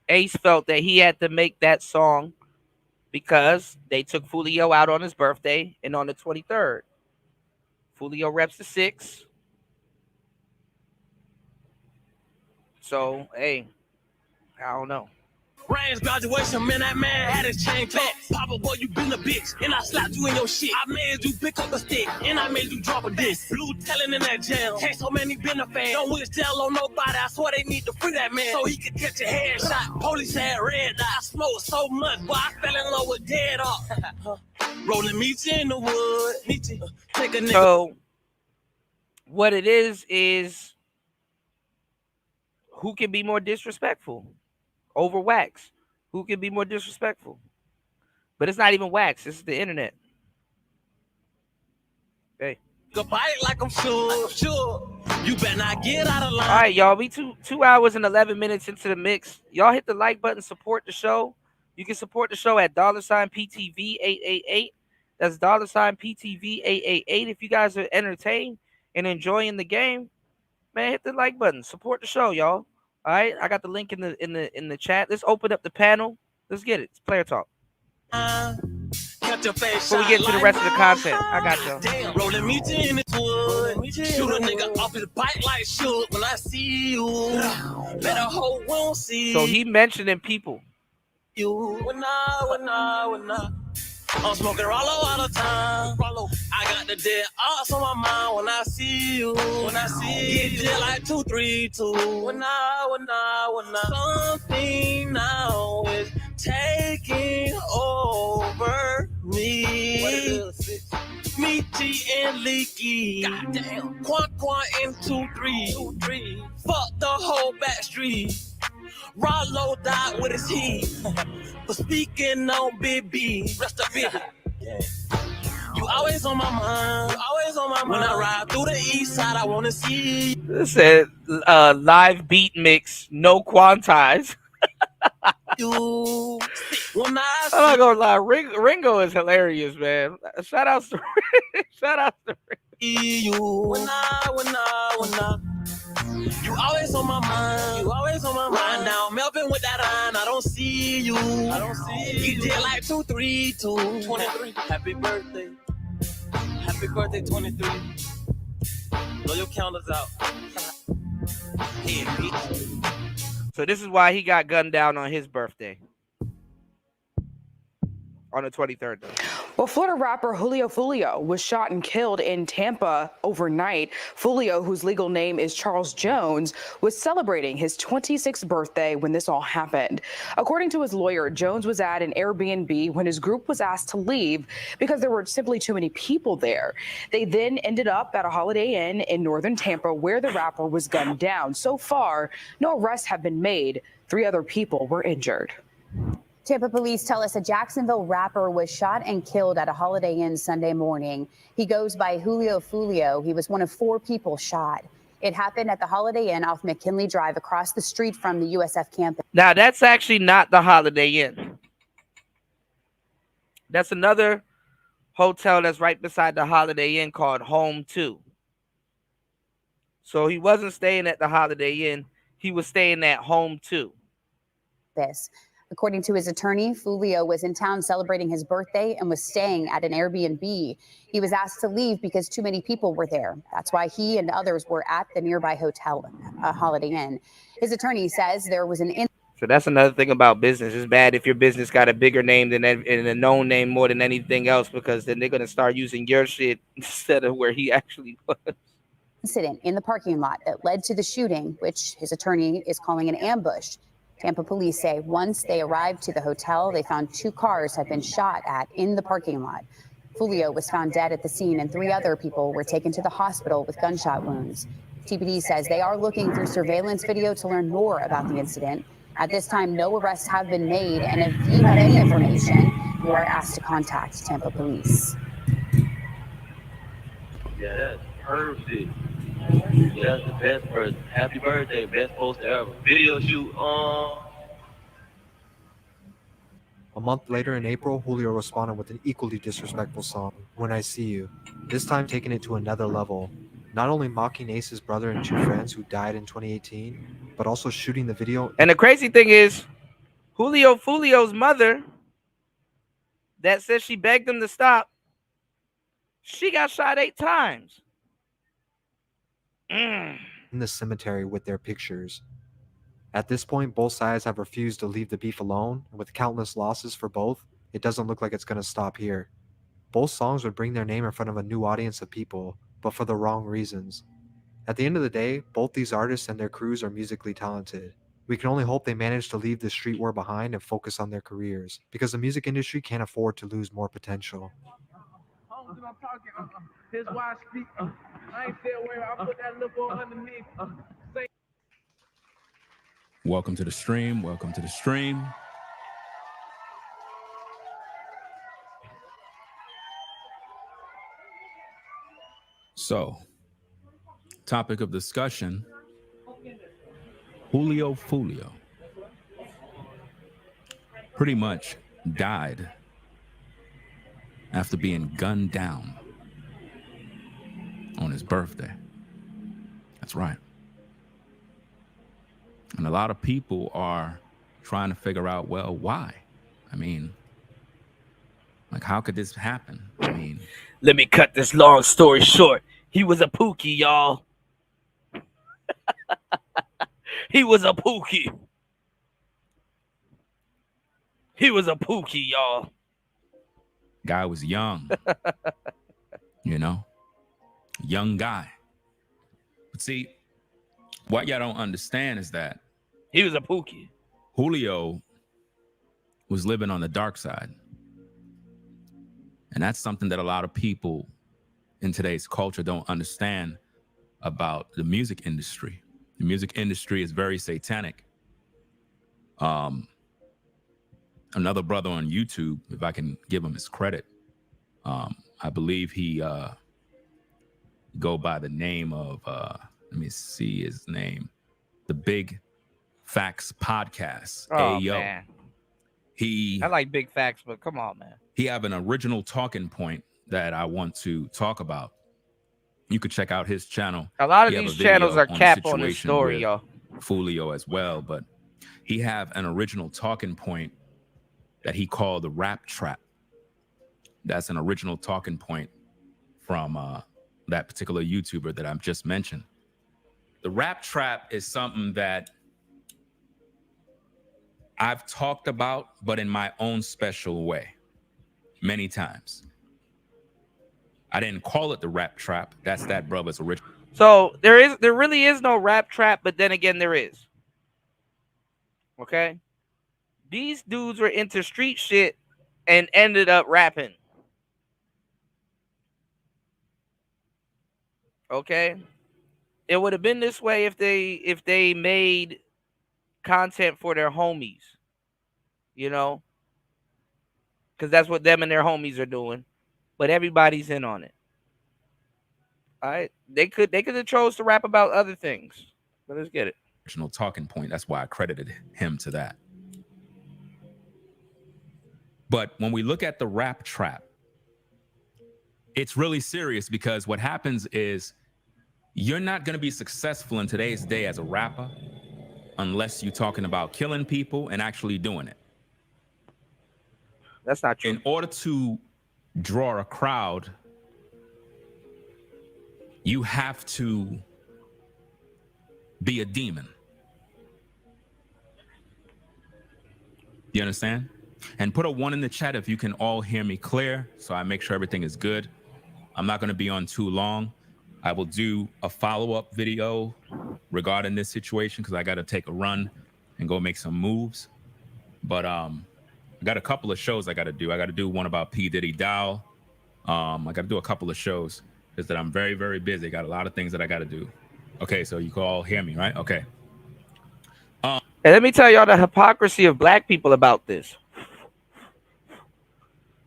Ace felt that he had to make that song, because they took Fulio out on his birthday and on the 23rd. Fulio reps the 6. So, hey, I don't know. Ryan's graduation, man, that man had his chain cut. Papa, boy, you been a bitch, and I slapped you in your shit. I made you pick up a stick, and I made you drop a disc. Blue telling in that jail, can't so many been a fan. Don't wish jail on nobody, I swear they need to free that man, so he could catch a headshot. Police had red dot, I smoked so much, boy, I fell in love with dead off. Rolling meat in the wood, take a nigga. So, what it is who can be more disrespectful? Over Wax. Who can be more disrespectful? But it's not even Wax. This is the internet. Hey. Goodbye like I'm sure. You better not get out of line. All right, y'all. We 2 hours and 11 minutes into the mix. Y'all hit the like button. Support the show. You can support the show at $PTV888. That's $PTV888. If you guys are entertained and enjoying the game, man, hit the like button. Support the show, y'all. All right, I got the link in the chat. Let's open up the panel. Let's get it. It's player talk. Before we get into the rest of the content, I got y'all. Damn, rolling me in this wood. Shoot a nigga off his bike like shoot when I see you. Better hope won't see. So he mentioning people. You when I. I'm smoking Rollo all the time. I got the dead ass on my mind when I see you. Get dead like 2, 3, 2. When I. Something now is taking over me. What it is? Meaty and leaky. Goddamn. Quan and 2, 3. Fuck the whole back street. Rollo died with his heat. For speaking on Big B. Rest of it. You always on my mind. When I ride through the east side, I wanna see you. This said live beat mix, no quantize. You when I I'm not gonna lie, Ringo is hilarious, man. Shout out to you. When I. You always on my mind. Riding down Melvin with that iron, I don't see you. You did like 2, 3, 2. 23. Happy birthday, 23. Blow your counters out. So this is why he got gunned down on his birthday. On the 23rd, though. Well, Florida rapper Julio Fulio was shot and killed in Tampa overnight. Fulio, whose legal name is Charles Jones, was celebrating his 26th birthday when this all happened. According to his lawyer, Jones was at an Airbnb when his group was asked to leave because there were simply too many people there. They then ended up at a Holiday Inn in northern Tampa where the rapper was gunned down. So far, no arrests have been made. 3 other people were injured. Tampa police tell us a Jacksonville rapper was shot and killed at a Holiday Inn Sunday morning. He goes by Julio Fulio. He was one of 4 people shot. It happened at the Holiday Inn off McKinley Drive across the street from the USF campus. Now, that's actually not the Holiday Inn. That's another hotel that's right beside the Holiday Inn called Home 2. So he wasn't staying at the Holiday Inn. He was staying at Home 2. According to his attorney, Fulio was in town celebrating his birthday and was staying at an Airbnb. He was asked to leave because too many people were there. That's why he and others were at the nearby hotel, Holiday Inn. His attorney says there was an So that's another thing about business. It's bad if your business got a bigger name than and a known name more than anything else, because then they're going to start using your shit instead of where he actually was. incident in the parking lot that led to the shooting, which his attorney is calling an ambush. Tampa police say once they arrived to the hotel, they found 2 cars had been shot at in the parking lot. Fulio was found dead at the scene, and 3 other people were taken to the hospital with gunshot wounds. TPD says they are looking through surveillance video to learn more about the incident. At this time, no arrests have been made, and if you have any information, you are asked to contact Tampa police. Yeah, that's perfect. Yeah, that's the best person. Happy birthday, best poster ever. Video shoot. A month later in April, Julio responded with an equally disrespectful song, When I See You, this time taking it to another level. Not only mocking Ace's brother and 2 friends who died in 2018, but also shooting the video. And the crazy thing is, Julio Fulio's mother, that says she begged him to stop, she got shot 8 times. In the cemetery with their pictures. At this point, both sides have refused to leave the beef alone, and with countless losses for both, it doesn't look like it's going to stop here. Both songs would bring their name in front of a new audience of people, but for the wrong reasons. At the end of the day, both these artists and their crews are musically talented. We can only hope they manage to leave the street war behind and focus on their careers, because the music industry can't afford to lose more potential. Here's why I speak. I ain't there where I put that lip on underneath. Welcome to the stream. Welcome to the stream. So, topic of discussion, Julio Fulio pretty much died after being gunned down on his birthday. That's right. And a lot of people are trying to figure out, well, why? I mean, like, how could this happen? I mean, let me cut this long story short. He was a pookie, y'all. He was a pookie. He was a pookie, y'all. Guy was young. You know? Young guy. But see, what y'all don't understand is that he was a pookie. Julio was living on the dark side. And that's something that a lot of people in today's culture don't understand about the music industry. The music industry is very satanic. Another brother on YouTube, if I can give him his credit, I believe he go by the name of, let me see his name, the Big Facts Podcast. Oh, Ayo. man. He, I like big facts, but come on, man. he have an original talking point that I want to talk about. You could check out his channel. A lot of He have these video channels are the cap on the situation story, with y'all. Fulio as well, but he have an original talking point that he called the rap trap. That's an original talking point from that particular YouTuber that I've just mentioned. The rap trap is something that I've talked about, but in my own special way, many times. I didn't call it the rap trap. That's that brother's original. So there really is no rap trap, but then again, there is. Okay? These dudes were into street shit and ended up rapping. Okay? It would have been this way if they made content for their homies. You know? Because that's what them and their homies are doing. But everybody's in on it. All right? They could have chose to rap about other things. But let's get it. Original talking point. That's why I credited him to that. But when we look at the rap trap, it's really serious because what happens is you're not going to be successful in today's day as a rapper unless you're talking about killing people and actually doing it. That's not true. In order to draw a crowd, you have to be a demon. You understand? And put a 1 in the chat if you can all hear me clear, so I make sure everything is good. I'm not going to be on too long. I will do a follow-up video regarding this situation because I got to take a run and go make some moves. But I got a couple of shows I got to do. I got to do one about P. Diddy Dow. I got to do a couple of shows because that I'm very, very busy. Got a lot of things that I got to do. Okay, so you can all hear me, right? Okay. And let me tell y'all the hypocrisy of black people about this.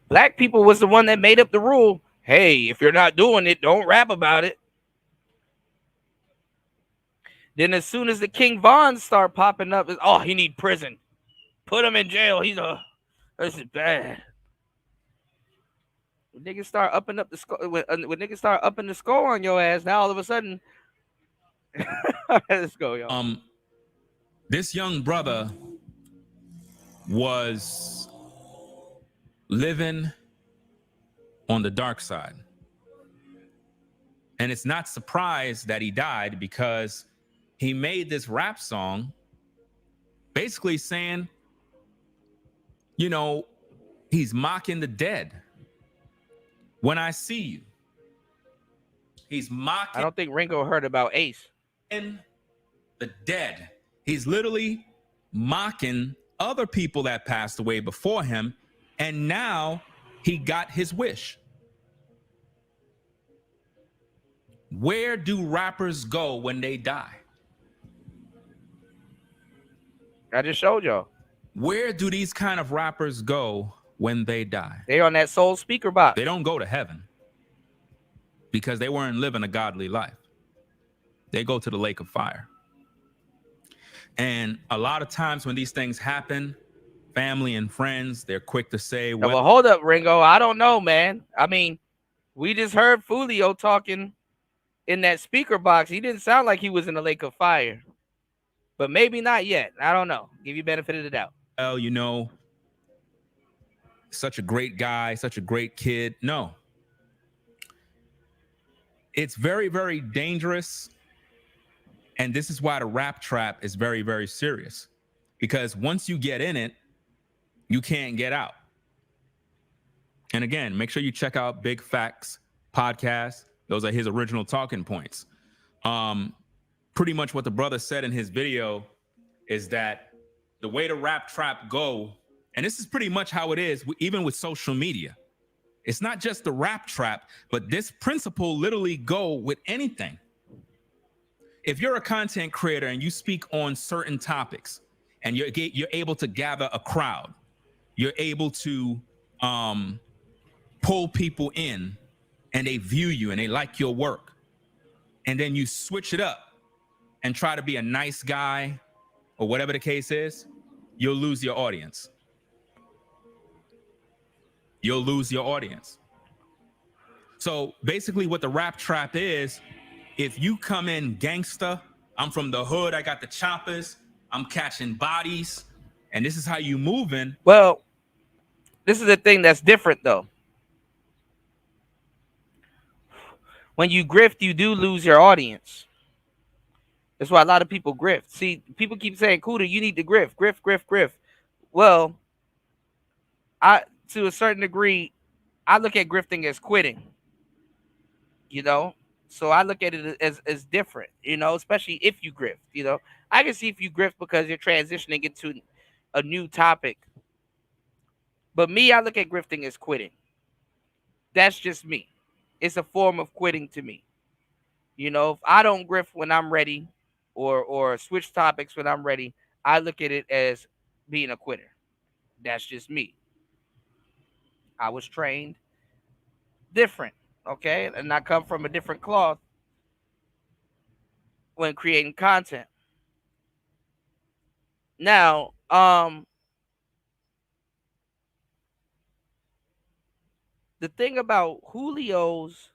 Black people was the one that made up the rule. Hey, if you're not doing it, don't rap about it. Then as soon as the King Vons start popping up, it's, oh, he need prison. Put him in jail. This is bad. When niggas start upping up the skull, when niggas start upping the score on your ass, now all of a sudden, let's go, y'all. This young brother was living on the dark side. And it's not surprised that he died because he made this rap song basically saying, you know, he's mocking the dead. When I see you, he's mocking. I don't think Ringo heard about Ace. The dead. He's literally mocking other people that passed away before him, and now he got his wish. Where do rappers go when they die? I just showed y'all. Where do these kind of rappers go when they die? They on that soul speaker box. They don't go to heaven because they weren't living a godly life. They go to the lake of fire. And a lot of times when these things happen, family and friends, they're quick to say, well, hold up, Ringo. I don't know, man. I mean, we just heard Fulio talking in that speaker box. He didn't sound like he was in the lake of fire. But maybe not yet. I don't know. Give you benefit of the doubt. well, you know, such a great guy, such a great kid. No. It's very, very dangerous. And this is why the rap trap is very, very serious. Because once you get in it, you can't get out. And again, make sure you check out Big Facts podcast. Those are his original talking points. Pretty much what the brother said in his video is that the way the rap trap go, and this is pretty much how it is, even with social media. It's not just the rap trap, but this principle literally go with anything. If you're a content creator and you speak on certain topics and you're able to gather a crowd, you're able to pull people in and they view you and they like your work, and then you switch it up and try to be a nice guy or whatever the case is, you'll lose your audience. You'll lose your audience. So basically what the rap trap is, if you come in gangster, I'm from the hood, I got the choppers, I'm catching bodies, and this is how you moving. Well, this is the thing that's different though. When you grift, you do lose your audience. That's why a lot of people grift. See, people keep saying, Kuda, you need to grift. Well, to a certain degree, I look at grifting as quitting. You know? So I look at it as different, especially if you grift, I can see if you grift because you're transitioning into a new topic. But me, I look at grifting as quitting. That's just me. It's a form of quitting to me. If I don't grift when I'm ready or switch topics when I'm ready, I look at it as being a quitter. That's just me. I was trained different, okay? And I come from a different cloth when creating content. Now, the thing about Julio's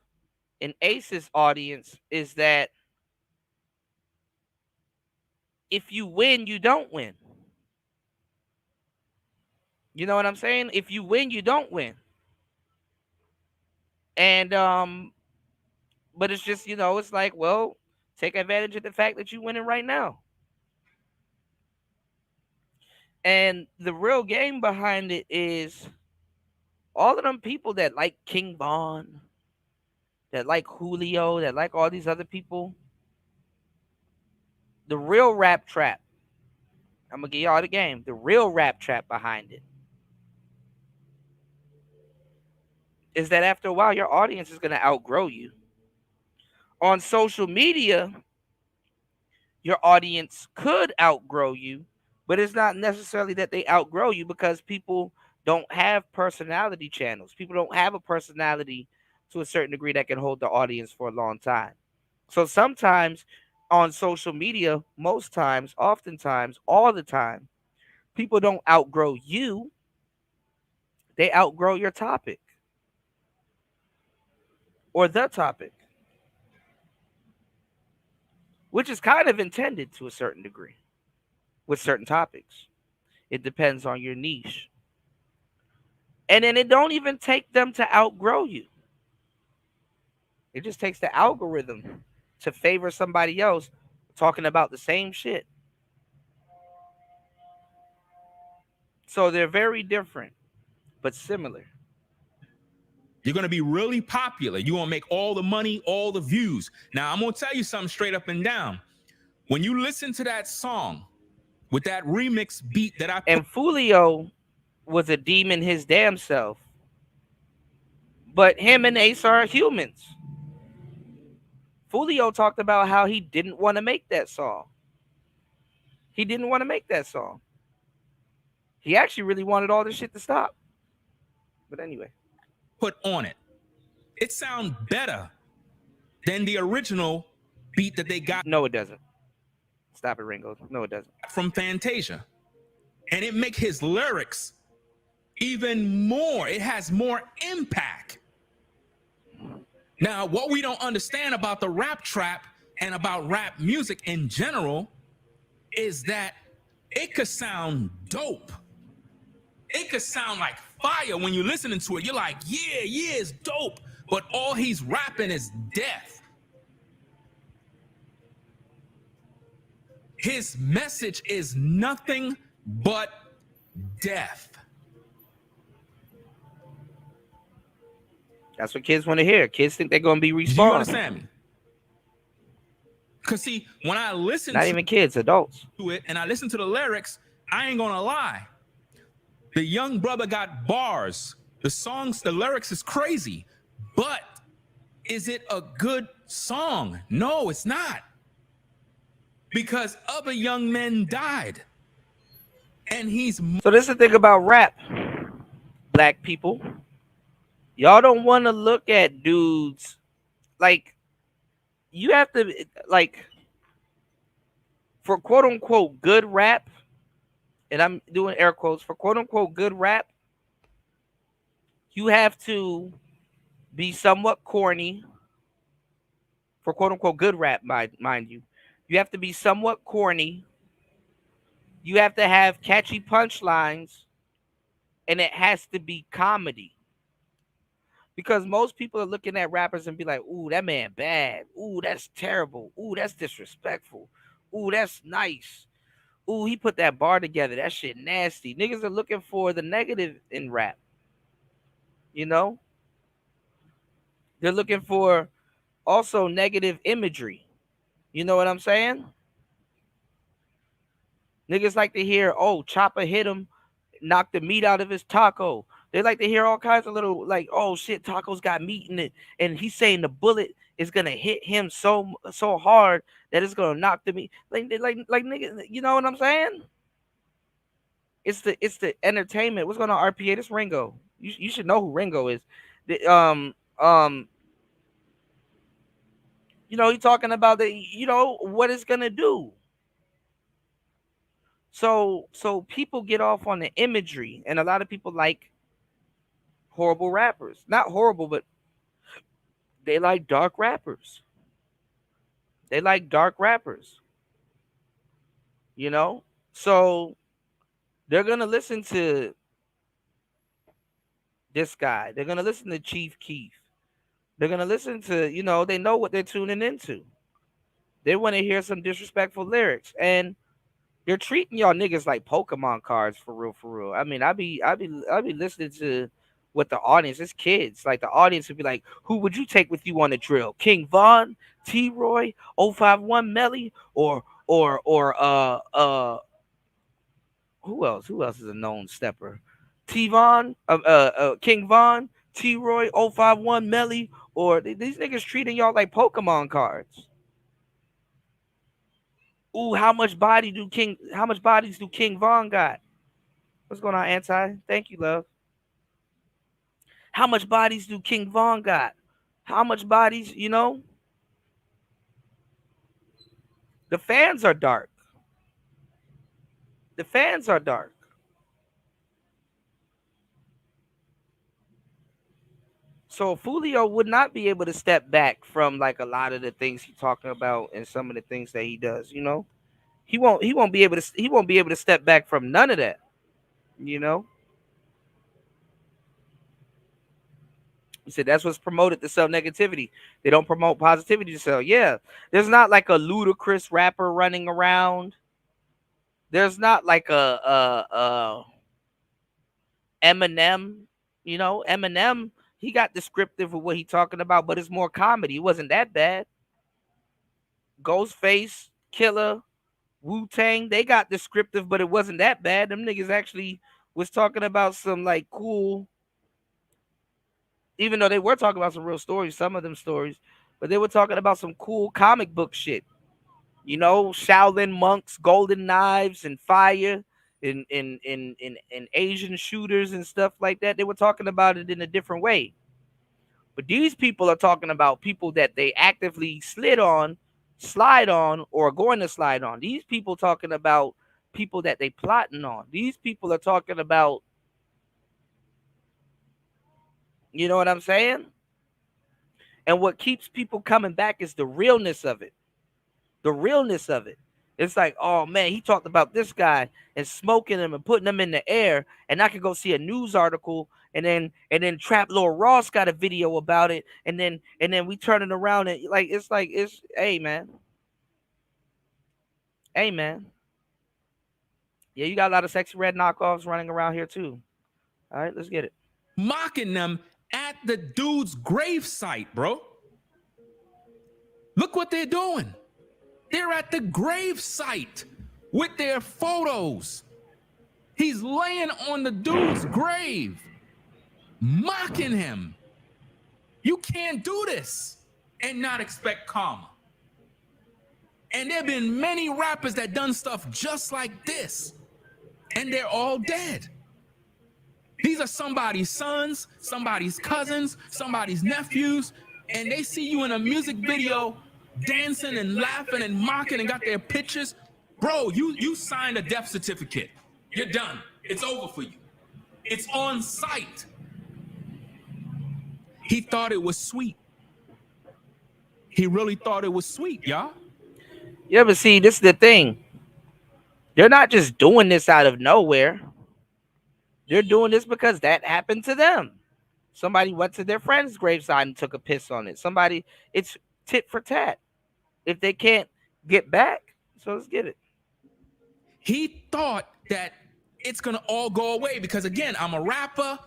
and Ace's audience is that if you win, you don't win. You know what I'm saying? If you win, you don't win. And but it's just, it's like, well, take advantage of the fact that you're winning right now. And the real game behind it is all of them people that like King Von, that like Julio, that like all these other people. The real rap trap, I'm going to give y'all the game. The real rap trap behind it is that after a while, your audience is going to outgrow you. On social media, your audience could outgrow you, but it's not necessarily that they outgrow you because people don't have personality channels. People don't have a personality to a certain degree that can hold the audience for a long time. So sometimes on social media, most times, oftentimes, all the time, people don't outgrow you. They outgrow your topic or the topic, which is kind of intended to a certain degree with certain topics. It depends on your niche. And then it don't even take them to outgrow you. It just takes the algorithm to favor somebody else talking about the same shit. So they're very different, but similar. You're going to be really popular. You're going to make all the money, all the views. Now, I'm going to tell you something straight up and down. When you listen to that song with that remix beat that I put, and Fulio was a demon his damn self. But him and Ace are humans. Fulio talked about how he didn't want to make that song. He didn't want to make that song. He actually really wanted all this shit to stop. But anyway. Put on it. It sounds better than the original beat that they got. No, it doesn't. Stop it, Ringo. No, it doesn't. From Fantasia. And it make his lyrics even more. It has more impact. Now, what we don't understand about the rap trap and about rap music in general is that it could sound dope. It could sound like fire when you're listening to it. You're like, yeah, it's dope. But all he's rapping is death. His message is nothing but death. That's what kids want to hear. Kids think they're going to be respawned. Do you understand me? Because see, when I listen not even kids, adults to it, and I listen to the lyrics, I ain't gonna lie. The young brother got bars. The songs, the lyrics is crazy. But is it a good song? No, it's not. Because other young men died. And he's... So this is the thing about rap, black people. Y'all don't want to look at dudes like... You have to, like, for quote unquote good rap, and I'm doing air quotes, for quote unquote good rap, you have to be somewhat corny. For quote unquote good rap, mind you, you have to be somewhat corny. You have to have catchy punchlines, and it has to be comedy. Because most people are looking at rappers and be like, ooh, that man bad. Ooh, that's terrible. Ooh, that's disrespectful. Ooh, that's nice. Ooh, he put that bar together. That shit nasty. Niggas are looking for the negative in rap. You know? They're looking for also negative imagery. You know what I'm saying? Niggas like to hear, oh, Chopper hit him, knocked the meat out of his taco. They like to hear all kinds of little, like, oh shit, Taco's got meat in it, and he's saying the bullet is gonna hit him so hard that it's gonna knock the meat. Like nigga, you know what I'm saying? It's the entertainment. What's going on, RPA? This Ringo. You should know who Ringo is. You know, he's talking about what it's gonna do. So people get off on the imagery, and a lot of people like horrible rappers. Not horrible, but they like dark rappers. They like dark rappers. You know? So they're gonna listen to this guy. They're gonna listen to Chief Keef. They're gonna listen to, they know what they're tuning into. They want to hear some disrespectful lyrics. And they're treating y'all niggas like Pokemon cards for real, for real. I mean, I be listening to what the audience is kids. Like the audience would be like, who would you take with you on the drill? King Von, T Roy, 051 Melly, or who else? Who else is a known stepper? T Von, King Von, T Roy, 051 Melly, or these niggas treating y'all like Pokemon cards. Ooh, how much bodies do King Von got? What's going on, Anti? Thank you, love. How much bodies do King Von got? How much bodies, The fans are dark. The fans are dark. So Fulio would not be able to step back from like a lot of the things he's talking about and some of the things that he does, He won't be able to step back from none of that. He said that's what's promoted to sell negativity. They don't promote positivity to sell. Yeah. There's not like a ludicrous rapper running around. There's not like a Eminem. Eminem, he got descriptive of what he talking about, but it's more comedy. It wasn't that bad. Ghostface, Killer, Wu-Tang, they got descriptive, but it wasn't that bad. Them niggas actually was talking about some like cool, even though they were talking about some real stories, some of them stories, but they were talking about some cool comic book shit. Shaolin monks, golden knives, and fire, and Asian shooters and stuff like that. They were talking about it in a different way. But these people are talking about people that they actively slide on, or are going to slide on. These people talking about people that they plotting on. These people are talking about, you know what I'm saying? And what keeps people coming back is the realness of it. The realness of it. It's like, oh man, he talked about this guy and smoking him and putting him in the air, and I could go see a news article, and then Trap Lord Ross got a video about it, and then we turn it around and it's hey man. Hey man. Yeah, you got a lot of sexy red knockoffs running around here too. All right, let's get it. Mocking them at the dude's gravesite, bro. Look what they're doing. They're at the gravesite with their photos. He's laying on the dude's grave, mocking him. You can't do this and not expect karma. And there have been many rappers that done stuff just like this, and they're all dead. These are somebody's sons, somebody's cousins, somebody's nephews, and they see you in a music video dancing and laughing and mocking and got their pictures. Bro, you signed a death certificate. You're done. It's over for you. It's on site. He thought it was sweet. He really thought it was sweet, y'all. Yeah, but see, this is the thing. They're not just doing this out of nowhere. They're doing this because that happened to them. Somebody went to their friend's graveside and took a piss on it. Somebody, it's tit for tat. If they can't get back, so let's get it. He thought that it's going to all go away because, again, I'm a rapper.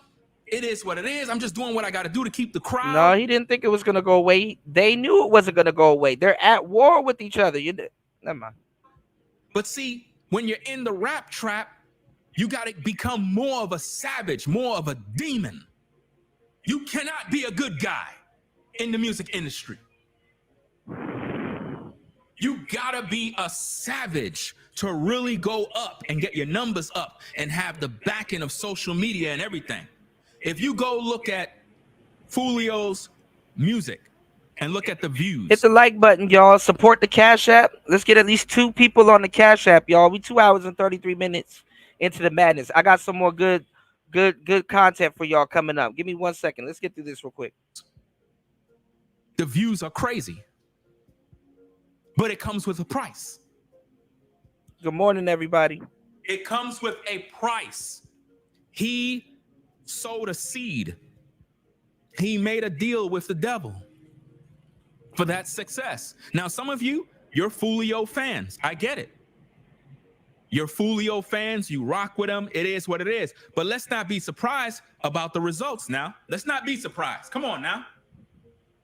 It is what it is. I'm just doing what I got to do to keep the crowd. No, he didn't think it was going to go away. They knew it wasn't going to go away. They're at war with each other. Never mind. But see, when you're in the rap trap, you got to become more of a savage, more of a demon. You cannot be a good guy in the music industry. You gotta be a savage to really go up and get your numbers up and have the backing of social media and everything. If you go look at Fulio's music and look at the views. Hit the like button, y'all. Support the Cash App. Let's get at least 2 people on the Cash App, y'all. We 2 hours and 33 minutes into the madness. I got some more good content for y'all coming up. Give me 1 second. Let's get through this real quick. The views are crazy. But it comes with a price. Good morning, everybody. It comes with a price. He sowed a seed. He made a deal with the devil for that success. Now, some of you, you're Fulio fans. I get it. You're Fulio fans. You rock with them. It is what it is. But let's not be surprised about the results now. Let's not be surprised. Come on now.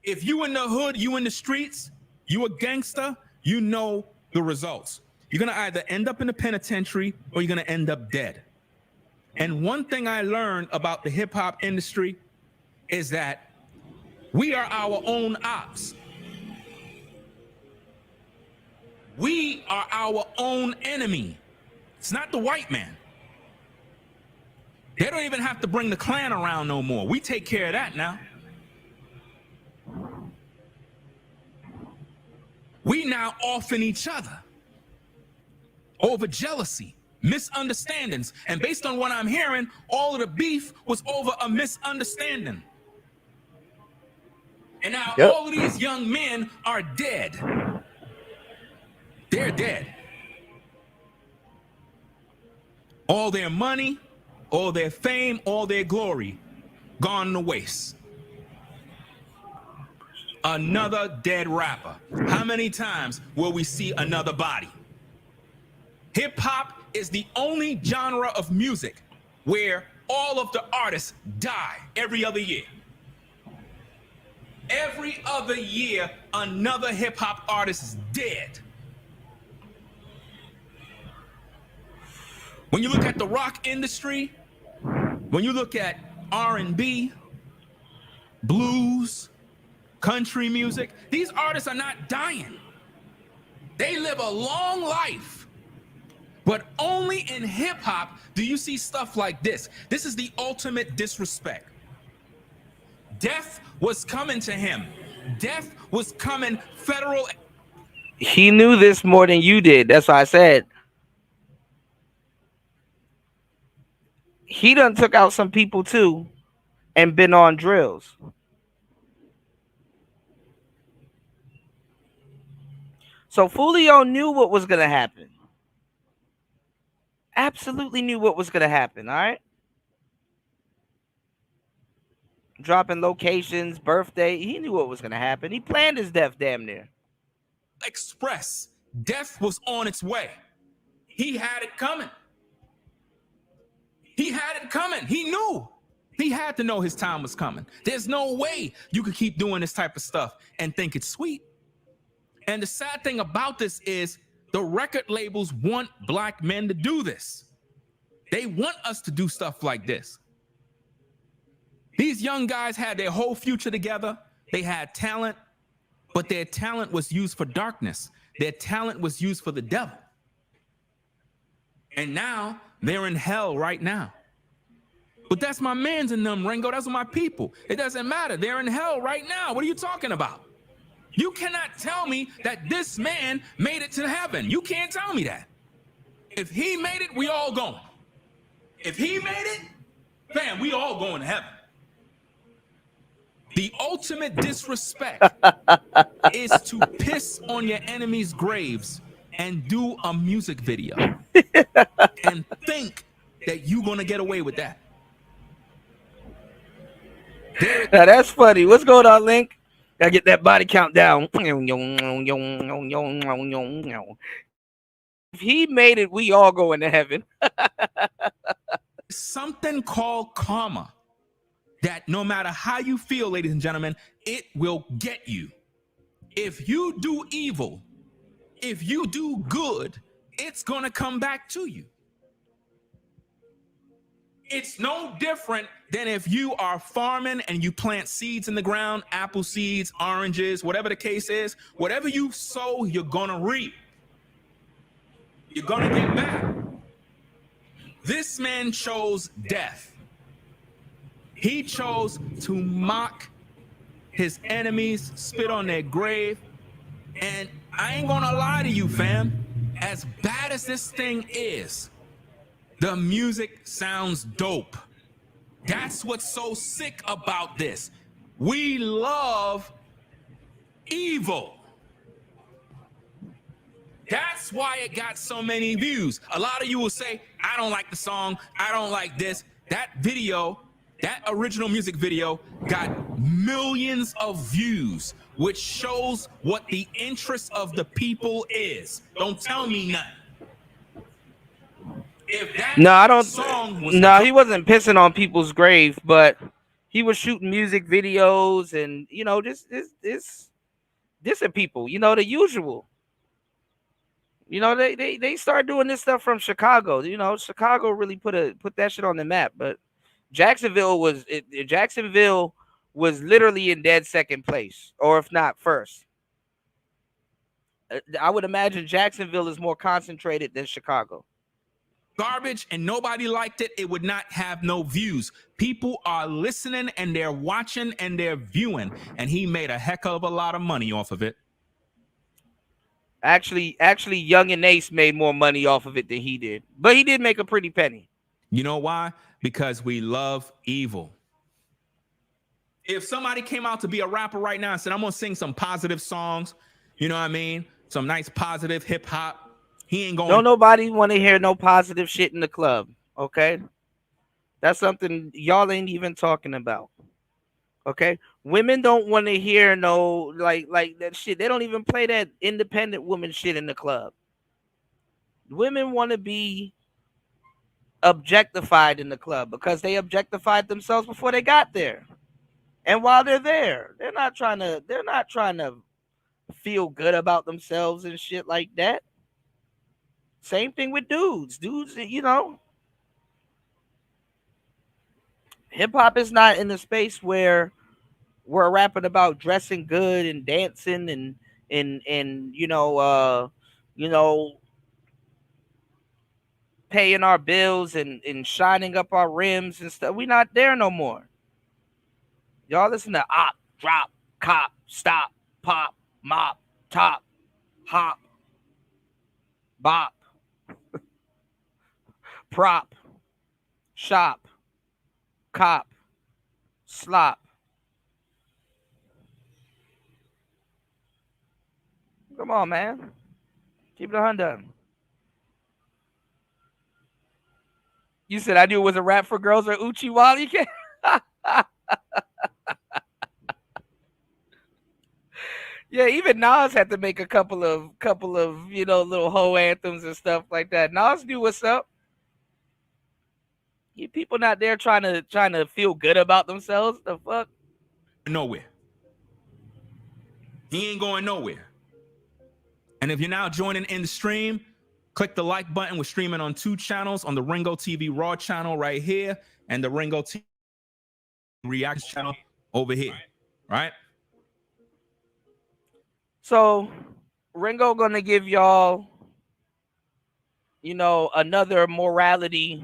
If you in the hood, you in the streets, you a gangster, you know the results. You're going to either end up in the penitentiary or you're going to end up dead. And one thing I learned about the hip hop industry is that we are our own ops. We are our own enemy. It's not the white man. They don't even have to bring the Klan around no more. We take care of that now. We now offing each other over jealousy, misunderstandings. And based on what I'm hearing, all of the beef was over a misunderstanding. And now all of these young men are dead. They're dead. All their money, all their fame, all their glory, gone to waste. Another dead rapper. How many times will we see another body? Hip hop is the only genre of music where all of the artists die every other year. Every other year, another hip hop artist is dead. When you look at the rock industry, when you look at R&B, blues, country music, these artists are not dying. They live a long life. But only in hip hop do you see stuff like this. This is the ultimate disrespect. Death was coming to him. Death was coming federal. He knew this more than you did. That's why I said. He done took out some people too and been on drills. So Fulio knew what was going to happen. Absolutely knew what was going to happen, all right? Dropping locations, birthday. He knew what was going to happen. He planned his death damn near. Express. Death was on its way. He had it coming. He had it coming. He knew. He had to know his time was coming. There's no way you could keep doing this type of stuff and think it's sweet. And the sad thing about this is the record labels want black men to do this. They want us to do stuff like this. These young guys had their whole future together. They had talent, but their talent was used for darkness. Their talent was used for the devil. And now they're in hell right now. But that's my mans in them, Ringo. That's my people. It doesn't matter. They're in hell right now. What are you talking about? You cannot tell me that this man made it to heaven. You can't tell me that. If he made it, we all going. If he made it, fam, we all going to heaven. The ultimate disrespect is to piss on your enemies' graves and do a music video and think that you're going to get away with that. Now that's funny. What's going on, Link? Gotta get that body count down. If he made it, we all go into heaven. Something called karma that no matter how you feel, ladies and gentlemen, it will get you. If you do evil, if you do good, it's going to come back to you. It's no different than if you are farming and you plant seeds in the ground, apple seeds, oranges, whatever the case is, whatever you sow, you're going to reap. You're going to get back. This man chose death. He chose to mock his enemies, spit on their grave. And I ain't gonna lie to you, fam. As bad as this thing is, the music sounds dope. That's what's so sick about this. We love evil. That's why it got so many views. A lot of you will say, I don't like the song, I don't like this. That video, that original music video got millions of views, which shows what the interest of the people is. Don't tell me nothing. If that No, I don't. song was No, he wasn't pissing on people's grave, but he was shooting music videos and just dissing people. The usual. They started doing this stuff from Chicago. Chicago really put that shit on the map. But Jacksonville was literally in dead second place, or if not first. I would imagine Jacksonville is more concentrated than Chicago. Garbage and nobody liked it, it would not have no views. People are listening and they're watching and they're viewing, and he made a heck of a lot of money off of it. Actually, Young and Ace made more money off of it than he did, but he did make a pretty penny. You know why? Because we love evil. If somebody came out to be a rapper right now and said, I'm gonna sing some positive songs, you know what I mean? Some nice positive hip hop. He ain't going. Don't nobody want to hear no positive shit in the club, okay? That's something y'all ain't even talking about, okay? Women don't want to hear no like that shit. They don't even play that independent woman shit in the club. Women want to be objectified in the club because they objectified themselves before they got there, and while they're there, they're not trying to feel good about themselves and shit like that. Same thing with dudes. Hip hop is not in the space where we're rapping about dressing good and dancing and paying our bills and shining up our rims and stuff. We not there no more. Y'all listen to op, drop, cop, stop, pop, mop, top, hop, bop, prop, shop, cop, slop. Come on, man. Keep it 100. You said I knew it was a rap for girls or Uchi Wally. Yeah, even Nas had to make a couple of little hoe anthems and stuff like that. Nas knew what's up. You people not there trying to feel good about themselves. The fuck? Nowhere. He ain't going nowhere. And if you're now joining in the stream, click the like button. We're streaming on 2 channels, on the Ringo TV Raw channel right here and the Ringo TV Reactions channel over here, right? So Ringo gonna give y'all, another morality.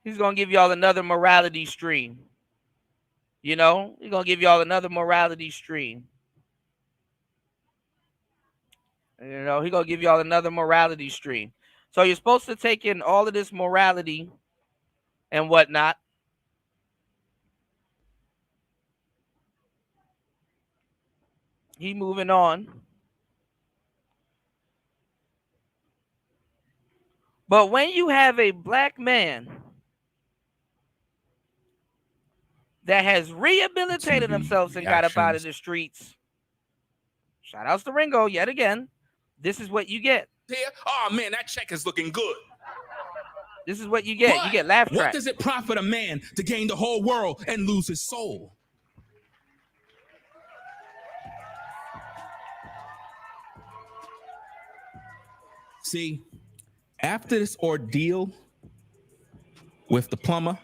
He's gonna give y'all another morality stream. He's gonna give y'all another morality stream. He's gonna give y'all another morality stream. So you're supposed to take in all of this morality and whatnot. He moving on. But when you have a black man that has rehabilitated themselves and got up out of the streets, shout outs to Ringo yet again, this is what you get. Oh man, that check is looking good. This is what you get. You get laugh track. What does it profit a man to gain the whole world and lose his soul? See, after this ordeal with the plumber.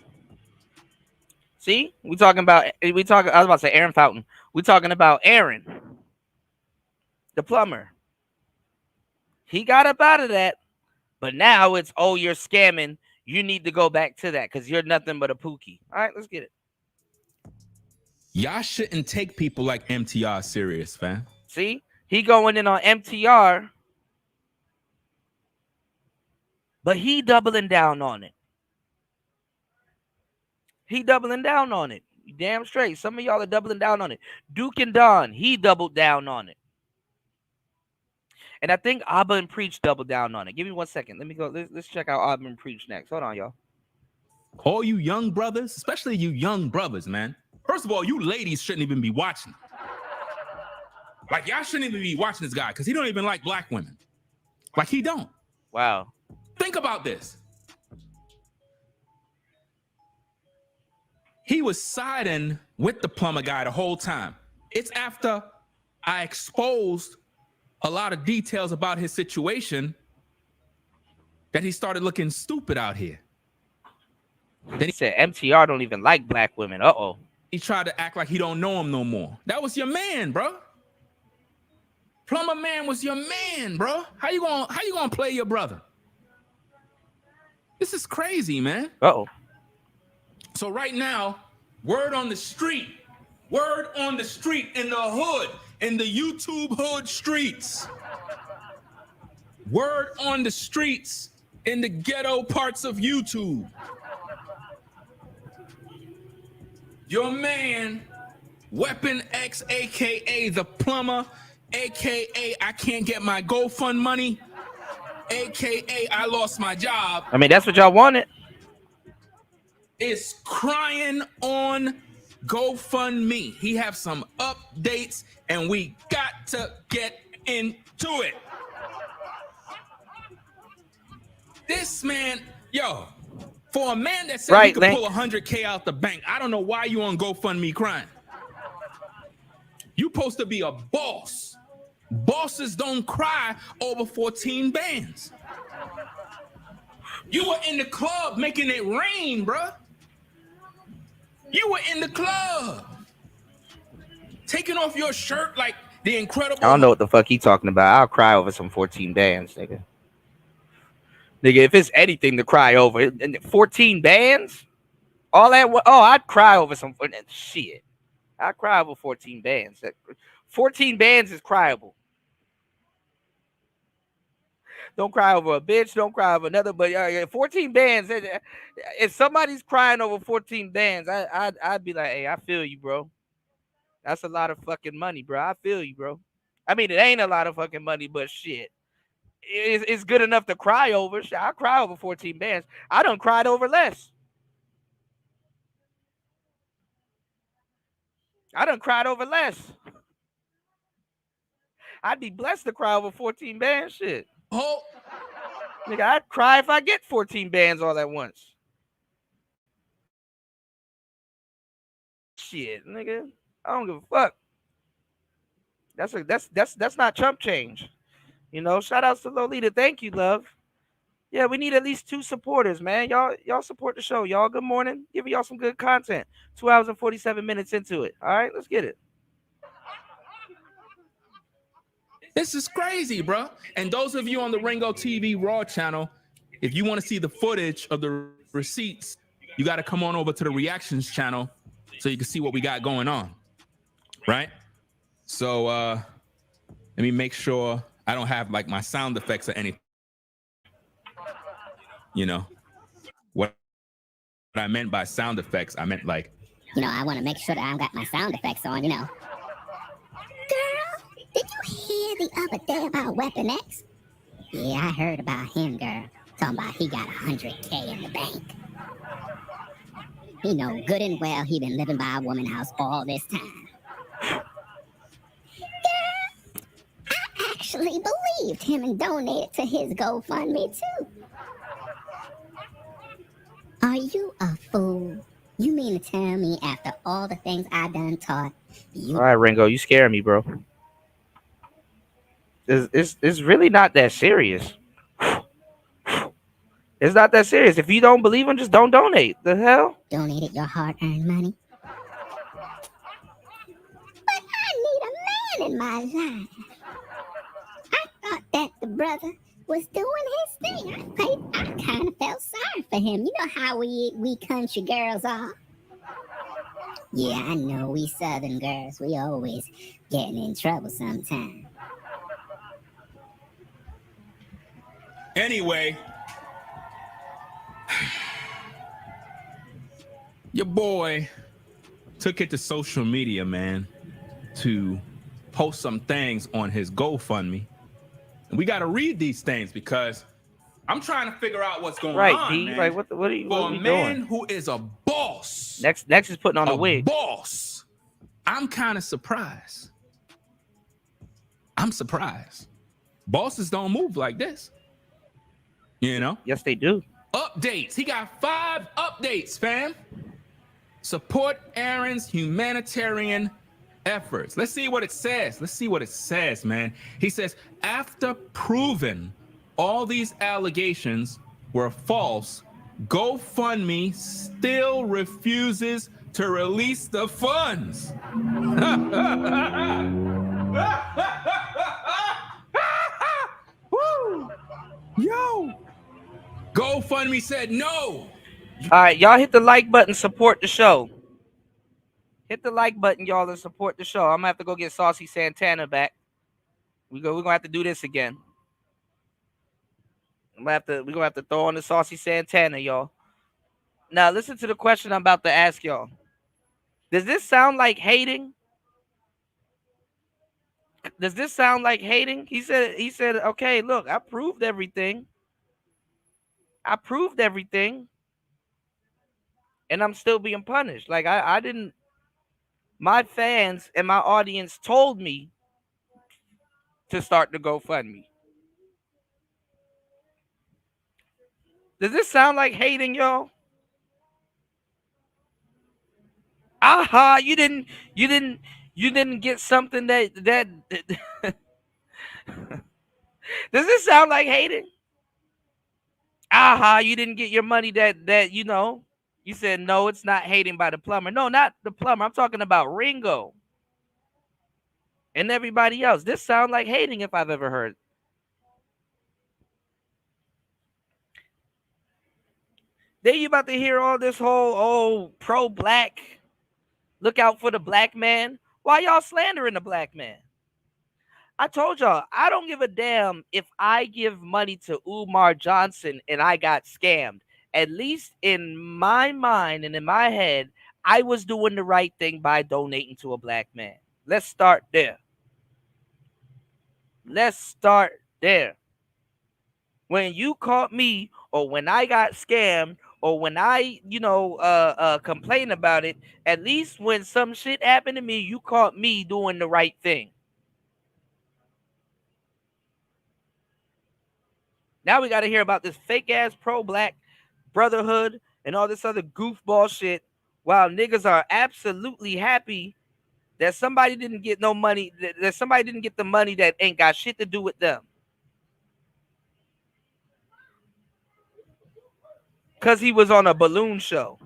See, I was about to say Aaron Fountain. We're talking about Aaron, the plumber. He got up out of that, but now it's, oh, you're scamming. You need to go back to that because you're nothing but a pookie. All right, let's get it. Y'all shouldn't take people like MTR serious, fam. See, he going in on MTR, but he doubling down on it. He doubling down on it. Damn straight. Some of y'all are doubling down on it. Duke and Don, he doubled down on it. And I think Abba and Preach doubled down on it. Give me 1 second. Let me go. Let's check out Abba and Preach next. Hold on, y'all. All you young brothers, especially you young brothers, man. First of all, you ladies shouldn't even be watching. Like, y'all shouldn't even be watching this guy because he don't even like black women. Like, he don't. Wow. Think about this. He was siding with the plumber guy the whole time. It's after I exposed a lot of details about his situation that he started looking stupid out here. Then he said MTR don't even like black women. Uh-oh. He tried to act like he don't know him no more. That was your man, bro. Plumber man was your man, bro. How you gonna play your brother? This is crazy, man. Uh-oh. So right now, word on the street in the hood, in the YouTube hood streets. Word on the streets in the ghetto parts of YouTube. Your man, Weapon X, aka the plumber, aka I can't get my GoFund money, aka I lost my job. I mean, that's what y'all wanted. Is crying on GoFundMe. He have some updates and we got to get into it. This man, yo, for a man that said he could pull 100K out the bank, I don't know why you on GoFundMe crying. You supposed to be a boss. Bosses don't cry over 14 bands. You were in the club making it rain, bruh. You were in the club taking off your shirt like the Incredible. I don't know what the fuck he talking about. I'll cry over some 14 bands, nigga. Nigga, if it's anything to cry over, 14 bands? All that? Oh, I'd cry over some shit. I'd cry over 14 bands. 14 bands is cryable. Don't cry over a bitch. Don't cry over another. But 14 bands. If somebody's crying over 14 bands, I'd be like, hey, I feel you, bro. That's a lot of fucking money, bro. I feel you, bro. I mean, it ain't a lot of fucking money, but shit. It's good enough to cry over. Shit, I cry over 14 bands. I done cried over less. I done cried over less. I'd be blessed to cry over 14 bands. Shit. Oh, nigga, I'd cry if I get 14 bands all at once. Shit, nigga, I don't give a fuck. That's not chump change. You know, shout outs to Lolita. Thank you, love. Yeah, we need at least 2 supporters, man. Y'all support the show. Y'all, good morning. Giving y'all some good content. 2 hours and 47 minutes into it. All right, let's get it. This is crazy, bro. And those of you on the Ringo TV Raw channel, if you want to see the footage of the receipts, you got to come on over to the reactions channel so you can see what we got going on. Right? So let me make sure I don't have like my sound effects or anything. You know, what I meant by sound effects, I meant like, you know, I want to make sure that I've got my sound effects on, you know. Girl, did you hear the other day about Weapon X? Yeah, I heard about him, girl. Talking about he got 100K in the bank. He know good and well he been living by a woman house all this time. I actually believed him and donated to his GoFundMe too. Are you a fool? You mean to tell me after all the things I done taught you? All right, Ringo, you scaring me, bro. It's really not that serious. It's not that serious. If you don't believe him, just don't donate. The hell? Donated your hard-earned money? But I need a man in my life. I thought that the brother was doing his thing. I kind of felt sorry for him. You know how we country girls are. Yeah, I know we southern girls. We always getting in trouble sometime. Anyway, your boy took it to social media, man, to post some things on his GoFundMe. And we got to read these things because I'm trying to figure out what's going on, D, man. like what are you For what a are man doing? who is a boss. Next is putting on the wig. Boss. I'm kind of surprised. I'm surprised. Bosses don't move like this. You know? Yes, they do. Updates. He got 5 updates, fam. Support Aaron's humanitarian efforts. Let's see what it says. Let's see what it says, man. He says, after proving all these allegations were false, GoFundMe still refuses to release the funds. Woo! Yo, GoFundMe said no. All right, y'all hit the like button, support the show. Hit the like button, y'all, and support the show. I'm gonna have to go get Saucy Santana back. We're gonna have to do this again. We're gonna have to throw on the Saucy Santana, y'all. Now listen to the question I'm about to ask y'all. Does this sound like hating? Does this sound like hating? He said, okay, look, I proved everything. And I'm still being punished. Like I didn't, my fans and my audience told me to start the GoFundMe. Does this sound like hating, y'all? Aha, you didn't get something that does this sound like hating? Aha, you didn't get your money that you know. You said no, it's not hating by the plumber. No, not the plumber. I'm talking about Ringo and everybody else. This sound like hating if I've ever heard. Then you about to hear all this whole pro-black, look out for the black man. Why y'all slandering the black man? I told y'all, I don't give a damn if I give money to Umar Johnson and I got scammed. At least in my mind and in my head, I was doing the right thing by donating to a black man. Let's start there. When you caught me, or when I got scammed, or when I, complain about it, at least when some shit happened to me, you caught me doing the right thing. Now we got to hear about this fake ass pro-black brotherhood and all this other goofball shit, while niggas are absolutely happy that somebody didn't get no money, that somebody didn't get the money that ain't got shit to do with them. Because he was on a balloon show.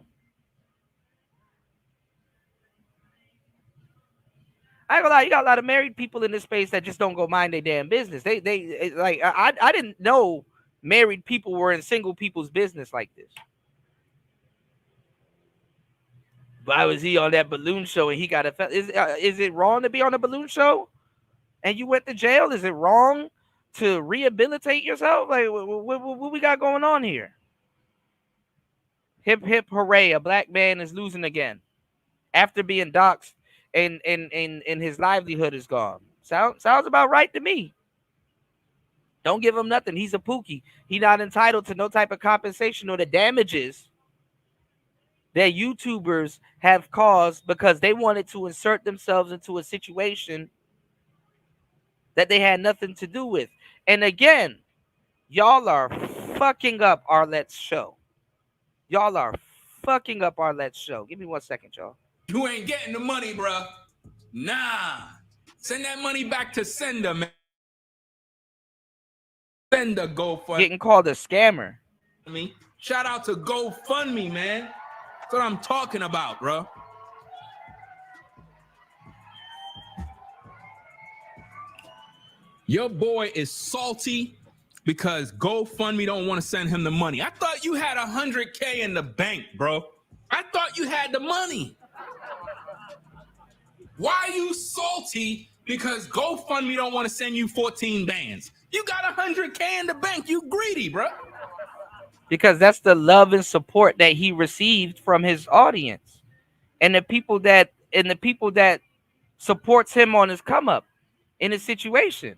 I ain't gonna lie, you got a lot of married people in this space that just don't go mind their damn business. They like, I didn't know married people were in single people's business like this. Why was he on that balloon show and he got a? Is it wrong to be on a balloon show and you went to jail? Is it wrong to rehabilitate yourself? Like, what we got going on here? Hip hip hooray! A black man is losing again after being doxxed. And his livelihood is gone. Sounds about right to me. Don't give him nothing. He's a pookie. He's not entitled to no type of compensation or the damages that YouTubers have caused because they wanted to insert themselves into a situation that they had nothing to do with. And again, y'all are fucking up our Let's Show. Y'all are fucking up our Let's Show. Give me 1 second, y'all. You ain't getting the money, bruh. Nah. Send that money back to sender, man. Sender GoFundMe. Getting called a scammer. Shout out to GoFundMe, man. That's what I'm talking about, bro. Your boy is salty because GoFundMe don't want to send him the money. I thought you had 100K in the bank, bro. I thought you had the money. Why are you salty because GoFundMe don't want to send you 14 bands? You got 100K in the bank. You greedy, bro. Because that's the love and support that he received from his audience and the people that supports him on his come up in his situation.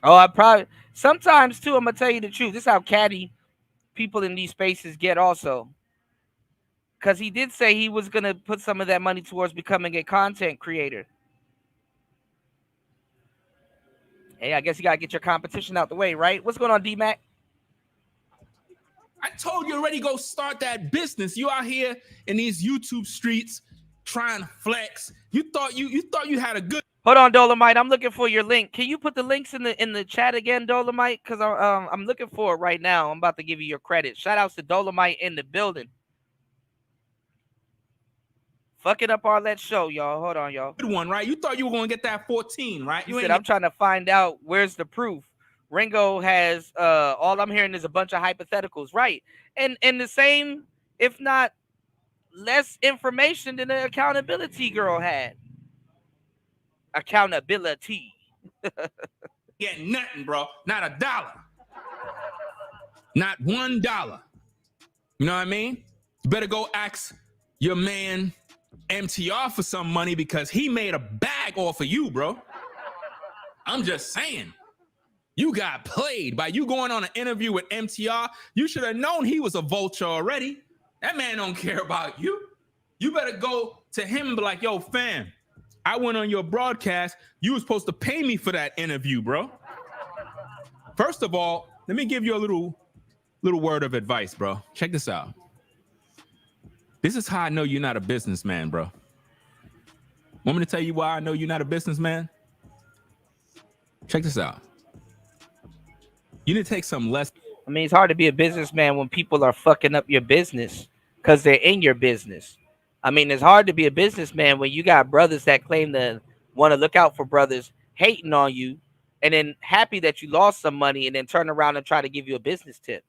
Oh, I probably sometimes too. I'm gonna tell you the truth. This is how catty people in these spaces get also. Because he did say he was gonna put some of that money towards becoming a content creator. Hey, I guess you gotta get your competition out the way, right? What's going on, D-Mac? I told you already, go start that business. You out here in these YouTube streets trying to flex. You thought you had a good. Hold on, Dolomite. I'm looking for your link. Can you put the links in the chat again, Dolomite? Because I'm looking for it right now. I'm about to give you your credit. Shout outs to Dolomite in the building. Fucking up our Let's Show, y'all. Hold on, y'all. Good one, right? You thought you were gonna get that 14, right? You said I'm trying to find out where's the proof. Ringo has all I'm hearing is a bunch of hypotheticals, right? And the same, if not less information than the accountability girl had. Accountability. Getting nothing, bro. Not $1. Not $1. You know what I mean? You better go ask your man MTR for some money because he made a bag off of you, bro. I'm just saying. You got played by you going on an interview with MTR. You should have known he was a vulture already. That man don't care about you. You better go to him and be like, yo, fam, I went on your broadcast. You were supposed to pay me for that interview, bro. First of all, let me give you a little word of advice, bro. Check this out. This is how I know you're not a businessman, bro. Want me to tell you why I know you're not a businessman? Check this out. You need to take some less. I mean, it's hard to be a businessman when people are fucking up your business because they're in your business. I mean, it's hard to be a businessman when you got brothers that claim to want to look out for brothers hating on you and then happy that you lost some money and then turn around and try to give you a business tip.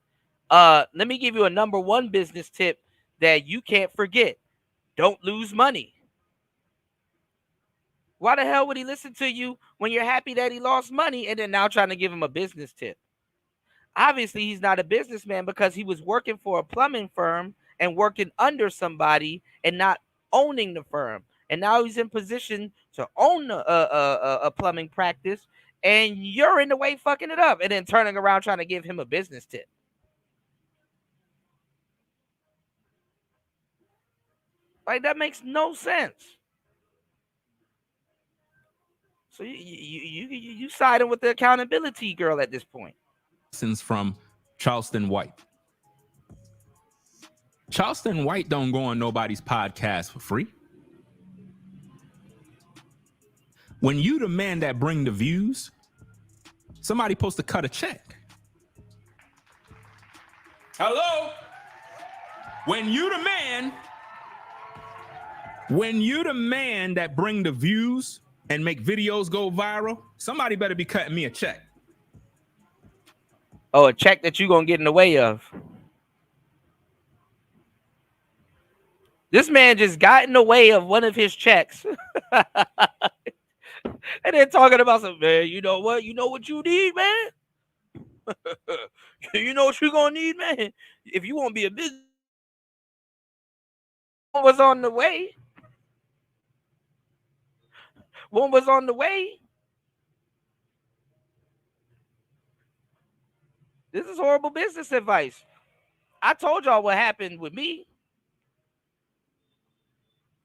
Let me give you a number one business tip that you can't forget. Don't lose money. Why the hell would he listen to you when you're happy that he lost money and then now trying to give him a business tip? Obviously, he's not a businessman because he was working for a plumbing firm and working under somebody and not owning the firm. And now he's in position to own a plumbing practice, and you're in the way fucking it up and then turning around trying to give him a business tip. Like, that makes no sense. So you siding with the accountability girl at this point. From Charleston White. Charleston White don't go on nobody's podcast for free. When you the man that bring the views, somebody supposed to cut a check. Hello? When you the man that bring the views and make videos go viral, somebody better be cutting me a check. Oh, a check that you're going to get in the way of. This man just got in the way of one of his checks. And then talking about some, man, you know what? You know what you need, man? You know what you're going to need, man? If you want to be a business, one was on the way. One was on the way. This is horrible business advice. I told y'all what happened with me.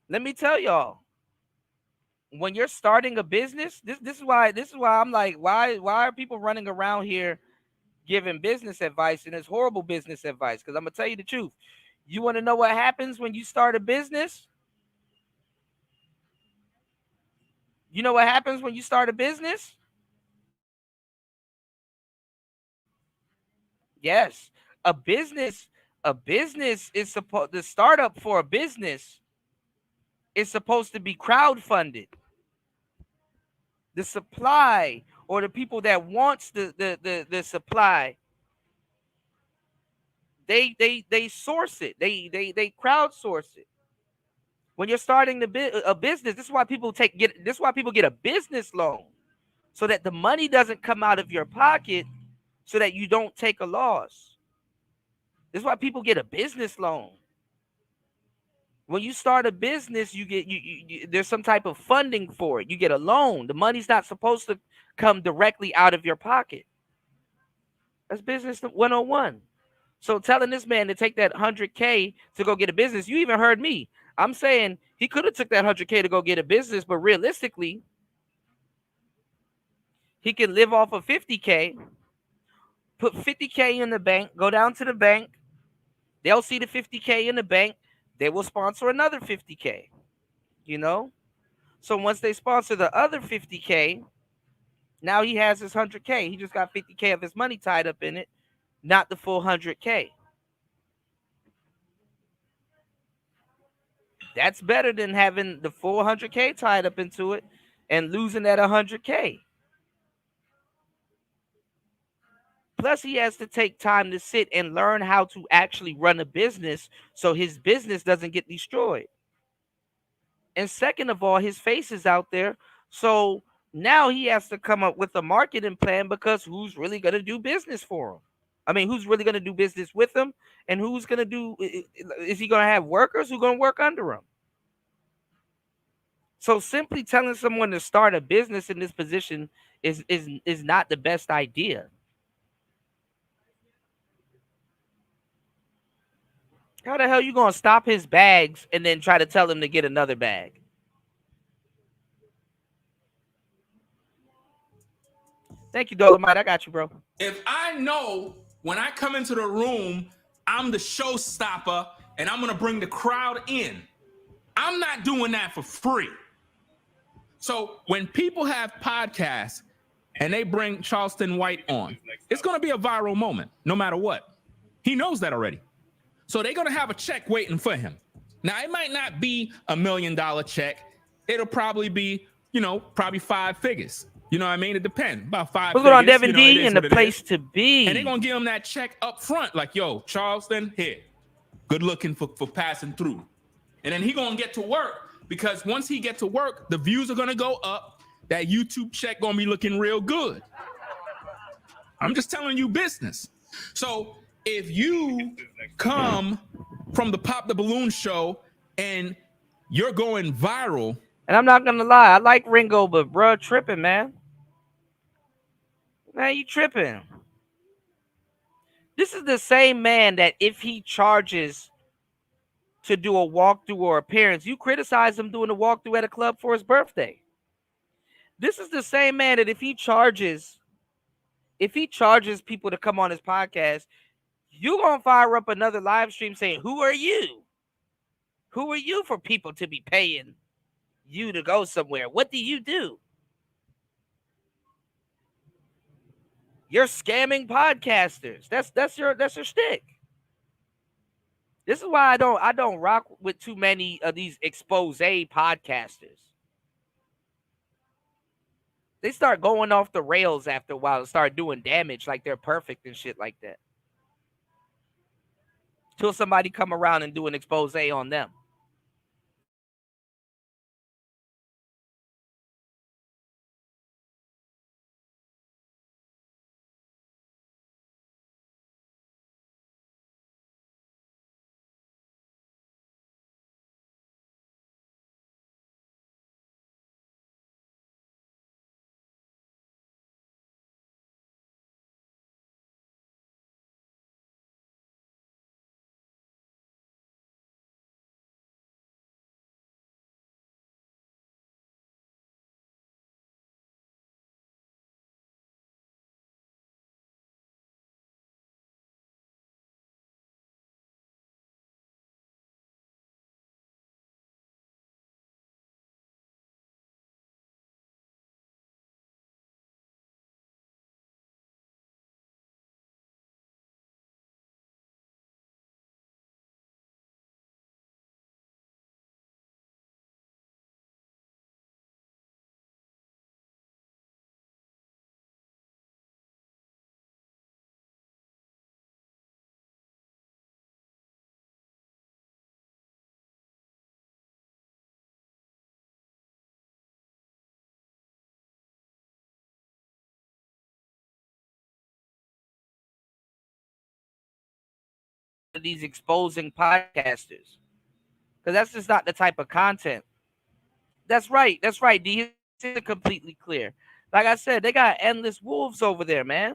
Let me tell y'all. When you're starting a business, this is why I'm like, why are people running around here giving business advice, and it's horrible business advice? Because I'm gonna tell you the truth. You want to know what happens when you start a business? You know what happens when you start a business? Yes. A business is supposed, the startup for a business is supposed to be crowdfunded. The supply, or the people that wants the supply, they source it. They crowdsource it. When you're starting a business, this is why people get a business loan, so that the money doesn't come out of your pocket, so that you don't take a loss. This is why people get a business loan. When you start a business, you get there's some type of funding for it. You get a loan. The money's not supposed to come directly out of your pocket. That's business 101. So telling this man to take that 100K to go get a business, you even heard me. I'm saying he could have took that 100K to go get a business, but realistically, he can live off of 50K, put 50K in the bank, go down to the bank. They'll see the 50K in the bank. They will sponsor another 50K, you know? So once they sponsor the other 50K, now he has his 100K. He just got 50K of his money tied up in it, not the full 100K. That's better than having the full 100K tied up into it and losing that 100K. Plus, he has to take time to sit and learn how to actually run a business so his business doesn't get destroyed. And second of all, his face is out there. So now he has to come up with a marketing plan, because who's really going to do business for him? I mean, who's really going to do business with him? And who's going to do, is he going to have workers who are going to work under him? So simply telling someone to start a business in this position is not the best idea. How the hell you going to stop his bags and then try to tell him to get another bag? Thank you, Dolomite. I got you, bro. If I know when I come into the room, I'm the showstopper and I'm going to bring the crowd in, I'm not doing that for free. So when people have podcasts and they bring Charleston White on, it's going to be a viral moment no matter what. He knows that already. So they're going to have a check waiting for him. Now, it might not be $1 million check. It'll probably be, probably 5 figures. You know what I mean? It depends. About 5 What's figures. going on, Devin D? And the place to be. And they're going to give him that check up front. Like, yo, Charleston, here. Good looking for passing through. And then he going to get to work, because once he get to work, the views are going to go up. That YouTube check going to be looking real good. I'm just telling you business. So if you come from the Pop the Balloon show and you're going viral. And I'm not going to lie, I like Ringo, but bruh, tripping, man. Man, you tripping. This is the same man that if he charges to do a walkthrough or appearance, you criticize him doing a walkthrough at a club for his birthday. This is the same man that if he charges people to come on his podcast, you're going to fire up another live stream saying, who are you? Who are you for people to be paying you to go somewhere? What do you do? You're scamming podcasters. That's your shtick. This is why I don't rock with too many of these expose podcasters. They start going off the rails after a while and start doing damage like they're perfect and shit like that. Till somebody come around and do an expose on them. these exposing podcasters, because that's just not the type of content. That's right. That's right. D is completely clear. Like I said, they got endless wolves over there, man.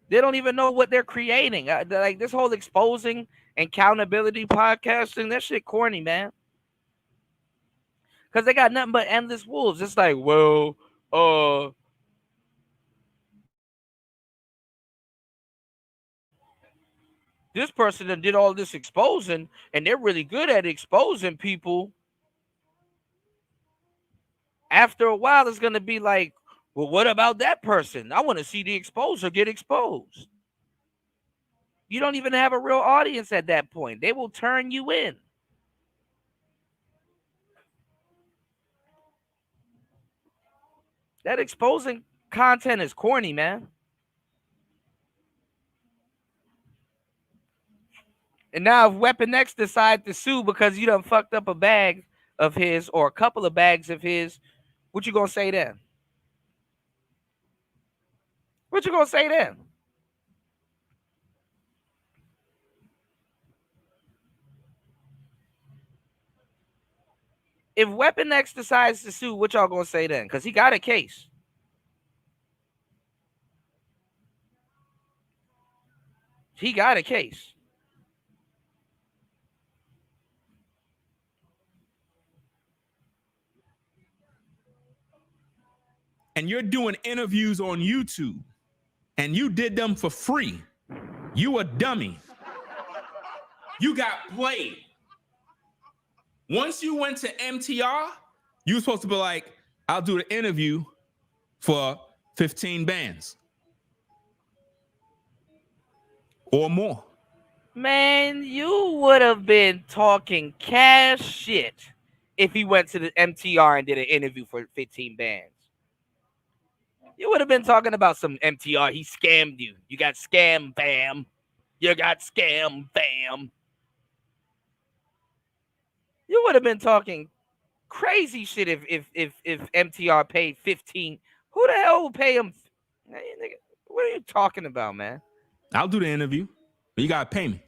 They don't even know what they're creating. Like this whole exposing and accountability podcasting, that shit corny, man. Because they got nothing but endless wolves. It's like, well, this person that did all this exposing, and they're really good at exposing people. After a while, it's gonna be like, well, what about that person? I want to see the exposer get exposed. You don't even have a real audience at that point. They will turn you in. That exposing content is corny, man. And now if Weapon X decide to sue because you done fucked up a bag of his or a couple of bags of his, what you gonna say then? What you gonna say then? If Weapon X decides to sue, what y'all gonna say then? Because he got a case. He got a case. And you're doing interviews on YouTube, and you did them for free. You a dummy. You got played. Once you went to MTR, you were supposed to be like, I'll do the interview for 15 bands or more. Man, you would have been talking cash shit if he went to the MTR and did an interview for 15 bands. You would have been talking about some MTR. He scammed you. You got scammed, bam. You got scammed, bam. You would have been talking crazy shit if MTR paid 15. Who the hell will pay him? What are you talking about, man? I'll do the interview. But you gotta pay me.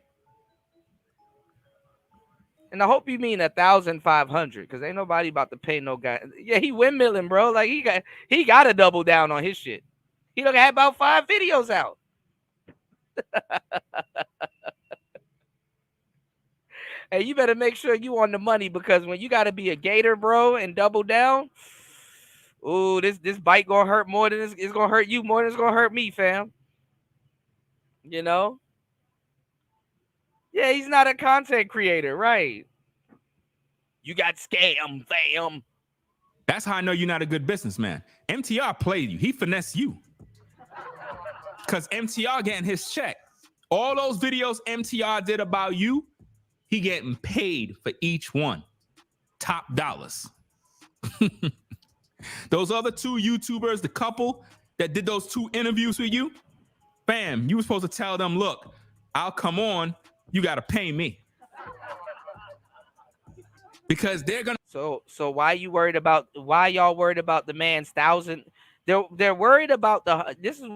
And I hope you mean 1,500, because ain't nobody about to pay no guy. Yeah, he windmilling, bro. Like he got to double down on his shit. He done had about 5 videos out. Hey, you better make sure you on the money, because when you got to be a gator, bro, and double down, ooh, this bite gonna hurt more than it's gonna hurt you more than it's gonna hurt me, fam. You know? Yeah, he's not a content creator, right? You got scammed, fam. That's how I know you're not a good businessman. MTR played you. He finessed you. Because MTR getting his check. All those videos MTR did about you, he getting paid for each one. Top dollars. Those other 2 YouTubers, the couple that did those 2 interviews with you, fam, you were supposed to tell them, look, I'll come on, you got to pay me. Because they're gonna. So why y'all worried about the man's 1,000? They're worried about this is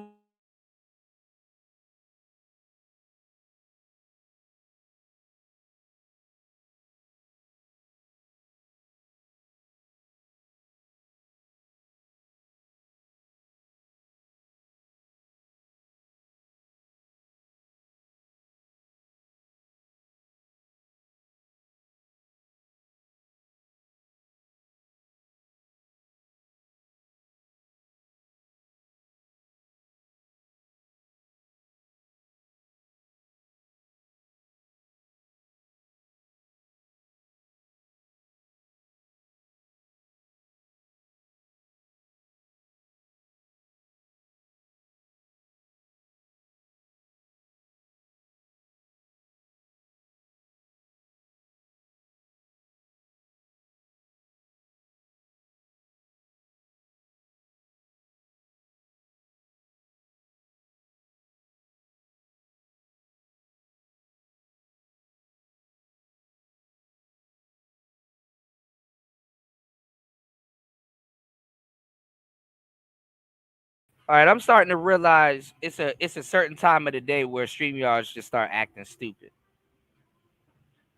All right, I'm starting to realize it's a certain time of the day where StreamYards just start acting stupid.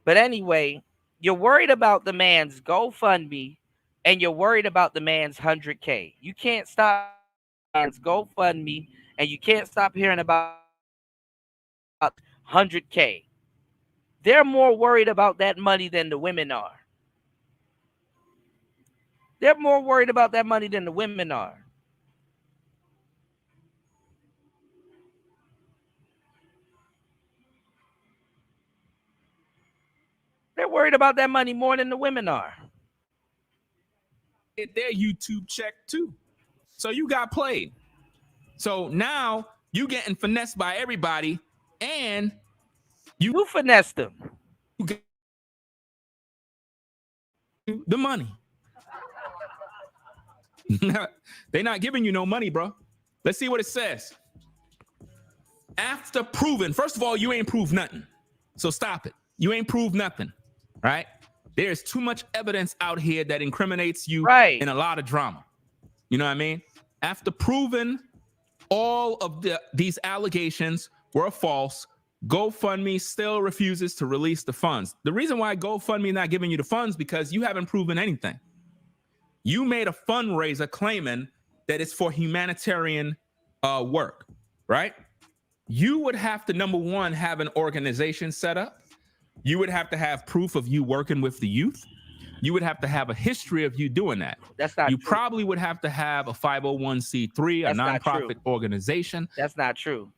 But anyway, you're worried about the man's GoFundMe and you're worried about the man's 100K. You can't stop the man's GoFundMe and you can't stop hearing about 100K. They're more worried about that money than the women are. They're more worried about that money than the women are. They're worried about that money more than the women are. Get their YouTube check too. So you got played. So now you getting finessed by everybody, and you finessed them. You get the money. They're not giving you no money, bro. Let's see what it says. After proving, first of all, you ain't proved nothing. So stop it. You ain't proved nothing, right? There's too much evidence out here that incriminates you in a lot of drama. You know what I mean? After proving all of these allegations were false, GoFundMe still refuses to release the funds. The reason why GoFundMe not giving you the funds because you haven't proven anything. You made a fundraiser claiming that it's for humanitarian work, right? You would have to, number one, have an organization set up. You would have to have proof of you working with the youth. You would have to have a history of you doing that. That's not You true. probably would have to have a 501c3, a nonprofit organization. That's not true.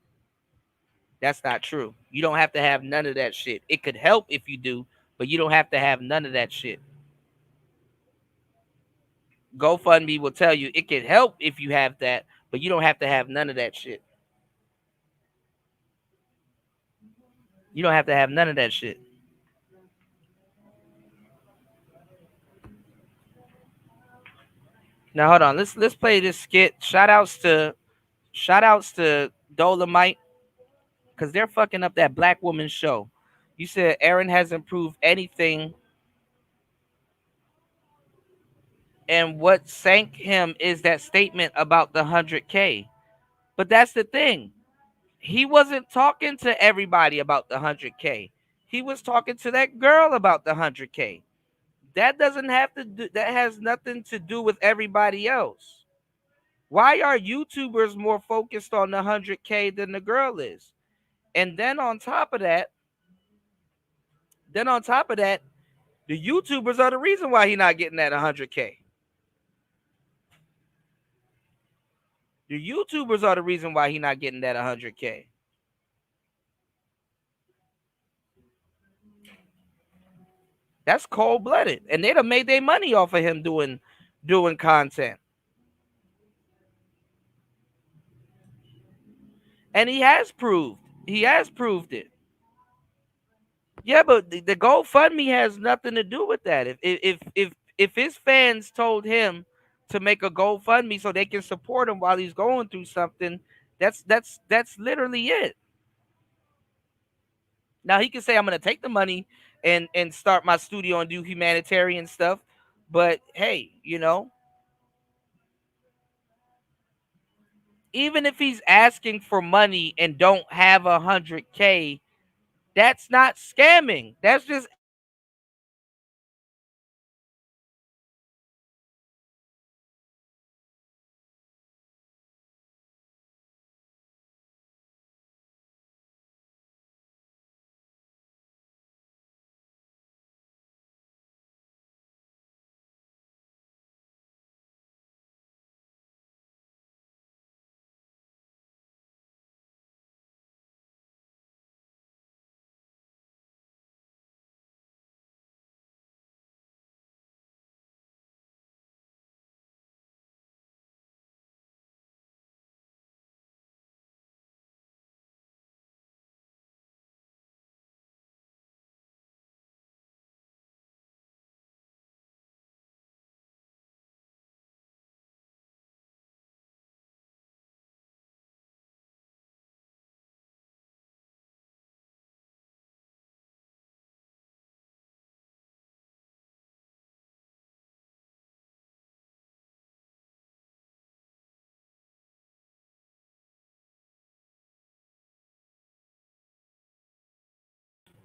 That's not true. You don't have to have none of that shit. It could help if you do, but you don't have to have none of that shit. GoFundMe will tell you it can help if you have that, but you don't have to have none of that shit. You don't have to have none of that shit. Now hold on. Let's play this skit. Shout outs to Dolomite, because they're fucking up that black woman show. You said Aaron hasn't proved anything, and what sank him is that statement about the 100K. But that's the thing. He wasn't talking to everybody about the 100K. He was talking to that girl about the 100K. That doesn't have to do, that has nothing to do with everybody else. Why are YouTubers more focused on the 100K than the girl is? And then on top of that, the YouTubers are the reason why he's not getting that 100K. The YouTubers are the reason why he's not getting that 100K. That's cold-blooded. And they'd have made their money off of him doing content. And he has proved it. Yeah, but the GoFundMe has nothing to do with that. If his fans told him to make a GoFundMe so they can support him while he's going through something, that's literally it. Now he can say, I'm gonna take the money and start my studio and do humanitarian stuff. But hey, even if he's asking for money and don't have 100K, that's not scamming. That's just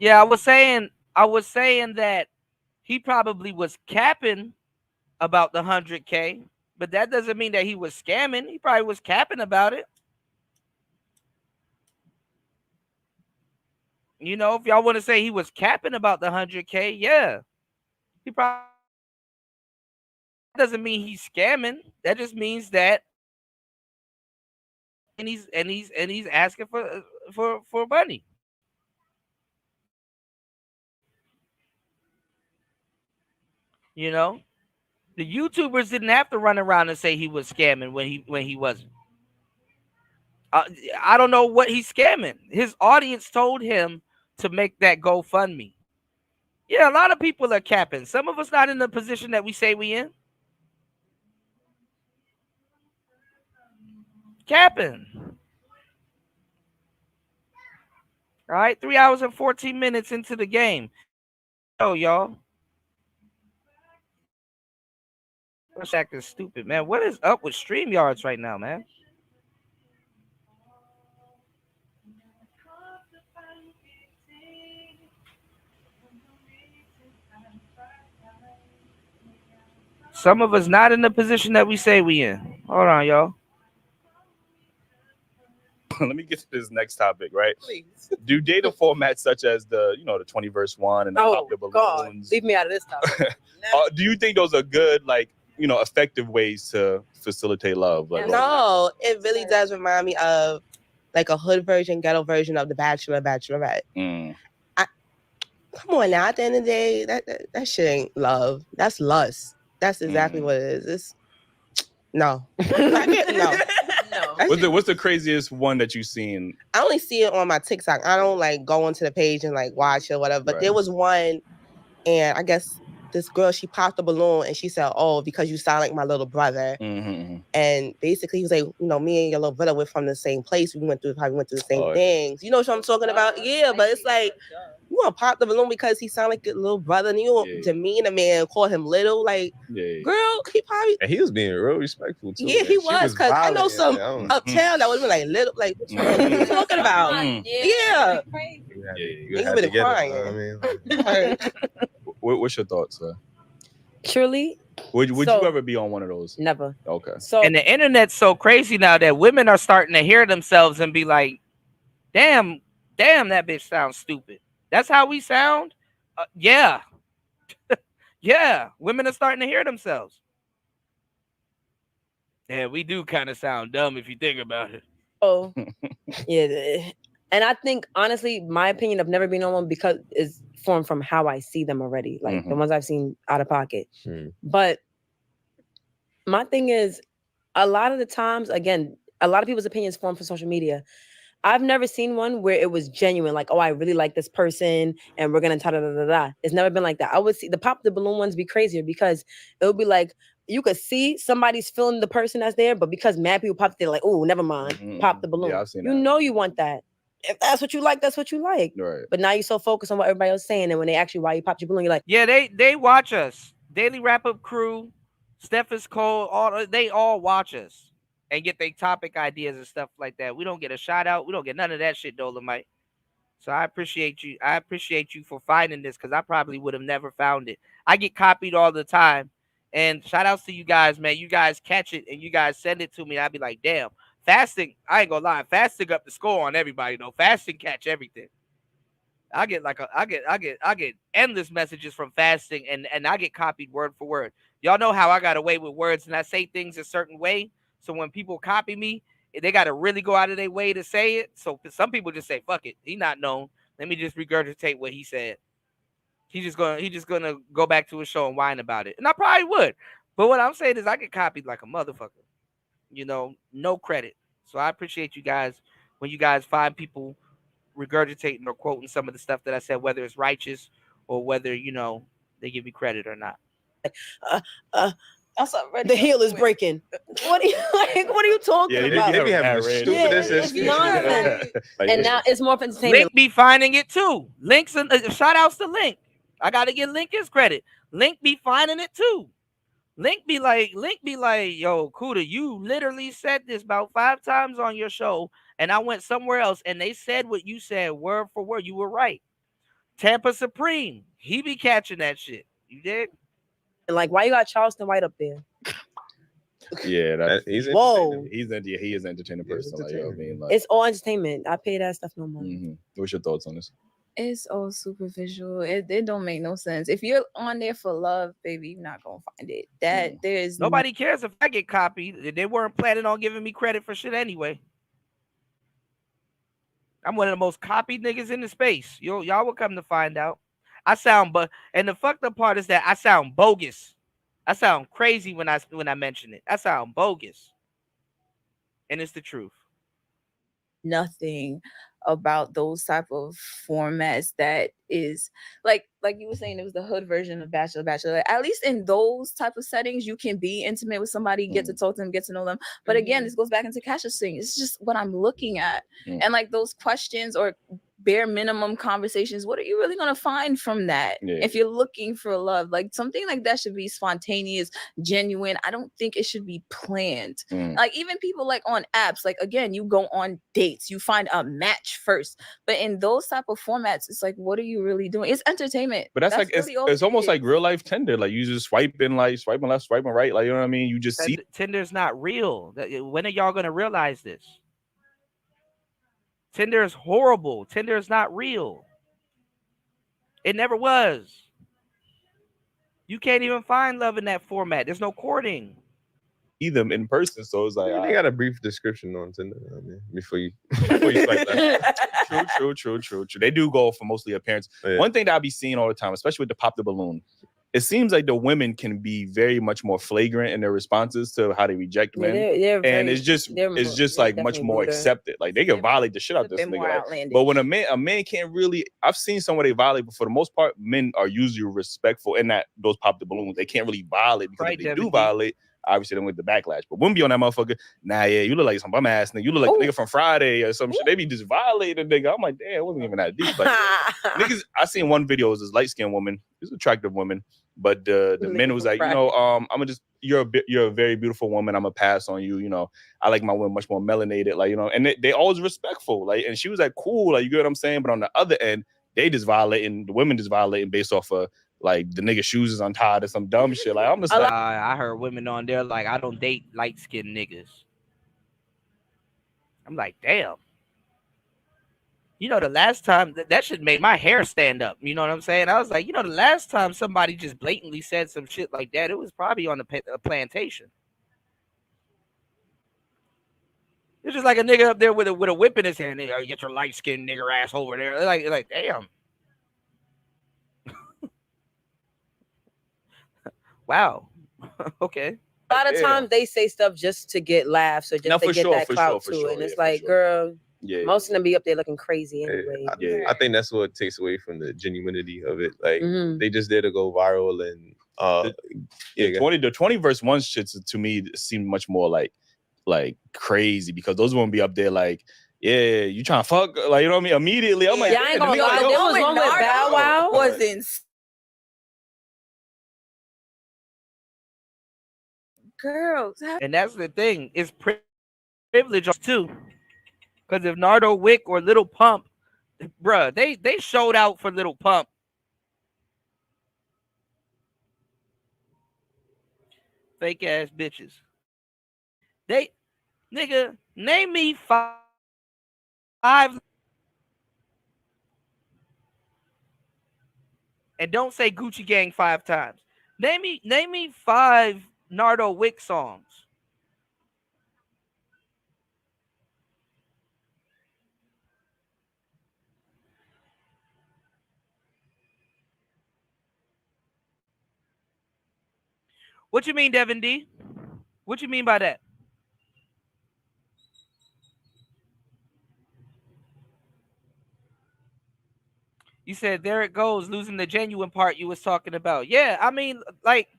Yeah, I was saying that he probably was capping about the 100K, but that doesn't mean that he was scamming. He probably was capping about it. You know, if y'all want to say he was capping about the 100K, yeah. He probably doesn't mean he's scamming. That just means that and he's asking for money. You know? The YouTubers didn't have to run around and say he was scamming when he wasn't. I don't know what he's scamming. His audience told him to make that GoFundMe. Yeah, a lot of people are capping. Some of us not in the position that we say we in. Capping. All right, 3 hours and 14 minutes into the game. Oh, y'all. What's acting stupid, man? What is up with Streamyards right now, man? Some of us not in the position that we say we in. Hold on, y'all. Let me get to this next topic, right? Please. Do data formats such as the 20 verse one and the pop the balloons, God, leave me out of this topic. Do you think those are good, effective ways to facilitate love? No, it really does remind me of like a hood version, ghetto version of The Bachelor, Bachelorette. Come on now, at the end of the day, that shit ain't love. That's lust. That's exactly what it is. No. No. What's the craziest one that you've seen? I only see it on my TikTok. I don't like go into the page and like watch it or whatever. But there was one, and I guess this girl, she popped a balloon and she said, "Oh, because you sound like my little brother." And basically he was like, me and your little brother were from the same place. We probably went through the same things. You know what I'm talking about? Yeah, but it's like, you want to pop the balloon because he sound like your little brother, and you demean a man, call him little. Like, girl, he probably. And he was being real respectful too. Yeah, he was, because I know some uptown that would be like little, like, what you talking about? Yeah. You had to get it. What's your thoughts, sir? Truly. Would you ever be on one of those? Never. Okay. So, and the internet's so crazy now that women are starting to hear themselves and be like, damn, that bitch sounds stupid. That's how we sound? Yeah. Yeah. Women are starting to hear themselves. Yeah, we do kind of sound dumb if you think about it. Oh, yeah. And I think, honestly, my opinion of never being on one because is formed from how I see them already. Like the ones I've seen out of pocket. But my thing is, a lot of the times, again, a lot of people's opinions form from social media. I've never seen one where it was genuine, like, oh, I really like this person and we're gonna ta-da-da-da-da. It's never been like that. I would see the pop the balloon ones be crazier because it would be like you could see somebody's feeling the person that's there, but because mad people pop, they're like, oh, never mind, pop the balloon. Yeah, I've seen you that. know you want that. If that's what you like, that's what you like. Right. But now you're so focused on what everybody else is saying, and when they actually why you pop your balloon, you're like, yeah, they watch us. Daily Wrap Up Crew, Steph is Cole, they all watch us and get their topic ideas and stuff like that. We don't get a shout out. We don't get none of that shit, Dolomite. So I appreciate you. I appreciate you for finding this because I probably would have never found it. I get copied all the time. And shout outs to you guys, man. You guys catch it and you guys send it to me. I'd be like, damn. Fasting, I ain't gonna lie. Fasting up the score on everybody though. Fasting catch everything. I get endless messages from fasting and I get copied word for word. Y'all know how I got away with words and I say things a certain way. So when people copy me, they got to really go out of their way to say it. So some people just say, fuck it. He not known. Let me just regurgitate what he said. He's just gonna go back to his show and whine about it. And I probably would. But what I'm saying is I get copied like a motherfucker. No credit. So I appreciate you guys when you guys find people regurgitating or quoting some of the stuff that I said, whether it's righteous or whether, they give me credit or not. the heel is breaking. What are you like? What are you talking about? They be having the stupidest excuses. And now it's more of entertainment. Link be finding it too. Links and shout outs to Link. I gotta give Link his credit. Link be finding it too. Link be like, yo, Kuda, you literally said this about 5 times on your show, and I went somewhere else, and they said what you said word for word. You were right. Tampa Supreme, he be catching that shit. You dig? Like, why you got Charleston White up there? Yeah, he's whoa. He is an entertaining person. Like, you know what I mean? Like, It's all entertainment. I pay that stuff no more. What's your thoughts on this? It's all superficial. It don't make no sense. If you're on there for love, baby, you're not gonna find it. There's Nobody cares if I get copied. They weren't planning on giving me credit for shit anyway. I'm one of the most copied niggas in the space. Y'all will come to find out. I sound and the fucked up part is that I sound bogus. I sound crazy when I mention it. I sound bogus. And it's the truth. nothing about those type of formats that is like you were saying, it was the hood version of Bachelor. At least in those type of settings, you can be intimate with somebody, get to talk to them, get to know them. But again, this goes back into Cassia's thing. It's just what I'm looking at. And like those questions or bare minimum conversations, what are you really going to find from that? If you're looking for love, like something like that should be spontaneous, genuine. I don't think it should be planned. Like even people like on apps, like again, you go on dates, you find a match first, but in those type of formats, it's like, what are you really doing? It's entertainment. But that's like really all it's it almost is. like real life Tinder. Like you just swiping left, swiping right. Like, you know what I mean? You just see Tinder's not real. When are y'all gonna realize this? Tinder is horrible. Tinder is not real. It never was. You can't even find love in that format. There's no courting. them in person, so it's like They got a brief description on Tinder. I mean, before you swipe that. True. They do go for mostly appearance. One thing that I be seeing all the time, especially with the pop the balloon, it seems like the women can be very much more flagrant in their responses to how they reject men, and it's just like much more accepted. Like they can violate the shit out of this nigga. Like, but when a man can't really, I've seen someone they violate, but for the most part, men are usually respectful in that those pop the balloons. They can't really violate because if they do violate, obviously then with the backlash. But women be on that motherfucker. Nah, yeah, you look like some bum ass nigga. You look like a nigga from Friday or some shit. They be just violating the nigga. I'm like, damn, it wasn't even that deep. Like, niggas, I seen one video. It was this light skinned woman. She's an attractive woman. But the men was like, you're a very beautiful woman. I'm gonna pass on you. You know, I like my women much more melanated. Like, you know, and they always respectful. Like, and she was like, cool. Like, you get what I'm saying? But on the other end, they just violating. The women just violating based off of like the nigga shoes is untied or some dumb shit. Like, I'm just like, I heard women on there like, I don't date light skinned niggas. I'm like, damn. You know, the last time that shit made my hair stand up. You know what I'm saying? I was like, you know, the last time somebody just blatantly said some shit like that, it was probably on a plantation. It's just like a nigga up there with a whip in his hand. Get your light skinned nigger ass over there. Like damn. Wow. Okay. A lot of times they say stuff just to get laughs or just to get that clout too. And it's like, girl, most of them be up there looking crazy anyway. I think that's what takes away from the genuinity of it. Like they just there to go viral and the 20 verse 1 shits to me seemed much more like crazy because those won't be up there like, yeah, you trying to fuck, like, you know what I mean? Immediately, I'm like, I ain't gonna lie, there was one with Bow Wow. Was insane. Girls, and that's the thing. It's privilege too. Because if Nardo Wick or Little Pump, bruh, they showed out for Little Pump. Fake ass bitches. Nigga, name me five. And don't say Gucci Gang 5 times. Name me 5 Nardo Wick songs. What you mean, Devin D? What you mean by that? You said there it goes, losing the genuine part you was talking about. Yeah, I mean, like,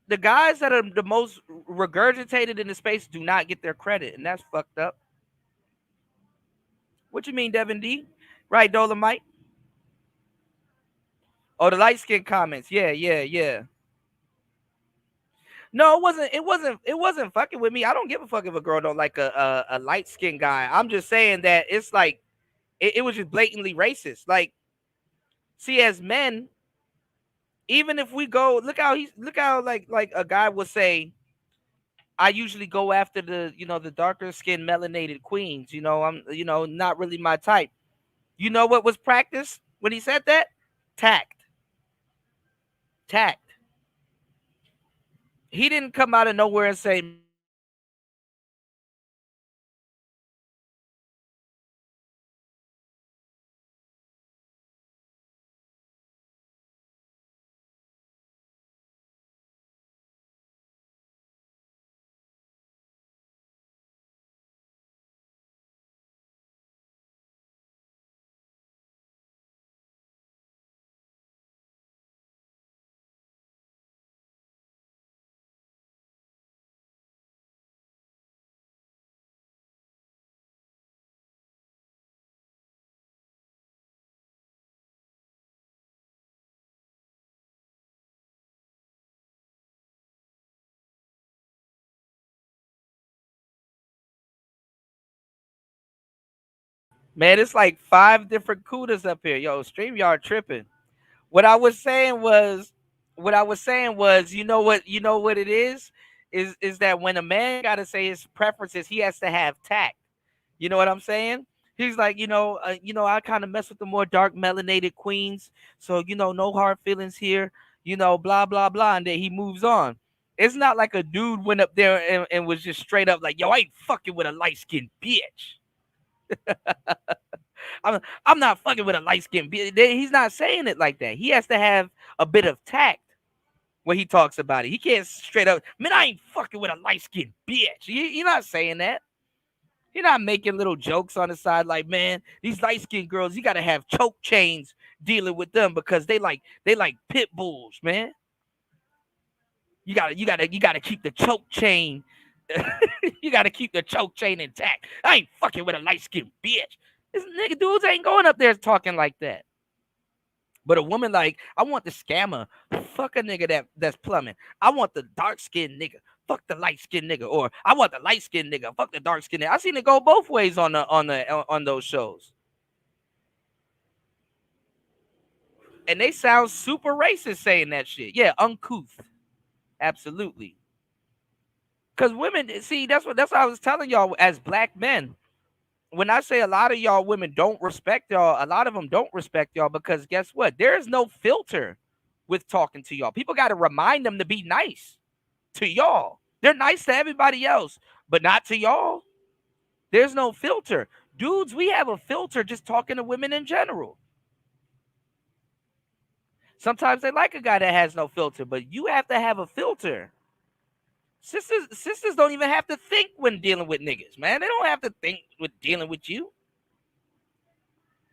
the guys that are the most regurgitated in the space do not get their credit, and that's fucked up. What you mean, Devin D? Right, Dolomite? Oh, the light skin comments. Yeah. No, it wasn't fucking with me. I don't give a fuck if a girl don't like a light skin guy. I'm just saying that it's like It was just blatantly racist. Like, see, as men, even if we go, look how like a guy would say, I usually go after the, the darker skinned melanated queens. I'm, not really my type. You know what was practiced when he said that? Tact. Tact. He didn't come out of nowhere and say, man, it's like 5 different kudas up here. Yo, StreamYard tripping. What I was saying was, you know what it is that when a man got to say his preferences, he has to have tact. You know what I'm saying? He's like, I kind of mess with the more dark melanated queens, so no hard feelings here. Blah blah blah, and then he moves on. It's not like a dude went up there and was just straight up like, yo, I ain't fucking with a light skinned bitch. I'm not fucking with a light skinned bitch. He's not saying it like that. He has to have a bit of tact when he talks about it. He can't straight up, man, I ain't fucking with a light skinned bitch. You're not saying that. You're not making little jokes on the side like, man, these light skinned girls, you gotta have choke chains dealing with them because they like pit bulls, man. You gotta keep the choke chain. You gotta keep the choke chain intact. I ain't fucking with a light skinned bitch. This nigga dudes ain't going up there talking like that. But a woman like, I want the scammer. Fuck a nigga that's plumbing. I want the dark skinned nigga. Fuck the light skinned nigga. Or I want the light skinned nigga. Fuck the dark skinned nigga. I seen it go both ways on those shows. And they sound super racist saying that shit. Yeah, uncouth. Absolutely. Because women, see, that's what I was telling y'all as black men. When I say a lot of y'all women don't respect y'all, a lot of them don't respect y'all because guess what? There is no filter with talking to y'all. People got to remind them to be nice to y'all. They're nice to everybody else, but not to y'all. There's no filter. Dudes, we have a filter just talking to women in general. Sometimes they like a guy that has no filter, but you have to have a filter. Sisters don't even have to think when dealing with niggas, man. They don't have to think with dealing with you.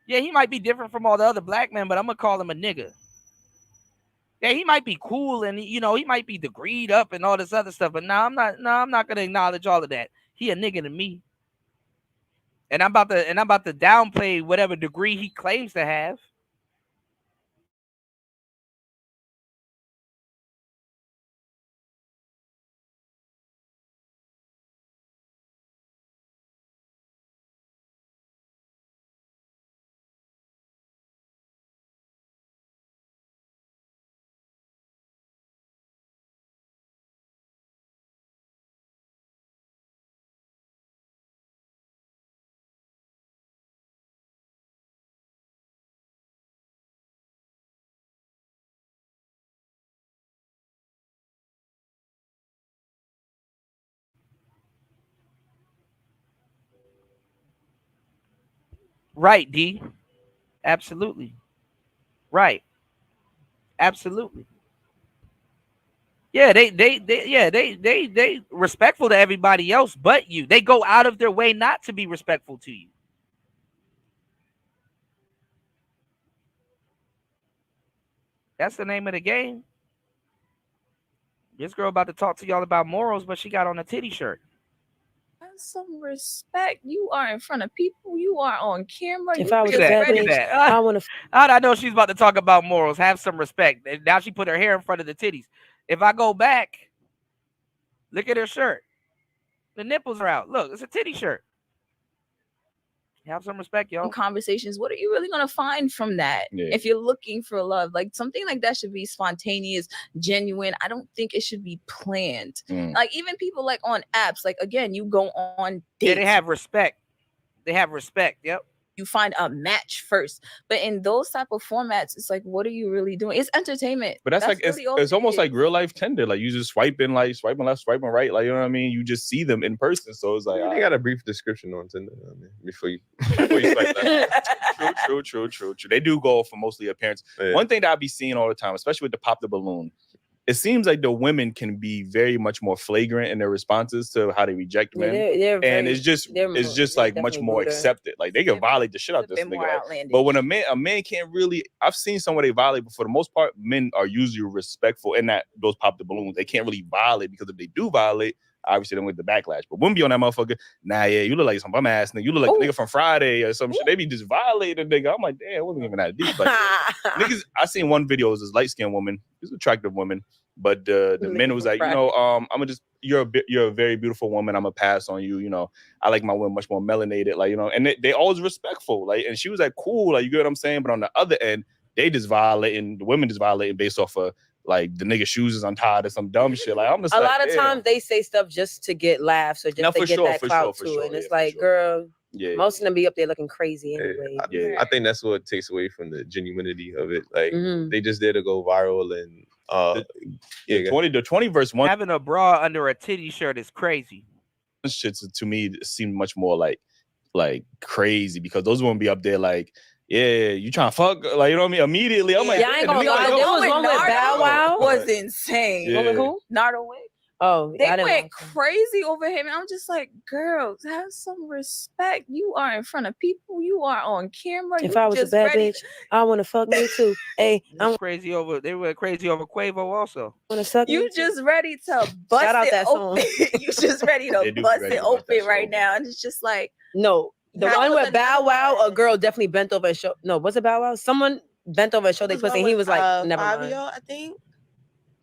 Yeah, he might be different from all the other black men, but I'm gonna call him a nigga. Yeah, he might be cool and he might be degreed up and all this other stuff, but I'm not gonna acknowledge all of that. He a nigga to me. And I'm about to downplay whatever degree he claims to have. Right, D. Absolutely. Right. Absolutely. Yeah, they respectful to everybody else but you. They go out of their way not to be respectful to you. That's the name of the game. This girl about to talk to y'all about morals, but she got on a titty shirt. Have some respect. You are in front of people. You are on camera. If I was that bitch, I want to. How'd I know she's about to talk about morals? Have some respect. And now she put her hair in front of the titties. If I go back, look at her shirt. The nipples are out. Look, it's a titty shirt. Have some respect, y'all. Conversations. What are you really gonna find from that? Yeah. If you're looking for love, like something like that should be spontaneous, genuine. I don't think it should be planned. Like even people like on apps, like again, you go on dates. Yeah, they have respect. They have respect. Yep. You find a match first, but in those type of formats, it's like, what are you really doing? It's entertainment. But that's like really all it's it almost is. like real life Tinder. Like you just swiping left, swiping right. Like you know what I mean. You just see them in person, so it's like they got a brief description on Tinder before you swipe left. True. They do go for mostly appearance. Yeah. One thing that I be seeing all the time, especially with the pop the balloon, it seems like the women can be very much more flagrant in their responses to how they reject men, and it's just like much more accepted. Like they can violate the shit out this nigga. But when a man can't really, I've seen somebody violate, but for the most part, men are usually respectful in that those pop the balloons. They can't really violate because if they do violate, obviously then with the backlash. But women be on that motherfucker. Nah, yeah, you look like some bum ass nigga. You look like a nigga from Friday or some shit. They be just violating the nigga. I'm like, damn, it wasn't even that deep. Like, niggas, I seen one video. It was this light skinned woman. She's an attractive woman. But the men was like, you know, I'm gonna just you're a very beautiful woman. I'm gonna pass on you. You know, I like my women much more melanated. Like, you know, and they always respectful. Like, and she was like, cool. Like, you get what I'm saying? But on the other end, they just violating. The women just violating based off of like the nigga shoes is untied or some dumb shit. Like, I'm just a like, lot of times they say stuff just to get laughs or just to get that clout too. And it's like, girl, most of them be up there looking crazy anyway. I think that's what takes away from the genuinity of it. Like they just there to go viral and the 20 verse 1. Having a bra under a titty shirt is crazy. Shit to me seemed much more like crazy because those won't be up there like, yeah, you trying to fuck, like, you know what I mean? Immediately, I'm like, I ain't gonna lie. There was one with Bow Wow. Was insane. Yeah. With who? Nardo Wick. Oh, they went crazy over him. And I'm just like, girls, have some respect. You are in front of people. You are on camera. If I was a bad bitch, I want to fuck me too. Hey, I'm crazy over. They went crazy over Quavo also. Want to suck you me just ready to bust Shout out it that open. You just ready to bust ready it to bust open right now, and it's just like no. The That one was with Bow Wow, a girl definitely bent over and showed. No, was it Bow Wow? Someone bent over and showed their pussy. And he was like, never mind. Fabio, I think.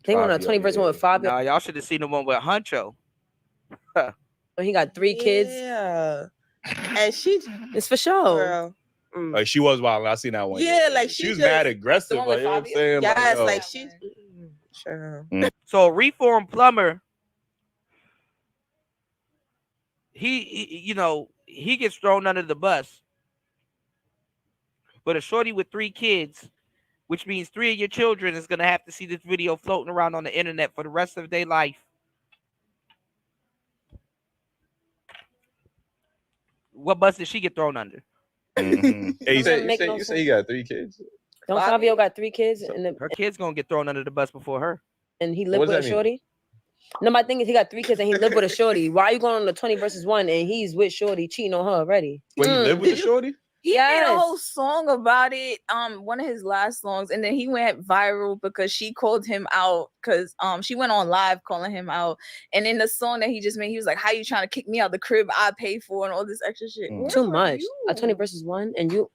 They went on a 20 verse one with Fabio. Nah, y'all should have seen the one with Huncho. He got 3 kids. Yeah. And she it's for sure. Girl. Like she was wild. I seen that one. Yeah, like she was mad aggressive. Like, you know what I'm saying? Yes, like, like she sure. So reform plumber, he you know, he gets thrown under the bus. But a shorty with 3 kids, which means 3 of your children is gonna have to see this video floating around on the internet for the rest of their life. What bus did she get thrown under? Hey, you say he got 3 kids? Don't Fabio got 3 kids? And her kid's gonna get thrown under the bus before her. And he lived with a shorty? No, my thing is he got 3 kids and he lived with a shorty. Why are you going on the 20 versus 1 and he's with shorty cheating on her already? Wait, he lived with the shorty? He made a whole song about it. One of his last songs, and then he went viral because she called him out because she went on live calling him out. And in the song that he just made, he was like, "How you trying to kick me out the crib I paid for and all this extra shit?" Too much. A 20 versus 1 and you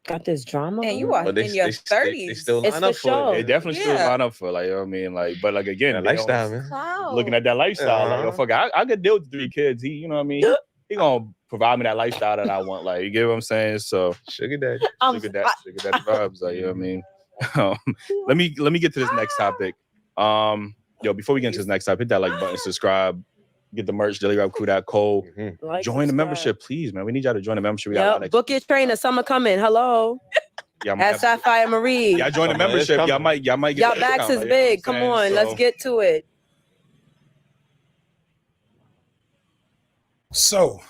got this drama. And you are in your 30s. They still line up for it. They definitely still line up for, like, you know what I mean? Like, but like again, that lifestyle, man. Looking at that lifestyle, like, yo, fuck, I could deal with 3 kids. He, you know what I mean? He gonna provide me that lifestyle that I want. Like, you get what I'm saying? So sugar daddy vibes. Like, you know what I mean? Let me get to this next topic. Yo, before we get into this next topic, hit that like button, subscribe, get the merch, dailyrapcrew.co. Like, join the membership, please, man. We need y'all to join the membership. We got a lot of book your trainer. Summer coming. Hello. At Sapphire Marie. Y'all join the membership. Y'all might get y'all backs is big. Come on, let's get to it. So,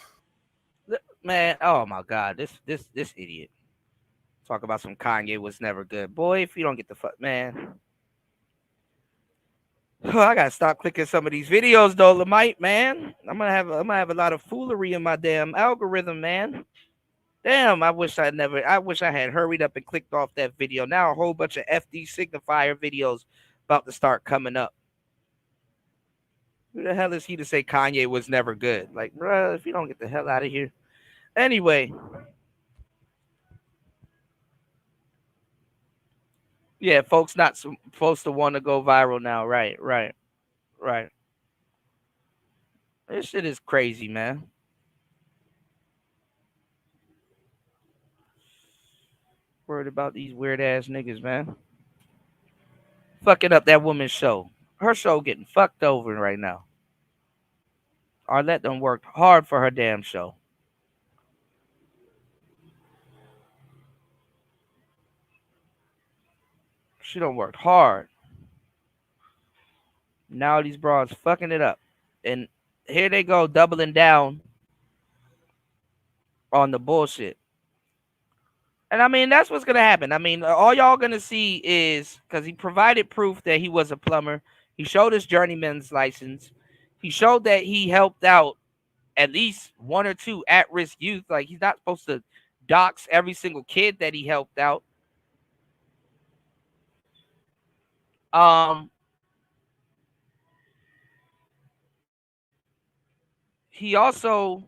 man, oh my God, this idiot. Talk about some Kanye was never good. Boy, if you don't get the fuck, man. Oh, I gotta stop clicking some of these videos, Dolomite, man. I'm gonna have a lot of foolery in my damn algorithm, man. Damn, I wish I had hurried up and clicked off that video. Now a whole bunch of FD signifier videos about to start coming up. Who the hell is he to say Kanye was never good? Like, bruh, if you don't get the hell out of here. Anyway. Yeah, folks not supposed to want to go viral now. Right. This shit is crazy, man. Worried about these weird ass niggas, man. Fucking up that woman's show. Her show getting fucked over right now. Arlette done worked hard for her damn show. She done worked hard. Now these broads fucking it up. And here they go doubling down on the bullshit. And I mean, that's what's going to happen. I mean, all y'all going to see is, because he provided proof that he was a plumber. He showed his journeyman's license. He showed that he helped out at least 1 or 2 at-risk youth. Like, he's not supposed to dox every single kid that he helped out. He also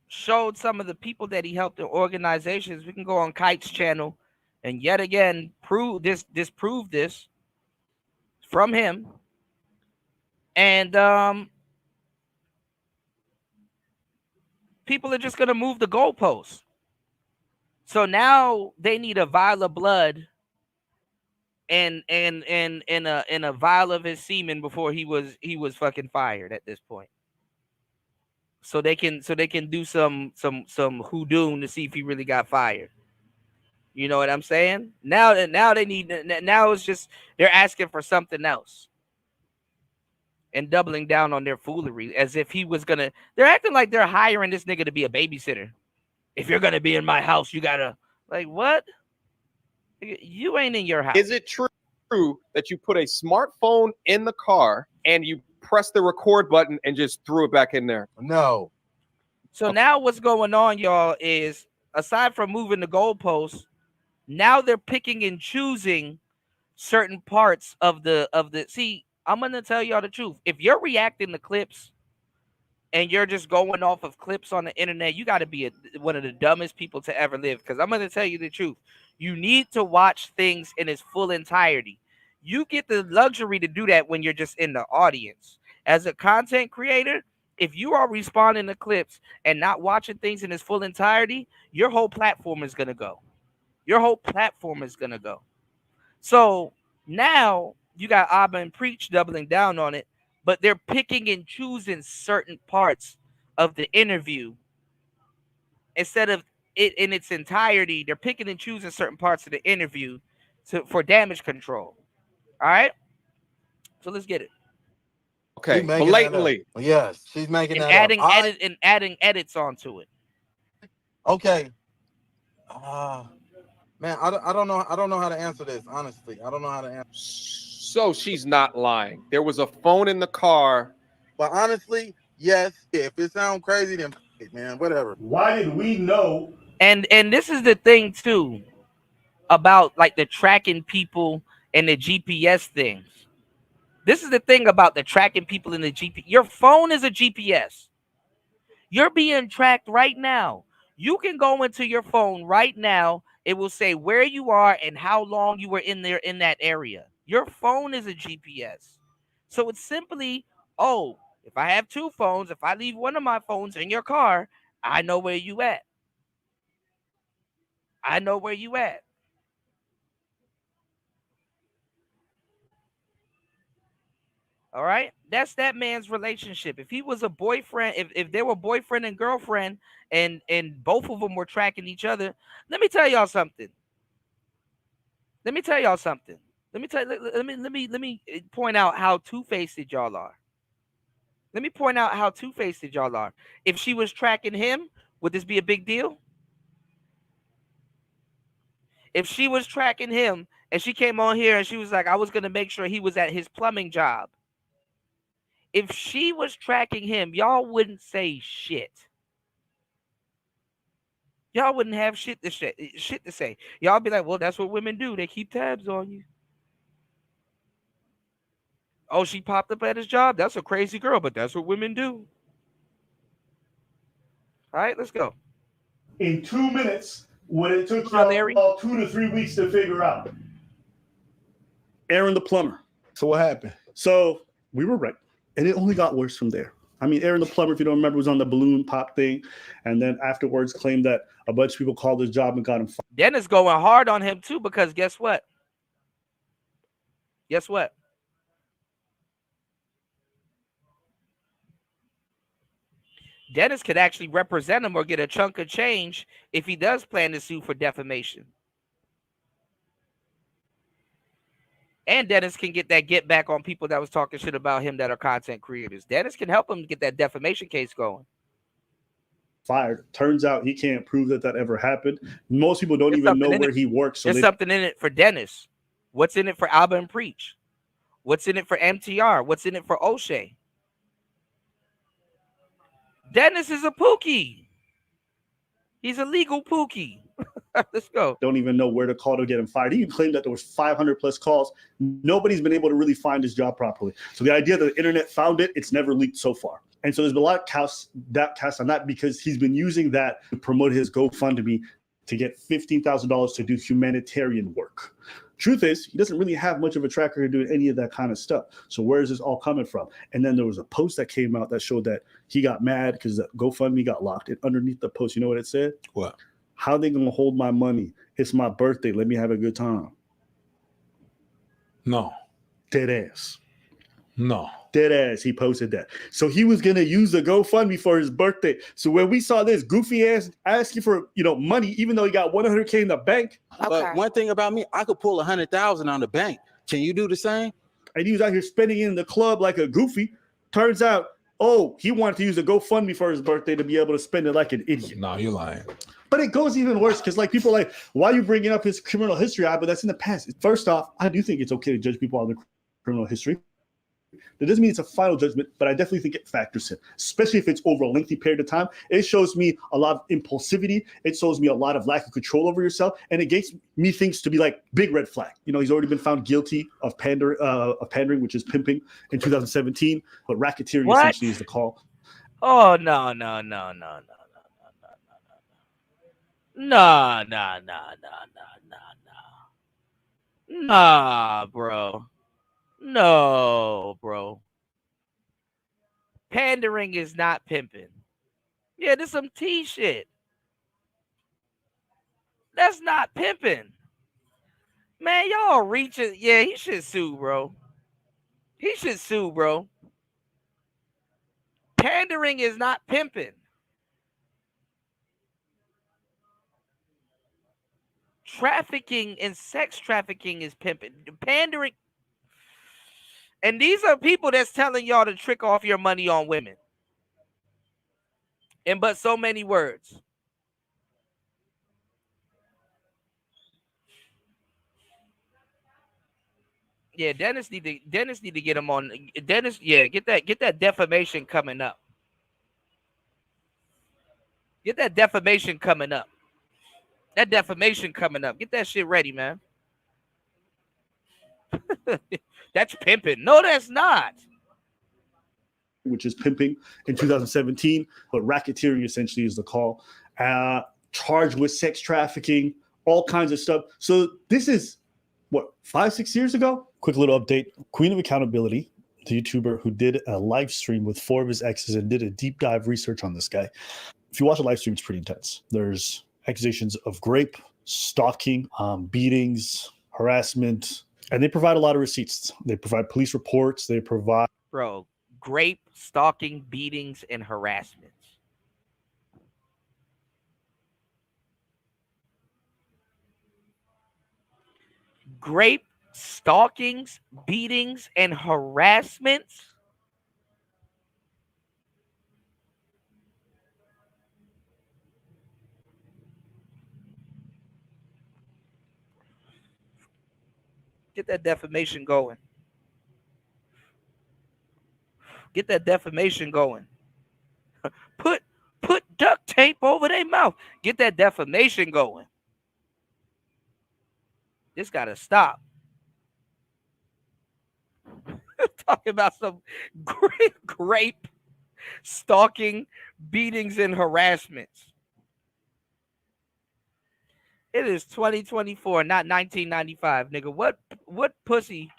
showed some of the people that he helped in organizations. We can go on Kite's channel and yet again disprove this from him. And people are just gonna move the goalposts. So now they need a vial of blood and a vial of his semen before he was fucking fired at this point. So they can do some hoodoo to see if he really got fired. You know what I'm saying? Now it's just they're asking for something else and doubling down on their foolery as if he was gonna. They're acting like they're hiring this nigga to be a babysitter. If you're gonna be in my house, you gotta like what? You ain't in your house. Is it true that you put a smartphone in the car and you press the record button and just threw it back in there? No. So now what's going on, y'all, is aside from moving the goalposts, now they're picking and choosing certain parts of the see, I'm gonna tell y'all the truth. If you're reacting to clips and you're just going off of clips on the internet, you got to be one of the dumbest people to ever live. Because I'm gonna tell you the truth. You need to watch things in its full entirety. You get the luxury to do that when you're just in the audience. As a content creator, if you are responding to clips and not watching things in its full entirety, your whole platform is gonna go. Your whole platform is gonna go. So now you got Abba and Preach doubling down on it, but they're picking and choosing certain parts of the interview instead of it in its entirety. They're picking and choosing certain parts of the interview for damage control. All right, so let's get it. Okay, blatantly. Yes, she's making And that adding edits onto it. Okay. Man, I don't know how to answer this. Honestly, I don't know how to answer. So she's not lying. There was a phone in the car. But honestly, yes. If it sounds crazy, then man, whatever. Why did we know? And this is the thing too about like the tracking people and the GPS things. This is the thing about the tracking people in the GPS. Your phone is a GPS. You're being tracked right now. You can go into your phone right now. It will say where you are and how long you were in there in that area. Your phone is a GPS. So it's simply, oh, if I have 2 phones, if I leave one of my phones in your car, I know where you at. I know where you at. All right, that's that man's relationship. If he was a boyfriend, if they were boyfriend and girlfriend, and both of them were tracking each other, let me tell y'all something. Let me point out how two-faced y'all are. If she was tracking him, would this be a big deal? If she was tracking him and she came on here and she was like, I was gonna make sure he was at his plumbing job. If she was tracking him, y'all wouldn't say shit. Y'all wouldn't have shit to say. Y'all be like, well, that's what women do. They keep tabs on you. Oh, she popped up at his job? That's a crazy girl, but that's what women do. All right, let's go. In 2 minutes, what it took y'all 2 to 3 weeks to figure out. Aaron the plumber. So what happened? So we were right. And it only got worse from there. I mean, Aaron the plumber, if you don't remember, was on the balloon pop thing, and then afterwards claimed that a bunch of people called his job and got him fired. Dennis going hard on him too, because guess what? Guess what? Dennis could actually represent him or get a chunk of change if he does plan to sue for defamation. And Dennis can get back on people that was talking shit about him that are content creators. Dennis can help him get that defamation case going. Fired. Turns out he can't prove that ever happened. Most people don't even know where he works. So there's something in it for Dennis. What's in it for Alba and Preach? What's in it for MTR? What's in it for O'Shea? Dennis is a pookie. He's a legal pookie. Let's go. Don't even know where to call to get him fired. He even claimed that there was 500 plus calls. Nobody's been able to really find his job properly. So the idea that the internet found it, it's never leaked so far. And so there's been a lot of cast on that because he's been using that to promote his GoFundMe to get $15,000 to do humanitarian work. Truth is, he doesn't really have much of a track record doing any of that kind of stuff. So where is this all coming from? And then there was a post that came out that showed that he got mad because the GoFundMe got locked. And underneath the post, you know what it said? What? How they gonna hold my money? It's my birthday. Let me have a good time. No. Dead ass. No. Dead ass. He posted that. So he was gonna use the GoFundMe for his birthday. So when we saw this goofy ass asking for money, even though he got 100K in the bank. But one thing about me, I could pull 100,000 on the bank. Can you do the same? And he was out here spending it in the club like a goofy. Turns out, he wanted to use a GoFundMe for his birthday to be able to spend it like an idiot. No, you're lying. But it goes even worse because people are like, why are you bringing up his criminal history? But that's in the past. First off, I do think it's okay to judge people on their criminal history. That doesn't mean it's a final judgment, but I definitely think it factors in, especially if it's over a lengthy period of time. It shows me a lot of impulsivity. It shows me a lot of lack of control over yourself. And it gets me things to be like big red flag. He's already been found guilty of pandering, which is pimping in 2017. But racketeering essentially is the call. Oh, no. Nah, bro. No, bro. Pandering is not pimping. Yeah, this some T shit. That's not pimping. Man, y'all reaching. Yeah, he should sue, bro. He should sue, bro. Pandering is not pimping. Trafficking and sex trafficking is pimping. Pandering. And these are people that's telling y'all to trick off your money on women. In but so many words. Yeah, Dennis need to get him on. Dennis, yeah, get that defamation coming up. Get that defamation coming up. That defamation coming up. Get that shit ready, man. That's pimping. No, that's not. Which is pimping in 2017, but racketeering essentially is the call. Charged with sex trafficking, all kinds of stuff. So this is, 5-6 years ago? Quick little update. Queen of Accountability, the YouTuber who did a live stream with 4 of his exes and did a deep dive research on this guy. If you watch a live stream, it's pretty intense. There's accusations of rape, stalking, beatings, harassment, and they provide a lot of receipts. They provide police reports. They provide... Bro, rape, stalking, beatings, and harassment. Rape, stalkings, beatings, and harassments? Get that defamation going. Get that defamation going. Put duct tape over their mouth. Get that defamation going. This got to stop. Talking about some rape, stalking, beatings, and harassments. It is 2024, not 1995, nigga. What pussy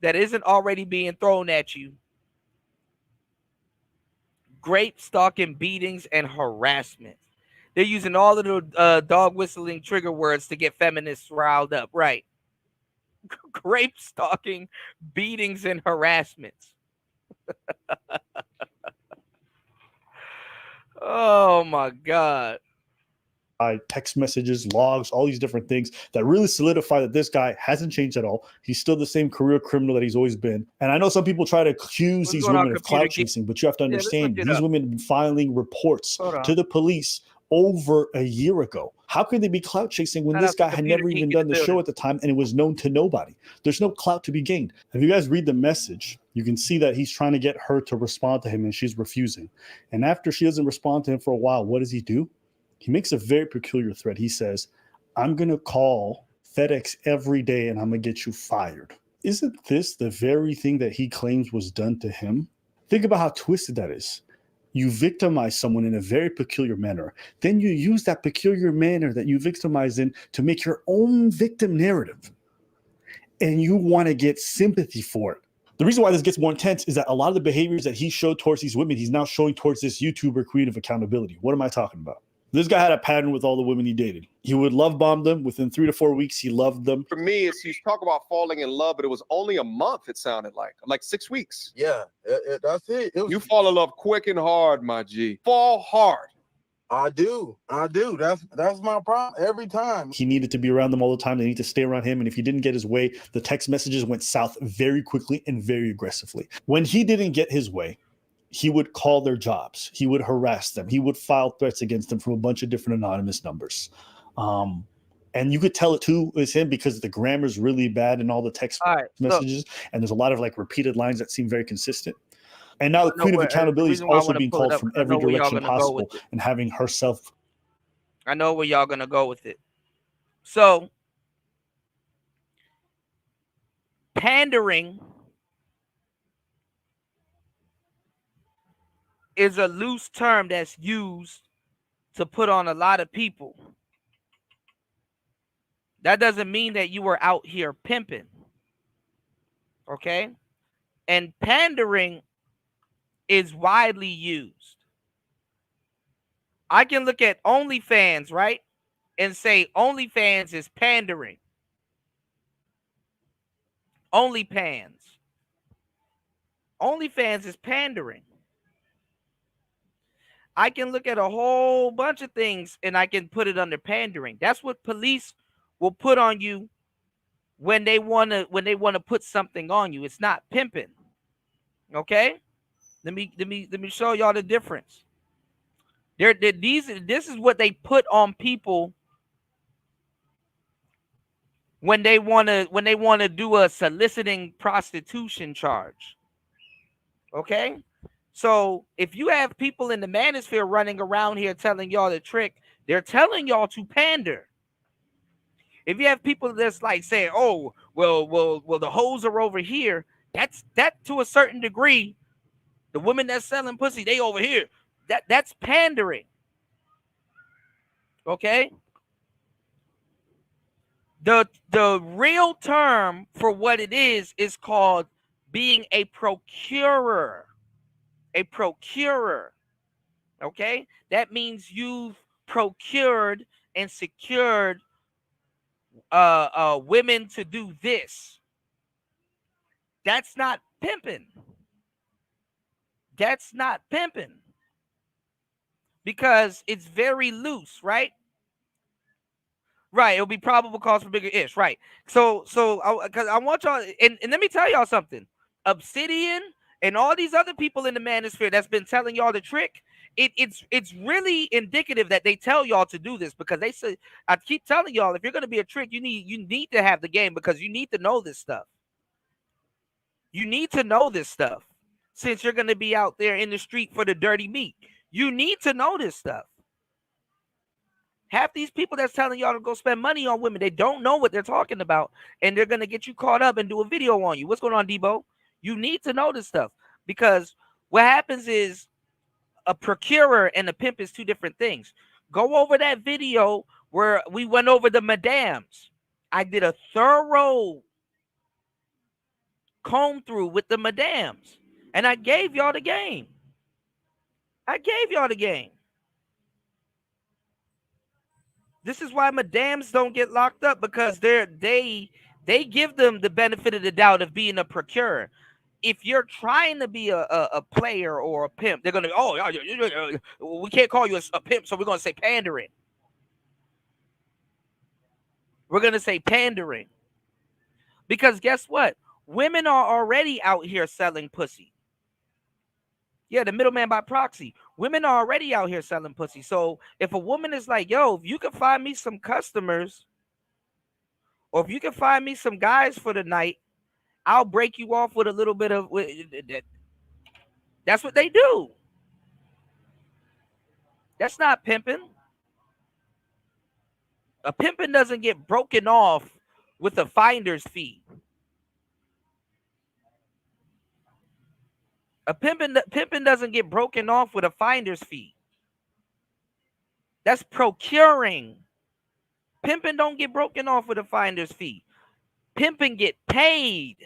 that isn't already being thrown at you grape stalking, beatings, and harassment. They're using all of the dog whistling trigger words to get feminists riled up. Right. Grape stalking, beatings, and harassments. Oh my God. Text messages, logs, all these different things that really solidify that this guy hasn't changed at all. He's still the same career criminal that he's always been. And I know some people try to accuse these women of clout chasing, but you have to understand these women have been filing reports to the police over a year ago. How could they be clout chasing when this guy had never even done the show at the time and it was known to nobody? There's no clout to be gained. If you guys read the message, you can see that he's trying to get her to respond to him and she's refusing. And after she doesn't respond to him for a while, what does he do? He makes a very peculiar threat. He says, I'm going to call FedEx every day and I'm going to get you fired. Isn't this the very thing that he claims was done to him? Think about how twisted that is. You victimize someone in a very peculiar manner. Then you use that peculiar manner that you victimize in to make your own victim narrative. And you want to get sympathy for it. The reason why this gets more intense is that a lot of the behaviors that he showed towards these women, he's now showing towards this YouTuber queen of accountability. What am I talking about? This guy had a pattern with all the women he dated. He would love bomb them. Within 3 to 4 weeks, he loved them. For me, it's you talk about falling in love, but it was only a month, it sounded like 6 weeks. Yeah, that's it. You fall in love quick and hard, my G. Fall hard. I do. That's my problem every time. He needed to be around them all the time. They need to stay around him. And if he didn't get his way, the text messages went south very quickly and very aggressively. When he didn't get his way, he would call their jobs. He would harass them. He would file threats against them from a bunch of different anonymous numbers. And you could tell it too is him because the grammar's really bad in all the text messages. And there's a lot of like repeated lines that seem very consistent. And now the queen of accountability is also being called from every direction possible and having herself. I know where y'all going to go with it. So pandering is a loose term that's used to put on a lot of people. That doesn't mean that you were out here pimping. Okay? And pandering is widely used. I can look at OnlyFans, right? And say OnlyFans is pandering. OnlyFans is pandering. I can look at a whole bunch of things and I can put it under pandering. That's what police will put on you when they want to put something on you. It's not pimping. Okay? Let me show y'all the difference. This is what they put on people when they want to do a soliciting prostitution charge. Okay? So if you have people in the manosphere running around here telling y'all the trick, they're telling y'all to pander. If you have people that's like saying, "Oh, well, the hoes are over here," that to a certain degree, the women that's selling pussy, they over here. That's pandering. Okay? The real term for what it is called being a procurer. A procurer. Okay? That means you've procured and secured women to do this. That's not pimping. That's not pimping. Because it's very loose, right? Right, it'll be probable cause for bigger ish, right? So, because I want y'all, and let me tell y'all something. Obsidian and all these other people in the manosphere that's been telling y'all the trick, it's really indicative that they tell y'all to do this because they say, I keep telling y'all, if you're gonna be a trick, you need to have the game because you need to know this stuff. You need to know this stuff since you're gonna be out there in the street for the dirty meat. You need to know this stuff. Half these people that's telling y'all to go spend money on women, they don't know what they're talking about, and they're going to get you caught up and do a video on you. What's going on, Debo? You need to know this stuff because what happens is a procurer and a pimp is two different things. Go over that video where we went over the madams. I did a thorough comb through with the madams, and I gave y'all the game. I gave y'all the game. This is why madams don't get locked up, because they give them the benefit of the doubt of being a procurer. If you're trying to be a player or a pimp, they're gonna, we can't call you a pimp, so we're gonna say pandering. We're gonna say pandering. Because guess what? Women are already out here selling pussy. Yeah, the middleman by proxy. Women are already out here selling pussy. So if a woman is like, yo, if you can find me some customers, or if you can find me some guys for the night, I'll break you off with a little bit of. That's what they do. That's not pimping. A pimping doesn't get broken off with a finder's fee. A pimping doesn't get broken off with a finder's fee. That's procuring. Pimping don't get broken off with a finder's fee. Pimping get paid.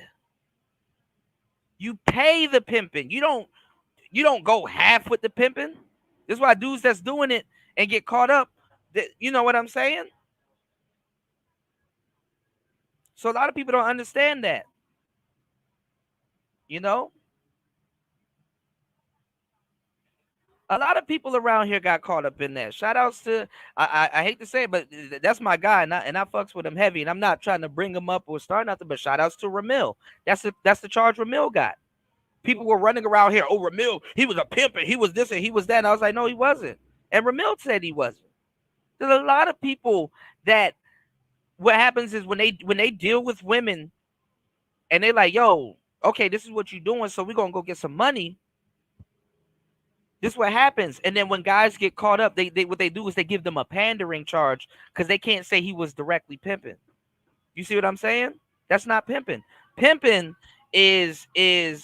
You pay the pimping. You don't go half with the pimping. This is why dudes that's doing it and get caught up. You know what I'm saying? So a lot of people don't understand that. You know? A lot of people around here got caught up in that. Shout outs to, I hate to say it, but that's my guy, and I fucks with him heavy, and I'm not trying to bring him up or start nothing, but shout outs to Ramil. That's the charge Ramil got. People were running around here, oh, Ramil, he was a pimp, and he was this, and he was that, and I was like, no, he wasn't. And Ramil said he wasn't. There's a lot of people that, what happens is when they deal with women, and they're like, yo, okay, this is what you're doing, so we're going to go get some money. This is what happens. And then when guys get caught up, they what they do is they give them a pandering charge because they can't say he was directly pimping. You see what I'm saying? That's not pimping. Pimping is when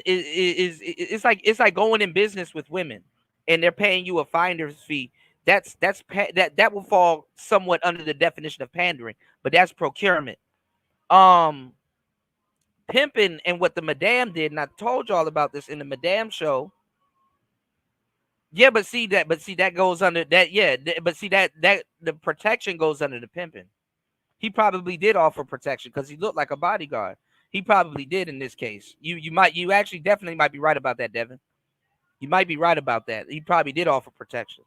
it's like going in business with women and they're paying you a finder's fee. That will fall somewhat under the definition of pandering, but that's procurement. Pimping and what the madam did, and I told y'all about this in the madam show. Yeah, but see that goes under that. Yeah, but see that the protection goes under the pimping. He probably did offer protection because he looked like a bodyguard. He probably did in this case. You actually definitely might be right about that, Devin. You might be right about that. He probably did offer protection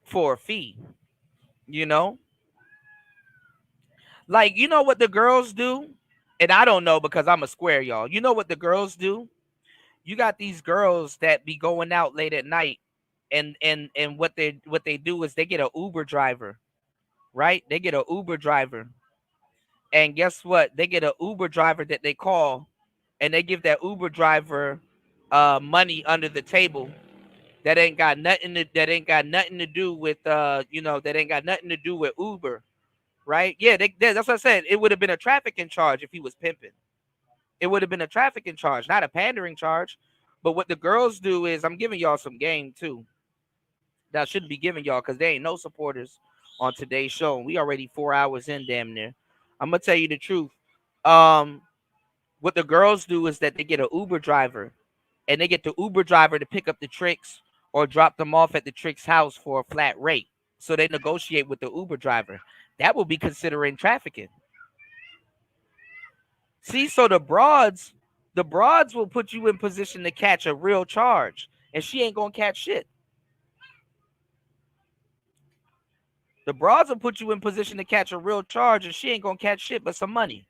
for a fee. You know. Like, you know what the girls do? And I don't know because I'm a square, y'all. You know what the girls do? You got these girls that be going out late at night, and what they do is they get an Uber driver, right? They get an Uber driver. And guess what? They get an Uber driver that they call, and they give that Uber driver money under the table that ain't got nothing to do with that ain't got nothing to do with Uber. Right? Yeah, that's what I said. It would have been a trafficking charge if he was pimping. It would have been a trafficking charge, not a pandering charge. But what the girls do is, I'm giving y'all some game too. That I shouldn't be giving y'all because there ain't no supporters on today's show. We already 4 hours in, damn near. I'm gonna tell you the truth. What the girls do is that they get an Uber driver, and they get the Uber driver to pick up the tricks or drop them off at the trick's house for a flat rate. So they negotiate with the Uber driver. That will be considering trafficking. See, so the broads will put you in position to catch a real charge, and she ain't gonna catch shit. The broads will put you in position to catch a real charge, and she ain't gonna catch shit but some money.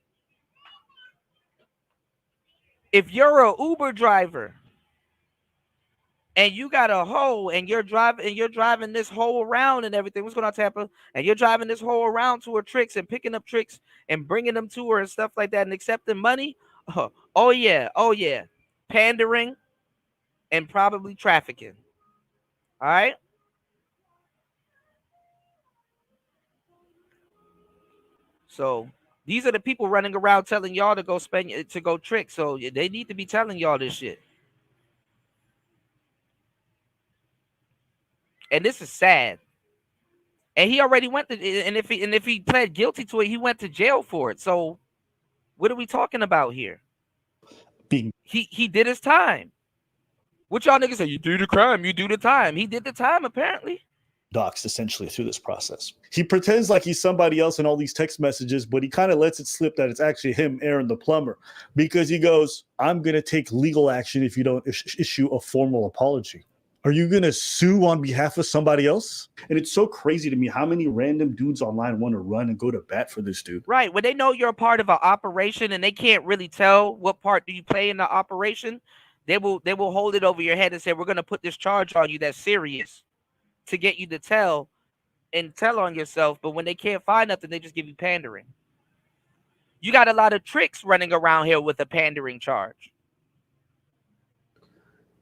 If you're a Uber driver and you got a hoe and you're driving this hoe around and everything, what's going on, Tampa? And you're driving this hoe around to her tricks and picking up tricks and bringing them to her and stuff like that and accepting money. Oh yeah. Pandering and probably trafficking. All right. So these are the people running around telling y'all to go trick. So they need to be telling y'all this shit. And this is sad. And he already went to, and if he pled guilty to it, he went to jail for it. So what are we talking about here? he did his time. What y'all niggas say? You do the crime, you do the time. He did the time apparently. Doxed essentially through this process. He pretends like he's somebody else in all these text messages, but he kind of lets it slip that it's actually him, Aaron the plumber, because he goes, I'm going to take legal action if you don't issue a formal apology. Are you going to sue on behalf of somebody else? And it's so crazy to me how many random dudes online want to run and go to bat for this dude. Right. When they know you're a part of an operation and they can't really tell what part do you play in the operation, they will hold it over your head and say, we're going to put this charge on you that's serious to get you to tell on yourself. But when they can't find nothing, they just give you pandering. You got a lot of tricks running around here with a pandering charge.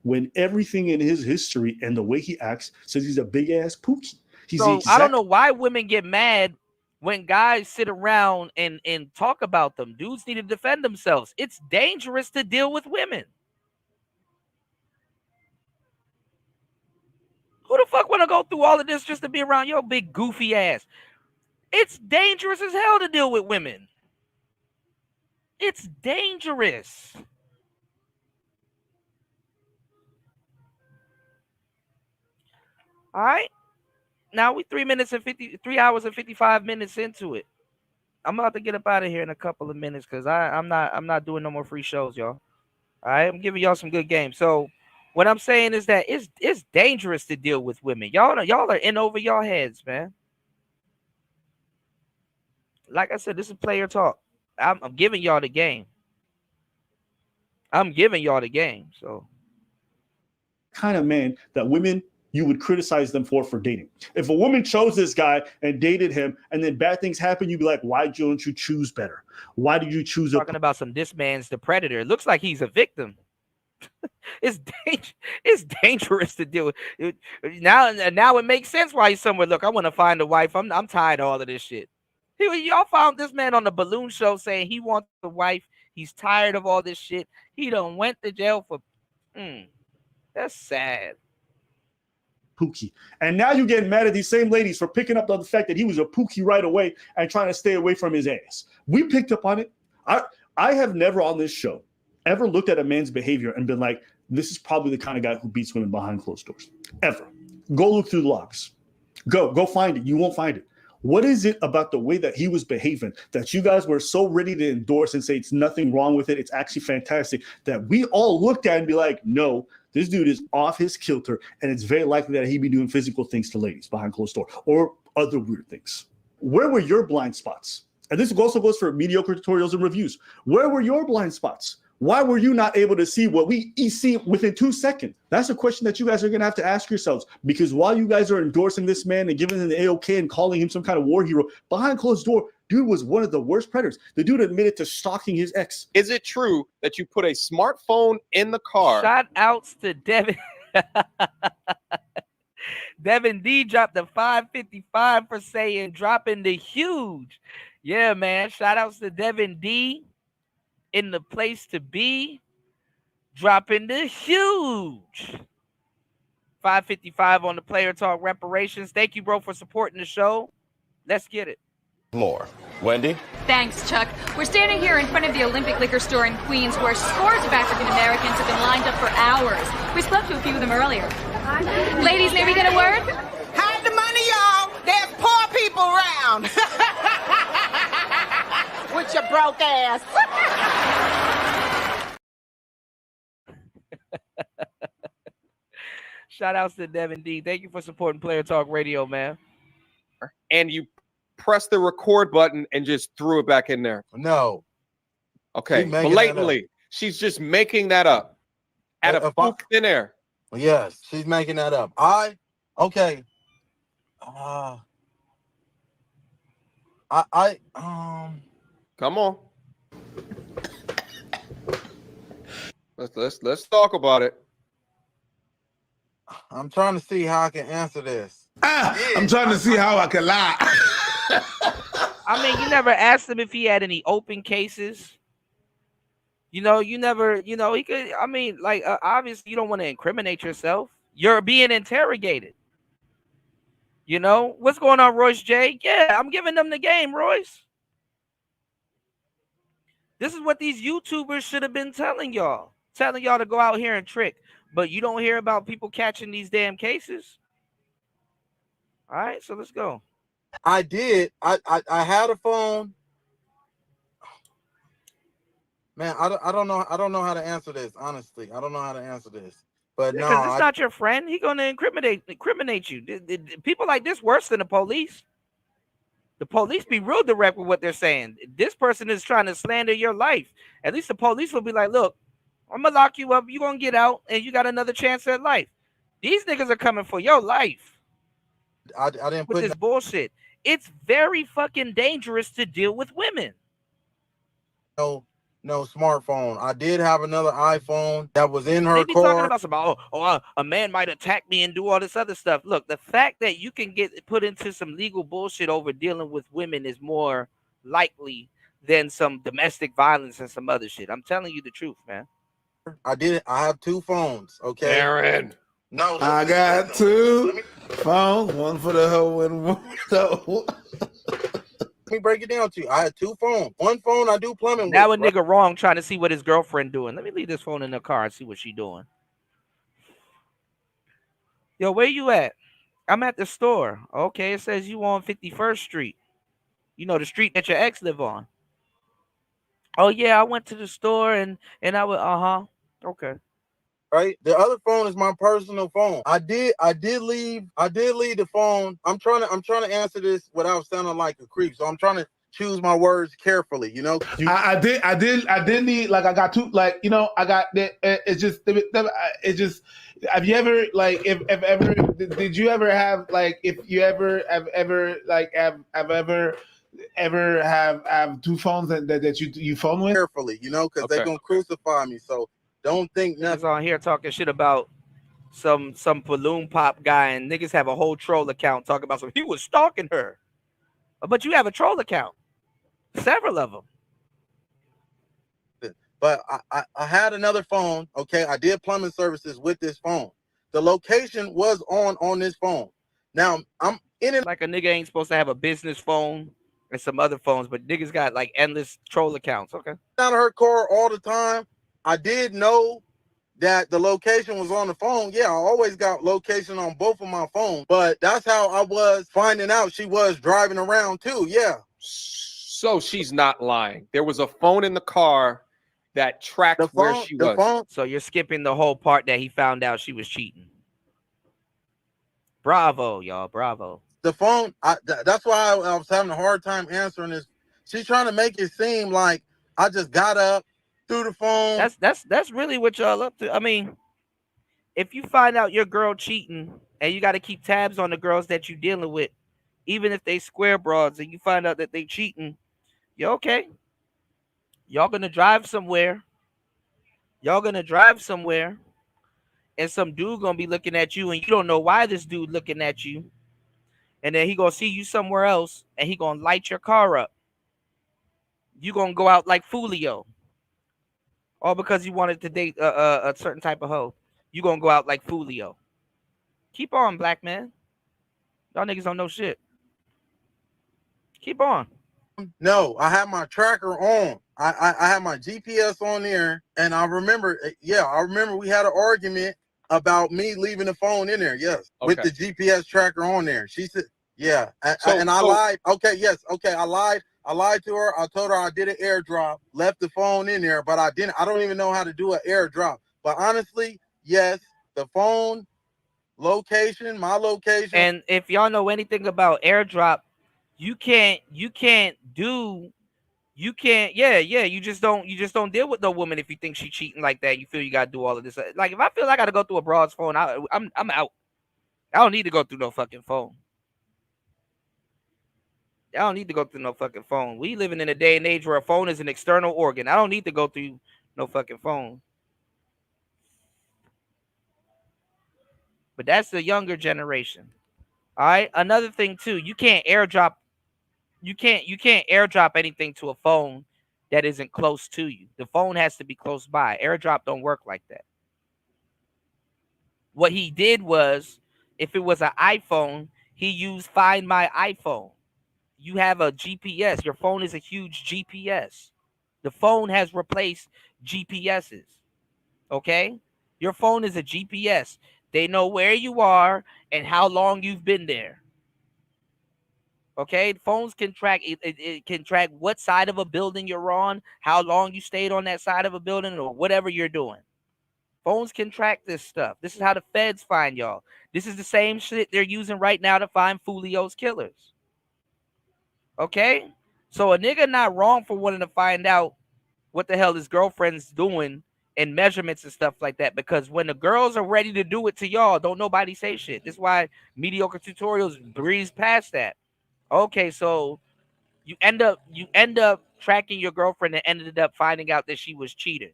When everything in his history and the way he acts says he's a big ass pookie. I don't know why women get mad when guys sit around and talk about them. Dudes need to defend themselves. It's dangerous to deal with women. Who the fuck want to go through all of this just to be around your big goofy ass? It's dangerous as hell to deal with women. It's dangerous. All right. Now we 3 hours and 55 minutes into it. I'm about to get up out of here in a couple of minutes because I'm not doing no more free shows, y'all. All right, I'm giving y'all some good games. So what I'm saying is that it's dangerous to deal with women. Y'all are in over y'all heads, man. Like I said, this is player talk. I'm giving y'all the game. I'm giving y'all the game. So kind of man that women, you would criticize them for dating. If a woman chose this guy and dated him and then bad things happen, you'd be like, why don't you choose better? Why did you choose talking about this man's the predator? It looks like he's a victim. It's dangerous to deal with it. Now it makes sense why he's somewhere. Look, I want to find a wife. I'm tired of all of this shit. Y'all found this man on the balloon show saying he wants a wife. He's tired of all this shit. He done went to jail for that's sad. Pookie. And now you're getting mad at these same ladies for picking up on the fact that he was a pookie right away and trying to stay away from his ass. We picked up on it. I have never on this show ever looked at a man's behavior and been like, this is probably the kind of guy who beats women behind closed doors. Ever. Go look through the logs. Go find it. You won't find it. What is it about the way that he was behaving that you guys were so ready to endorse and say it's nothing wrong with it, it's actually fantastic, that we all looked at and be like, no, this dude is off his kilter, and it's very likely that he'd be doing physical things to ladies behind closed door or other weird things. Where were your blind spots? And this also goes for mediocre tutorials and reviews. Where were your blind spots? Why were you not able to see what we see within 2 seconds? That's a question that you guys are going to have to ask yourselves, because while you guys are endorsing this man and giving him the A-OK and calling him some kind of war hero, behind closed door, dude was one of the worst predators. The dude admitted to stalking his ex. Is it true that you put a smartphone in the car? Shout outs to Devin. Devin D dropped the 555 for saying dropping the huge. Yeah, man. Shout outs to Devin D in the place to be, dropping the huge 555 on the Player Talk reparations. Thank you, bro, for supporting the show. Let's get it. More. Wendy? Thanks, Chuck. We're standing here in front of the Olympic Liquor Store in Queens, where scores of African Americans have been lined up for hours. We spoke to a few of them earlier. Ladies, may we get a word? Hide the money, y'all. There's poor people around. With your broke ass. Shout outs to Devin D. Thank you for supporting Player Talk Radio, man. And you press the record button and just threw it back in there. No. Okay. Blatantly. She's just making that up. At a poop in there. Yes, she's making that up. Okay. Come on. Let's talk about it. I'm trying to see how I can answer this. I'm trying to see how I can lie. I mean, you never asked him if he had any open cases. You never, he could, I mean, like, obviously you don't want to incriminate yourself. You're being interrogated. What's going on, Royce J? Yeah, I'm giving them the game, Royce. This is what these YouTubers should have been telling y'all to go out here and trick. But you don't hear about people catching these damn cases. All right, so let's go. I did. I had a phone. Man, I don't know how to answer this. Honestly, I don't know how to answer this. But no, because it's not your friend. He's gonna incriminate you. People like this worse than the police. The police be real direct with what they're saying. This person is trying to slander your life. At least the police will be like, look, I'm gonna lock you up. You're gonna get out, and you got another chance at life. These niggas are coming for your life. I didn't put this bullshit. It's very fucking dangerous to deal with women. No smartphone. I did have another iPhone that was in her They be car. talking about some, a man might attack me and do all this other stuff. Look, the fact that you can get put into some legal bullshit over dealing with women is more likely than some domestic violence and some other shit. I'm telling you the truth, man. I have 2 phones. Okay, Aaron. No, I got 2 phones, one for the hoe and one for the hoe. Let me break it down to you. I had 2 phones. One phone I do plumbing Now with. a nigga wrong trying to see what his girlfriend doing. Let me leave this phone in the car and see what she doing. Yo, where you at? I'm at the store. Okay, it says you on 51st Street. You know the street that your ex live on. Oh yeah, I went to the store and I would okay. Right, the other phone is my personal phone. I did leave the phone. I'm trying to answer this without sounding like a creep. So I'm trying to choose my words carefully. You know, I did need, like, I got 2, like, you know, I got that. It's just have you ever, like, if ever, did you ever have, like, if you ever have ever, like, have ever have 2 phones that you phone with carefully, you know, because they're gonna crucify me. So don't think nothing. On here talking shit about some balloon pop guy, and niggas have a whole troll account talking about he was stalking her. But you have a troll account, several of them. But I had another phone. Okay, I did plumbing services with this phone. The location was on this phone. Now I'm in it. Like a nigga ain't supposed to have a business phone and some other phones, but niggas got like endless troll accounts. Okay. Out of her car all the time. I did know that the location was on the phone. Yeah, I always got location on both of my phones, but that's how I was finding out she was driving around too. Yeah. So she's not lying. There was a phone in the car that tracked where she was. So you're skipping the whole part that he found out she was cheating. Bravo, y'all. Bravo. The phone, that's why I was having a hard time answering this. She's trying to make it seem like I just got up, through the phone. That's really what y'all up to. I mean, if you find out your girl cheating and you got to keep tabs on the girls that you dealing with, even if they square broads, and you find out that they cheating, you're okay. Y'all gonna drive somewhere. And some dude gonna be looking at you, and you don't know why this dude looking at you. And then he gonna see you somewhere else, and he gonna light your car up. You gonna go out like Fulio. All because you wanted to date a certain type of hoe. You gonna go out like Fulio. Keep on, black man. Y'all niggas don't know shit. Keep on. No, I had my tracker on. I had my GPS on there, and I remember we had an argument about me leaving the phone in there. Yes, with the GPS tracker on there. She said, "Yeah," and I lied. Okay, yes, okay, I lied. I lied to her. I told her I did an airdrop, left the phone in there, but I didn't. I don't even know how to do an airdrop. But honestly, yes, the phone location, my location. And if y'all know anything about airdrop, you just don't deal with no woman if you think she's cheating like that. You feel you gotta do all of this. Like if I feel I gotta go through a broad's phone, I'm out. I don't need to go through no fucking phone. I don't need to go through no fucking phone. We living in a day and age where a phone is an external organ. I don't need to go through no fucking phone. But that's the younger generation. All right. Another thing too, you can't airdrop anything to a phone that isn't close to you. The phone has to be close by. Airdrop don't work like that. What he did was, if it was an iPhone, he used Find My iPhone. You have a GPS. Your phone is a huge GPS. The phone has replaced GPSs. Okay? Your phone is a GPS. They know where you are and how long you've been there. Okay? Phones can track it can track what side of a building you're on, how long you stayed on that side of a building, or whatever you're doing. Phones can track this stuff. This is how the feds find y'all. This is the same shit they're using right now to find Fulio's killers. Okay? So a nigga not wrong for wanting to find out what the hell his girlfriend's doing and measurements and stuff like that, because when the girls are ready to do it to y'all, don't nobody say shit. This is why mediocre tutorials breeze past that. Okay, so you end up tracking your girlfriend and ended up finding out that she was cheating.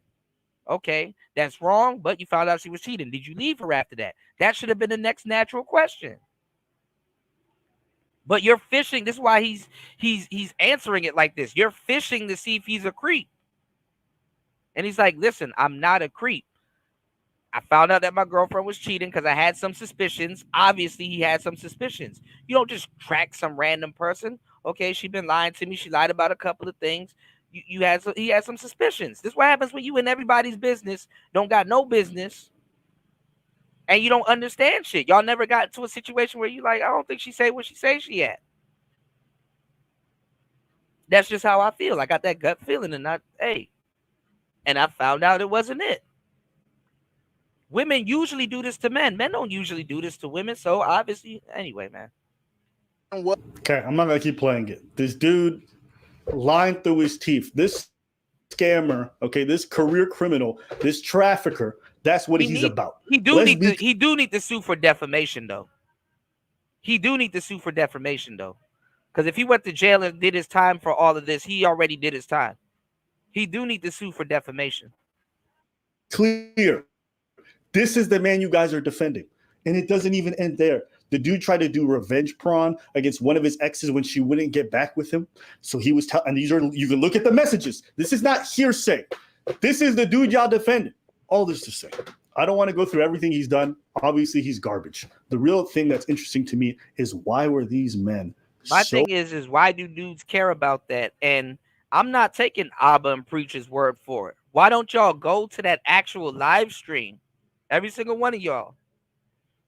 Okay, that's wrong, but you found out she was cheating. Did you leave her after that? That should have been the next natural question. But you're fishing. This is why he's answering it like this. You're fishing to see if he's a creep. And he's like, listen, I'm not a creep. I found out that my girlfriend was cheating because I had some suspicions. Obviously, he had some suspicions. You don't just track some random person. Okay, she's been lying to me. She lied about a couple of things. He had some suspicions. This is what happens when you in everybody's business, don't got no business, and you don't understand shit. Y'all never got into a situation where you like, I don't think she say what she say she at. That's just how I feel. I got that gut feeling, and and I found out it wasn't it. Women usually do this to men. Men don't usually do this to women. So obviously, anyway, man. Okay, I'm not gonna keep playing it. This dude lying through his teeth. This scammer, okay, this career criminal, this trafficker. That's what he's about. He do need to sue for defamation, though. He do need to sue for defamation, though, because if he went to jail and did his time for all of this, he already did his time. He do need to sue for defamation. Clear. This is the man you guys are defending, and it doesn't even end there. The dude tried to do revenge porn against one of his exes when she wouldn't get back with him. So he was telling, and you can look at the messages. This is not hearsay. This is the dude y'all defending. All this to say, I don't want to go through everything he's done. Obviously, he's garbage. The real thing that's interesting to me is why were these men? My thing is why do dudes care about that? And I'm not taking Abba and Preacher's word for it. Why don't y'all go to that actual live stream? Every single one of y'all.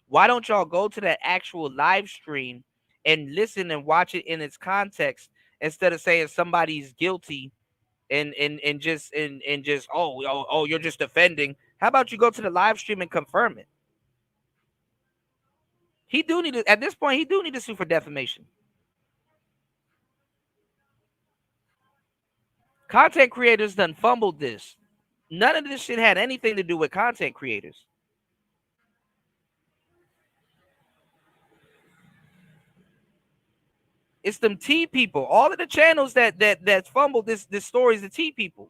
Why don't y'all go to that actual live stream and listen and watch it in its context instead of saying somebody's guilty and just oh you're just defending? How about you go to the live stream and confirm it? He do need to, at this point, he do need to sue for defamation. Content creators done fumbled this. None of this shit had anything to do with content creators. It's them T people. All of the channels that fumbled this story is the T people.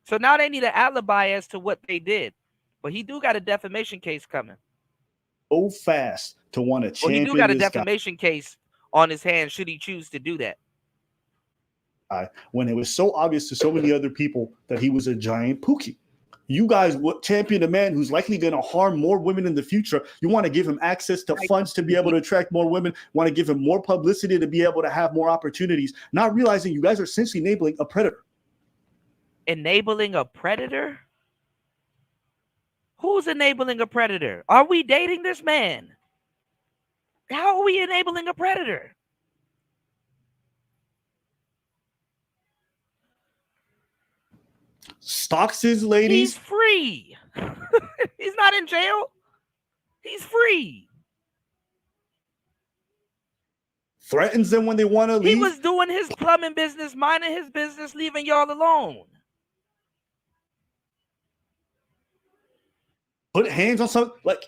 So now they need an alibi as to what they did. But he do got a defamation case coming. So fast to want to champion. Well, he do got a defamation case on his hands should he choose to do that. When it was so obvious to so many other people that he was a giant pookie. You guys would champion a man who's likely going to harm more women in the future. You want to give him access to funds to be able to attract more women, want to give him more publicity to be able to have more opportunities, not realizing you guys are essentially enabling a predator. Enabling a predator? Who's enabling a predator? Are we dating this man? How are we enabling a predator? Stalks his ladies. He's free. He's not in jail. He's free. Threatens them when they want to leave. He was doing his plumbing business, minding his business, leaving y'all alone. Put hands on something. Like,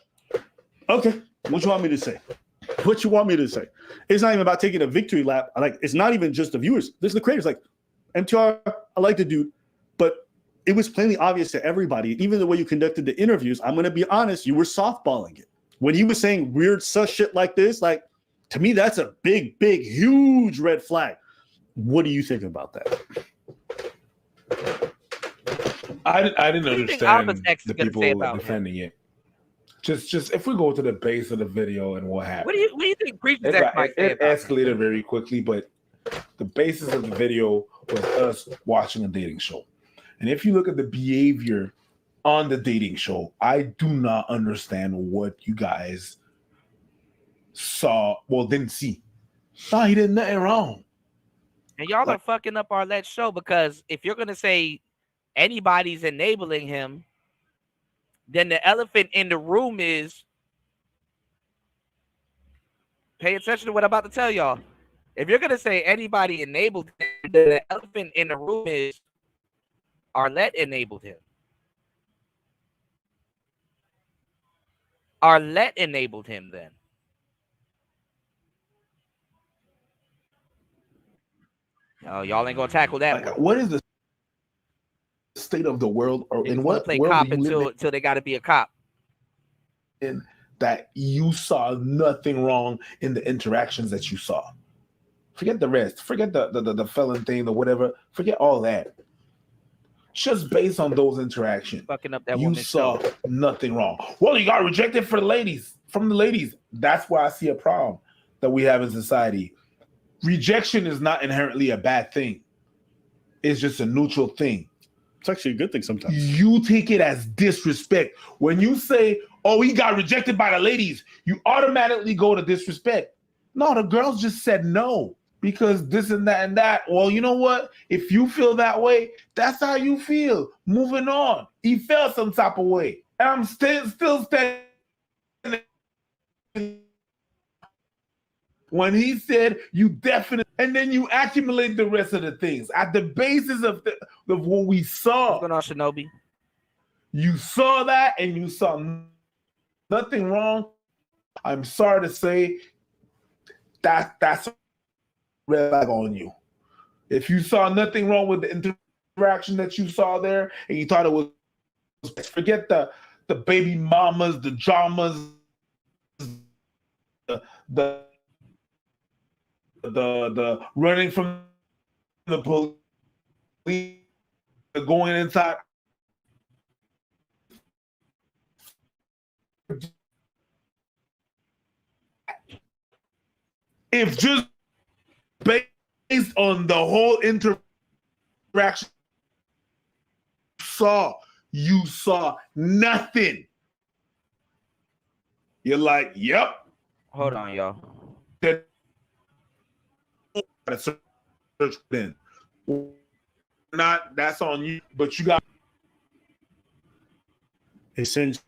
okay, what you want me to say? What you want me to say? It's not even about taking a victory lap. Like, it's not even just the viewers. This is the creators. Like, MTR, I like the dude, but it was plainly obvious to everybody, even the way you conducted the interviews. I'm going to be honest, you were softballing it. When he was saying weird sus shit like this, like, to me, that's a big, huge red flag. What do you think about that? I didn't understand the people defending it. Just if we go to the base of the video and what happened. What do you think Preacher's ex might say it about escalated very quickly, but The basis of the video was us watching a dating show. And if you look at the behavior on the dating show, I do not understand what you guys saw, didn't see. No, he did nothing wrong. And y'all are fucking up Arlette's show, because if you're gonna say anybody's enabling him, then the elephant in the room is, pay attention to what I'm about to tell y'all. If you're gonna say anybody enabled him, then the elephant in the room is Arlette enabled him. Arlette enabled him then. Oh, y'all ain't gonna tackle that one. What is the state of the world, or in what play world cop do you live until they got to be a cop? in that you saw nothing wrong in the interactions that you saw? Forget the rest. Forget the felon thing or whatever. Forget all that. Just based on those interactions, fucking up that you saw nothing wrong. Well, you got rejected from the ladies. That's why I see a problem that we have in society. Rejection is not inherently a bad thing. It's just a neutral thing. It's actually a good thing sometimes. You take it as disrespect. When you say, oh, he got rejected by the ladies, you automatically go to disrespect. No, the girls just said no because this and that and that. Well, you know what? If you feel that way, that's how you feel. Moving on. He felt some type of way. And I'm still standing. When he said you definitely, and then you accumulate the rest of the things at the basis of what we saw. What's going on, Shinobi? You saw that and you saw nothing wrong. I'm sorry to say that's a red flag on you. If you saw nothing wrong with the interaction that you saw there and you thought it was, forget the baby mamas, the dramas, the running from the police, going inside. If just based on the whole interaction you saw nothing. You're like, yep. Hold on, y'all. Search then. Not that's on you, but you got essentially